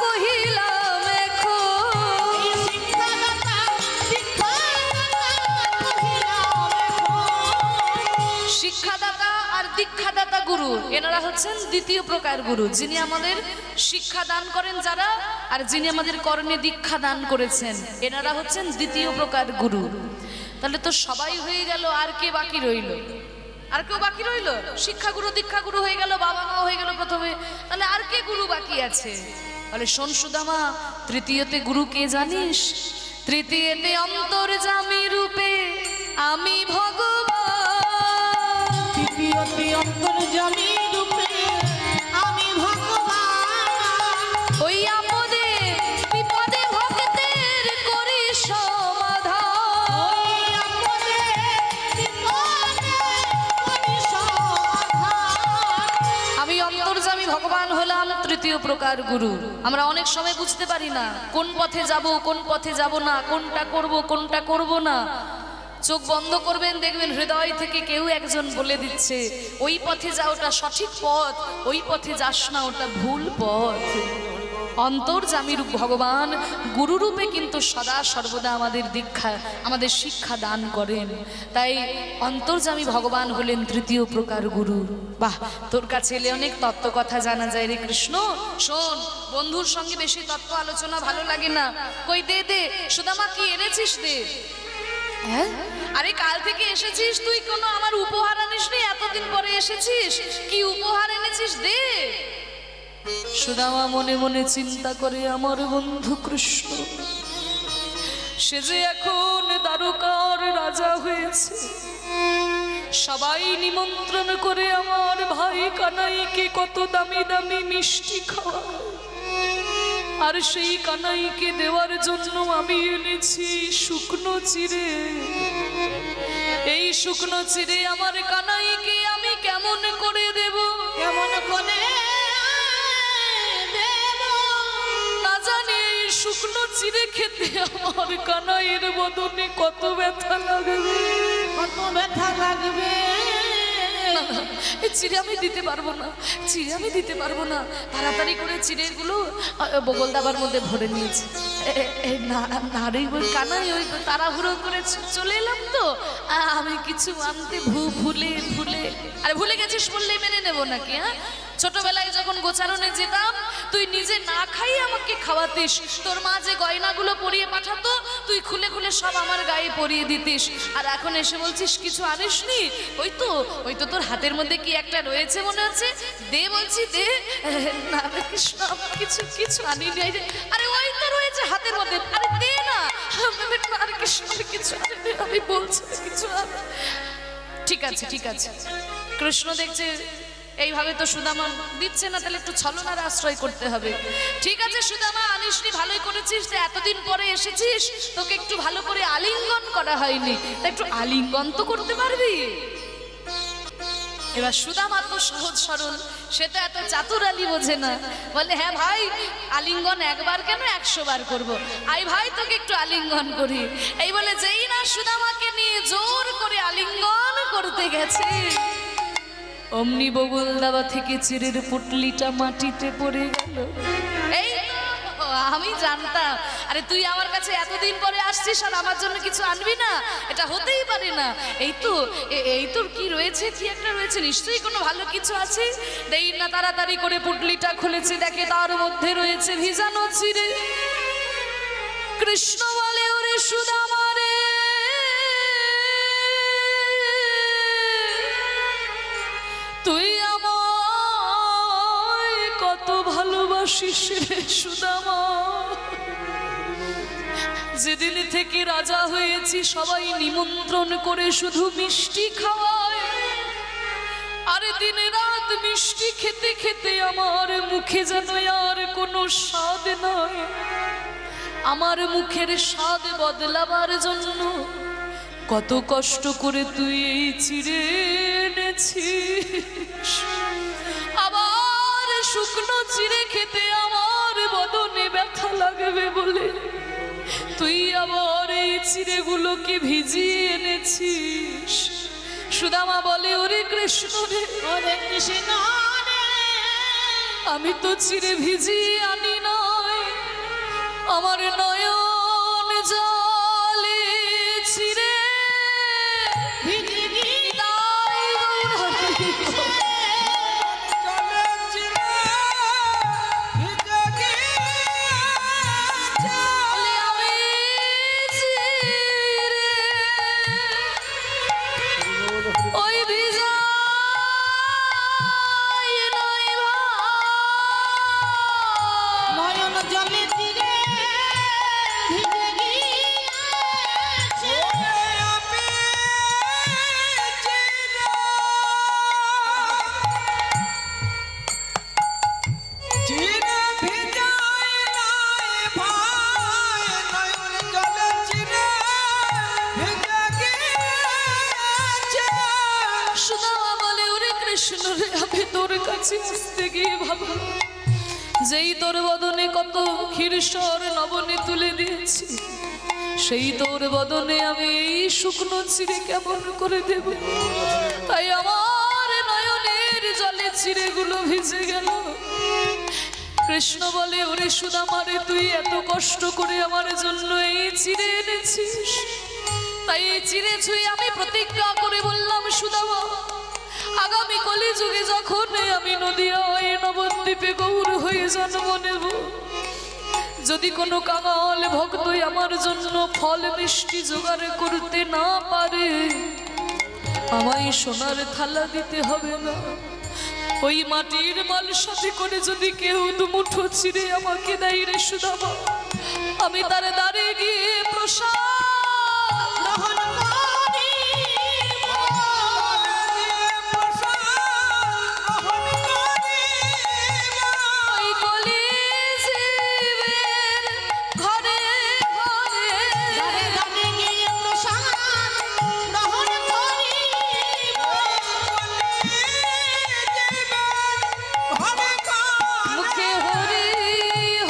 কহিলাম এখন। এই শিক্ষাদাতা দীক্ষাদাতা কহিলাম এখন। শিক্ষাদাতা আর দীক্ষাদাতা গুরু, এনারা হচ্ছেন দ্বিতীয় প্রকার গুরু, যিনি আমাদের শিক্ষা দান করেন যারা, আর যিনি আমাদের কর্মে দীক্ষা দান করেছেন, এনারা হচ্ছেন দ্বিতীয় প্রকার গুরু। তাহলে তো সবাই হয়ে গেল, আর কে বাকি রইল? আর কেউ বাকি রইল? শিক্ষাগুরু দীক্ষাগুরু হয়ে গেল, বাবা মা হয়ে গেল প্রথমে, তাহলে আর কে গুরু বাকি আছে? বলে শোন সুদামা, তৃতীয়তে গুরু কে জানিস? তৃতীয়তে অন্তর্যামী রূপে আমি ভগবান। তৃতীয়তে অন্তর্যামী রূপে আমি ভগবান। ওই আপদে বিপদে ভক্তের করি সমাধান। ওই আপদে বিপদে করি সমাধান। আমি অন্তর্যামী ভগবান হলাম তৃতীয় প্রকার গুরু। আমরা অনেক সময় বুঝতে পারি না কোন পথে যাব, কোন পথে যাব না, কোনটা করব, কোনটা করব না। চোখ বন্ধ করবেন, দেখবেন হৃদয় থেকে কেউ একজন বলে দিচ্ছে ওই পথে যা, ওটা সঠিক পথ, ওই পথে যাস না, ওটা ভুল পথ। অন্তর্যামী ভগবান গুরুরূপে কিন্তু সদা সর্বদা আমাদের দীক্ষা, আমাদের শিক্ষা দান করেন। তাই অন্তর্যামী ভগবান হলেন তৃতীয় প্রকার গুরু। বাহ, তোর কাছে এলে অনেক তত্ত্ব কথা জানা যায় রে কৃষ্ণ। শোন, বন্ধুর সঙ্গে বেশি তত্ত্ব আলোচনা ভালো লাগে না। কই দে দে, সুদামা কি এনেছিস দে। হ্যাঁ, আরে কাল থেকে এসেছিস তুই, কোনো আমার উপহার আনিস নি, এতদিন পরে এসেছিস, কি উপহার এনেছিস দে। সুদামা মনে মনে চিন্তা করে, আমার বন্ধু কৃষ্ণ সে যে এখন দ্বারকার রাজা হয়েছে, সবাই নিমন্ত্রণ করে আমার ভাই কানাইকে কত দামি দামি মিষ্টি খাওয়ায়, আর সেই কানাইকে দেওয়ার জন্য আমি এনেছি শুকনো চিড়ে। এই শুকনো চিড়ে আমার কানাইকে আমি কেমন করে দেব, কেমন করে না জানি এই শুকনো চিড়ে খেতে আমার কানাইয়ের বদনে কত ব্যথা লাগবে, কত ব্যথা লাগবে। এই চিড়ে আমি দিতে পারবো না, চিড়ে আমি দিতে পারবো না। তাড়াতাড়ি করে চিড়েগুলো বগল দাবার মধ্যে ভরে নিয়েছি। নারী ওই কানাই ওই তাড়াহুড়ো করে চলে এলাম তো, আমি কিছু আনতে ভুলে আরে ভুলে গেছিস বললেই মেনে নেবো নাকি? হ্যাঁ, ছোটবেলায় যখন গোচারণে যেতাম তুই নিজে না খাইয়ে আমাকে খাওয়াতিস, তোর মা যে গয়নাগুলো পরিয়ে পাঠাতো তুই খুলে খুলে সব আমার গায়ে পরিয়ে দিতিস, আর এখন এসে বলছিস কিছু আনিসনি। ওই তো তোর হাতের মধ্যে কি একটা রয়েছে মনে হচ্ছে, দে বলছি দে। না কৃষ্ণ কিছু আনিনি। আরে ওই তো রয়েছে হাতের মধ্যে, আরে দে না। আর কৃষ্ণ কিছু আনিনি, আমি বলছি কিছু আন। ঠিক আছে। কৃষ্ণ দেখছে এইভাবে তো সুদামা দিচ্ছে না, তাহলে একটু ছলনার আশ্রয় করতে হবে। ঠিক আছে সুদামা, আনিসনি, ভালোই করেছিস যে এতদিন পরে এসেছিস, তোকে একটু ভালো করে আলিঙ্গন করা হয়নি, তা একটু আলিঙ্গন তো করতে পারবি। এবার সুদামা তো সহজ সরল, সে তো এত চাতুরালি বোঝে না, বলে হ্যাঁ ভাই, আলিঙ্গন একবার কেন 100 বার করবো, আই ভাই তোকে একটু আলিঙ্গন করি। এই বলে যেই না সুদামাকে নিয়ে জোর করে আলিঙ্গন করতে গেছে, অমনি বগল দাবা থেকে চিড়ের পুটলিটা মাটিতে পড়ে গেল। এই আমি জানতাম, আরে তুই আমার কাছে এতদিন পরে আসছিস আর আমার জন্য কিছু আনবি না, এটা হতেই পারে না। এই তোর কি রয়েছে, কি একটা রয়েছে, নিশ্চয়ই কোনো ভালো কিছু আছে। দেই না তাড়াতাড়ি করে পুটলিটা খুলেছে, দেখে তার মধ্যে রয়েছে ভিজানো চিড়ে। কৃষ্ণ বলে, ওরে সুদামা রে, তুই আমায় কত ভালোবাসিস রে সুদামা, যেদিন থেকে রাজা হয়েছি সবাই নিমন্ত্রণ করে শুধু মিষ্টি খাওয়ায়, আরে দিনে রাত মিষ্টি খেতে খেতে আমার মুখে যেন আর কোনো স্বাদ নাই। আমার মুখের স্বাদ বদলাবার জন্য কত কষ্ট করে তুই এই চিড়ে এনেছিস, আবার শুকনো চিড়ে খেতে আমার বদনে ব্যথা লাগবে বলে তুই আবার এই চিড়েগুলোকে ভিজিয়ে এনেছিস। সুদামা বলে, ওরে কৃষ্ণ রে, ওরে কৃষ্ণ রে, আমি তো চিড়ে ভিজিয়ে আনি নয়, আমার নয়ন জলে চিড়ে যেই তোর বদনে কত ক্ষীরসর লবণে তুলে দিয়েছি, সেই তোর বদনে আমি এই শুকনো চিড়ে কেমন করে দেব? তাই আমার নয়নের জলে চিড়েগুলো ভিজে গেল। কৃষ্ণ বলে, ওরে সুদামারে, তুই এত কষ্ট করে আমার জন্য এই চিড়ে এনেছিস, তাই এই চিড়ে ছুঁয়ে আমি প্রতিজ্ঞা করে বললাম, সুদামা, আগামী কলিযুগে যখন আমি নদিয়া হয়ে নবদ্বীপে গৌর হয়ে জন্ম নেব, যদি কোনো কাঙাল ভক্তই আমার জন্য ফল মিষ্টি জোগাড় করতে না পারে, আমায় সোনার থালা দিতে হবে না। ওই মাটির মাল সাথে করে যদি কেউ দুমুঠো চিড়ে আমাকে দেয় রে সুদামা, আমি তার দ্বারে গিয়ে প্রসাদ গ্রহণ করি। ওই কলিযুগের ঘরে ঘরে গিয়ে প্রসাদ গ্রহণ করি। মুখে হরি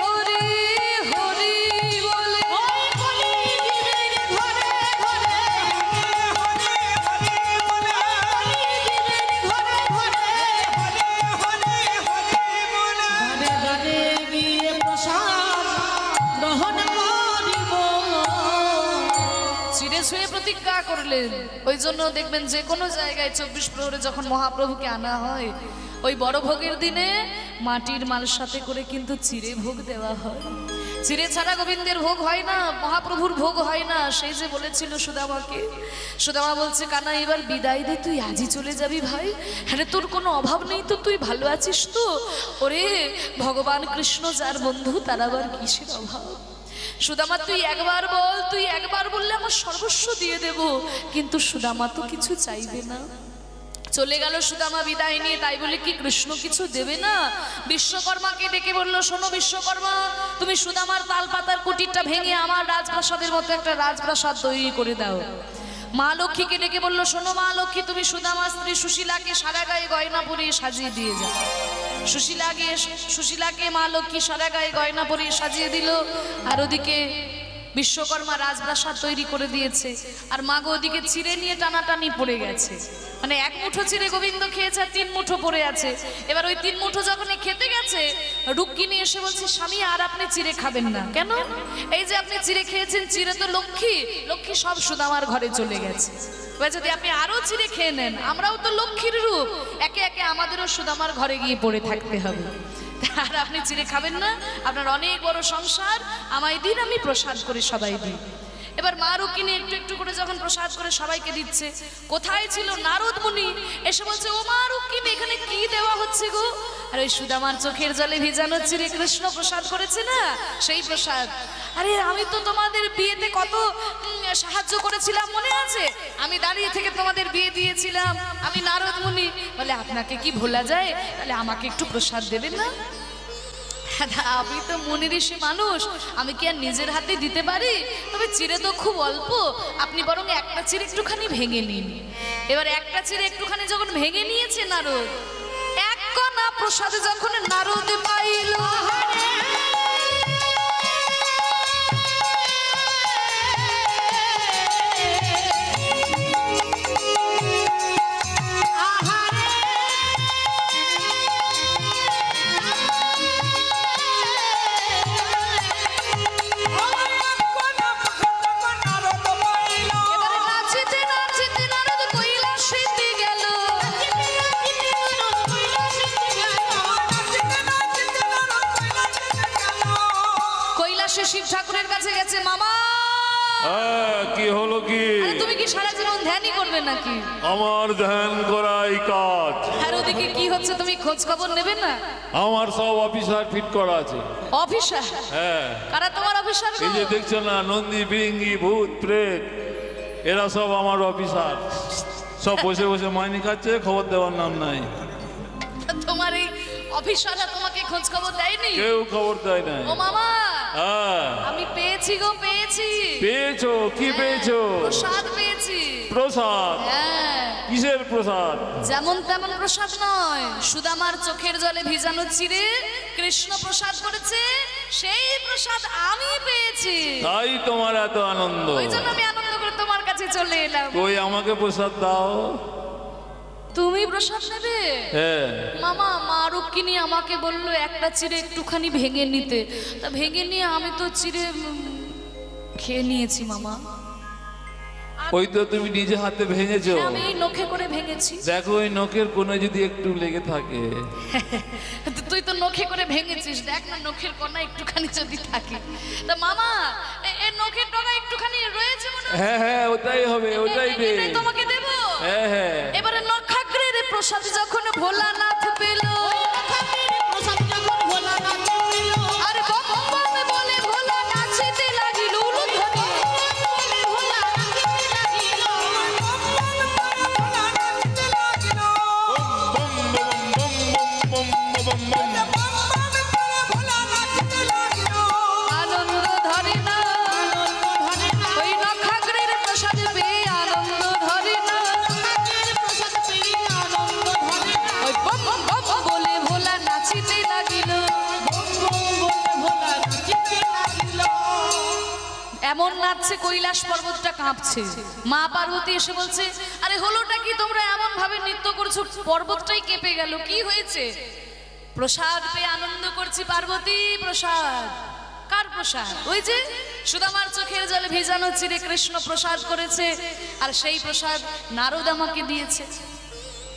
হরি হরি বলে ঘরে ঘরে গিয়ে প্রসাদ গ্রহণ করিব। চিড়ে ছুঁয়ে প্রতিজ্ঞা করলেন। ওই জন্য দেখবেন যে কোনো জায়গায় 24 প্রহরে যখন মহাপ্রভুকে আনা হয়, ওই বড় ভোগের দিনে মাটির মাল সাথে করে কিন্তু চিড়ে ভোগ দেওয়া হয়। চিড়ে ছাড়া গোবিন্দের ভোগ হয় না, মহাপ্রভুর ভোগ হয় না। সেই যে বলেছিল সুদামাকে, সুদামা বলছে, কানা এবার বিদায় দে, তুই আজই চলে যাবি ভাই। হ্যাঁ, তোর কোনো অভাব নেই তো, তুই ভালো আছিস তো? ওরে ভগবান কৃষ্ণ যার বন্ধু, তার আবার কিসের অভাব? সুদামা, তুই একবার বল, তুই একবার বললে আমার সর্বস্ব দিয়ে দেব। কিন্তু সুদামা তো কিছু চাইবে না। চলে গেল সুদামা বিদায় নিয়ে। তাই বলে কি কৃষ্ণ কিছু দেবে না? বিশ্বকর্মাকে ডেকে বলল, শোনো বিশ্বকর্মা, তুমি সুদামার তাল পাতার কুটিরটা ভেঙে আমার রাজপ্রাসাদের মতো একটা রাজপ্রাসাদ তৈরি করে দাও। মা লক্ষ্মীকে ডেকে বলল, শোনো মা লক্ষ্মী, তুমি সুদামার স্ত্রী সুশীলাকে সারা গায়ে গয়না পরিয়ে সাজিয়ে দিয়ে যাও। সুশীলাকে মা লক্ষ্মী সারা গায়ে গয়না পরিয়ে সাজিয়ে দিল। আর ওদিকে বিশ্বকর্মা রাজপ্রাসাদ তৈরি করে দিয়েছে। আর মা গো ওদিকে চিড়ে নিয়ে টানাটানি পড়ে গেছে। মানে এক মুঠো চিড়ে গোবিন্দ খেয়েছে, আর 3 মুঠো পড়ে আছে। এবার ওই 3 মুঠো যখন খেতে গেছে, রুক্মিণী এসে বলছে, স্বামী আর আপনি চিড়ে খাবেন না কেন? এই যে আপনি চিড়ে খেয়েছেন, চিড়ে তো লক্ষ্মী, লক্ষ্মী সব সুদামার ঘরে চলে গেছে। এবার যদি আপনি আরো চিড়ে খেয়ে নেন, আমরাও তো লক্ষ্মীর রূপ, একে একে আমাদেরও সুদামার ঘরে গিয়ে পড়ে থাকতে হবে। আর আপনি চিড়ে খাবেন না, আপনার অনেক বড় সংসার, আমায় দিন, আমি প্রসাদ করে সবাই দিই। এবার মা রুক্মিণী একটু একটু করে যখন প্রসাদ করে সবাইকে দিচ্ছে, কোথায় ছিল নারদ মুনি এসে বলছে, ও মা রুক্মিণী, এখানে কি দেওয়া হচ্ছে গো? আর ওই সুদামার চোখের জলে ভিজানো চিড়ে কৃষ্ণ প্রসাদ করেছে না, সেই প্রসাদ। আরে আমি তো তোমাদের বিয়েতে কত সাহায্য করেছিলাম, মনে আছে? আমি দাঁড়িয়ে থেকে তোমাদের বিয়ে দিয়েছিলাম, আমি নারদ মুনি। বলে, আপনাকে কি ভোলা যায়? তাহলে আমাকে একটু প্রসাদ দেবেন না? আমি তো মুনি ঋষি মানুষ, আমি কি আর নিজের হাতে দিতে পারি? তবে চিড়ে তো খুব অল্প, আপনি বরং একটা চিড়ে একটুখানি ভেঙে নিন। এবার একটা চিড়ে একটুখানি যখন ভেঙে নিয়েছে নারদ, এক কণা প্রসাদ যখন নারদ পাইল, শিব ঠাকুরের কাছে গেছে। মামা, কি হলো? কি তুমি কি সারা জীবন ধ্যানই করবে নাকি? আমার ধ্যান করাই কাজ। আর ওদিকে কি হচ্ছে তুমি খোঁজ খবর নেবে না? আমার সব অফিসার ফিট করা আছে। অফিসার? হ্যাঁ। কারা তোমার অফিসার? এই যে দেখছো না, নন্দী, বিরিঙ্গি, ভূত, প্রেত, এরা সব আমার অফিসার। সব বসে বসে মাইনে খাচ্ছে, খবর দেওয়ার নাম নাই। তোমার এই অফিসাররা তোমাকে খোঁজ খবর দেয়নি? কেউ খবর দেয় নাই। ও মামা, হ্যাঁ, আমি পেয়েছি গো, পেয়েছি। পেয়েছো? কি পেয়েছো? প্রসাদ পেয়েছি। প্রসাদ? হ্যাঁ। কিসের প্রসাদ? যেমন তেমন প্রসাদ নয়, সুদামার চোখের জলে ভিজানো চিড়ে কৃষ্ণ প্রসাদ করেছে। সেই প্রসাদ আমি পেয়েছি, তাই তোমার এত আনন্দ। ওই জন্য আমি আনন্দ করে তোমার কাছে চলে এলাম। কই আমাকে প্রসাদ দাও। তুমি প্রসাদ নেবে? হ্যাঁ। মামা, মা রক্ষিণী আমাকে বললো একটা চিড়ে একটুখানি ভেঙে নিতে, তা ভেঙে নিয়ে আমি তো চিড়ে খেয়ে নিয়েছি মামা। ওই তো তুমি নিজে হাতে ভেঙেছো। আমি নখে করে ভেঙেছি। দেখো ওই নখের কোণে যদি একটু লেগে থাকে। তুই তো নখে করে ভেঙেছিস, দেখ না নখের কোণা একটুখানি যদি থাকে। তা মামা, এই নখের ডগা একটুখানি রয়েছে মনে হয়। হ্যাঁ হ্যাঁ, ওটাই হবে, ওটাই দে। এটাই তোমাকে দেব। হ্যাঁ হ্যাঁ। এবারে নখাগ্রের প্রসাদ যখন ভোলানাথ পেল, প্রসাদ যখন ভোলানাথ পেল, আর বম বম বলে ভোলা নাচিতে লাগিল উলুধ্বনি। ভোলা নাচিতে লাগিল, আনন্দ ধরে না, ওই নখাগ্রের প্রসাদ পেয়ে আনন্দ ধরে না, প্রসাদ পেয়ে আনন্দ ধরে না, ওই বম বম বলে ভোলা নাচিতে লাগিল। বম বম বলে ভোলা নাচিতে লাগিল। এমন নাচছে কৈলাস পর্বতটা কাঁপছে। মা পার্বতী এসে বলছে, আরে হলোটা কি, তোমরা এমন ভাবে নৃত্য করছো পর্বতটাই কেঁপে গেল, কি হয়েছে? প্রসাদ পেয়ে আনন্দ করছি পার্বতী। প্রসাদ? কার প্রসাদ? ওই যে সুদামার চোখের জলে ভেজানো চিরে কৃষ্ণ প্রসাদ করেছে, আর সেই প্রসাদ নারদ আমাকে দিয়েছে।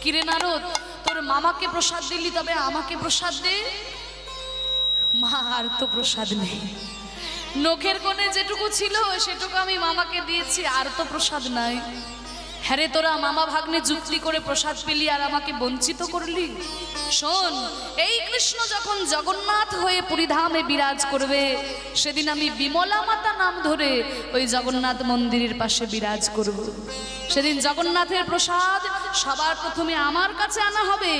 কিরে নারদ, তোর মামাকে প্রসাদ দিলি, তবে আমাকে প্রসাদ দে। মা, আর তো প্রসাদ নেই, নখের কোণে যেটুকু ছিল সেটুকু আমি মামাকে দিয়েছি, আর তো প্রসাদ নাই। হ্যাঁ রে, তোরা মামা ভাগ্নে যুক্তি করে প্রসাদ পেলি আর আমাকে বঞ্চিত করলি। শোন, এই কৃষ্ণ যখন জগন্নাথ হয়ে পুরীধামে বিরাজ করবে, সেদিন আমি বিমলা মাতা নাম ধরে ওই জগন্নাথ মন্দিরের পাশে বিরাজ করব। সেদিন জগন্নাথের প্রসাদ সবার প্রথমে আমার কাছে আনা হবে।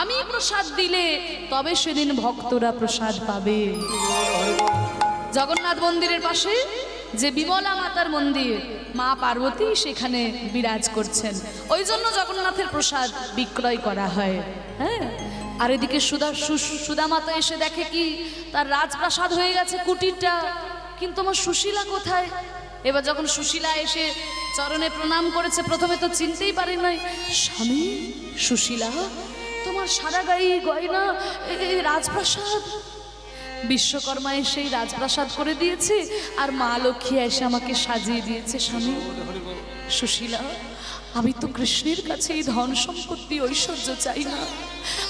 আমি প্রসাদ দিলে তবে সেদিন ভক্তরা প্রসাদ পাবে। জগন্নাথ মন্দিরের পাশে যে বিমলা মাতার মন্দির, মা পার্বতী সেখানে বিরাজ করছেন, ওই জন্য জগন্নাথের প্রসাদ বিক্রয় করা হয়। হ্যাঁ, আর এদিকে সুদামাতা এসে দেখে কি তার রাজপ্রাসাদ হয়ে গেছে কুটিরটা, কিন্তু আমার সুশীলা কোথায়? এবার যখন সুশীলা এসে চরণে প্রণাম করেছে, প্রথমে তো চিনতেই পারে নাই। স্বামী, সুশীলা, তোমার সারা গায়ে গয়না, এই রাজপ্রাসাদ। বিশ্বকর্মা এসে রাজপ্রাসাদ করে দিয়েছে, আর মা লক্ষ্মী এসে আমাকে সাজিয়ে দিয়েছে। স্বামী, সুশীলা, আমি তো কৃষ্ণের কাছে এই ধন সম্পত্তি ঐশ্বর্য চাই না।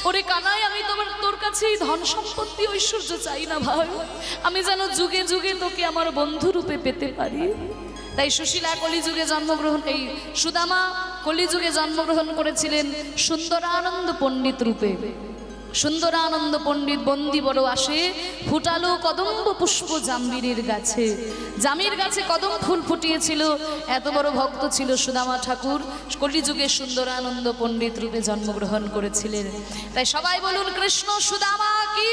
ওরে কানাই, আমি তোর কাছে এই ধন সম্পত্তি ঐশ্বর্য চাই না ভাই। আমি যেন যুগে যুগে তোকে আমার বন্ধু রূপে পেতে পারি। তাই সুশীলা কলিযুগে জন্মগ্রহণ, এই সুদামা কলিযুগে জন্মগ্রহণ করেছিলেন সুন্দরানন্দ পণ্ডিত রূপে। সুন্দরানন্দ পণ্ডিত বন্দি বড় আসে, ফুটালো কদম্ব পুষ্প জাম্বিরের গাছে। জামির গাছে কদম ফুল ফুটিয়েছিল, এত বড় ভক্ত ছিল সুদামা ঠাকুর। কলিযুগে সুন্দরানন্দ পণ্ডিত রূপে জন্মগ্রহণ করেছিলেন। তাই সবাই বলুন, কৃষ্ণ সুদামা কি,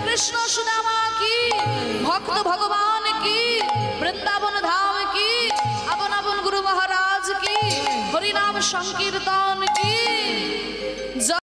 কৃষ্ণ সুদামা কি, ভক্ত ভগবান কি, বৃন্দাবন ধাম কি, আপন আপন গুরু মহারাজ কি, হরিনাম সংকীর্তন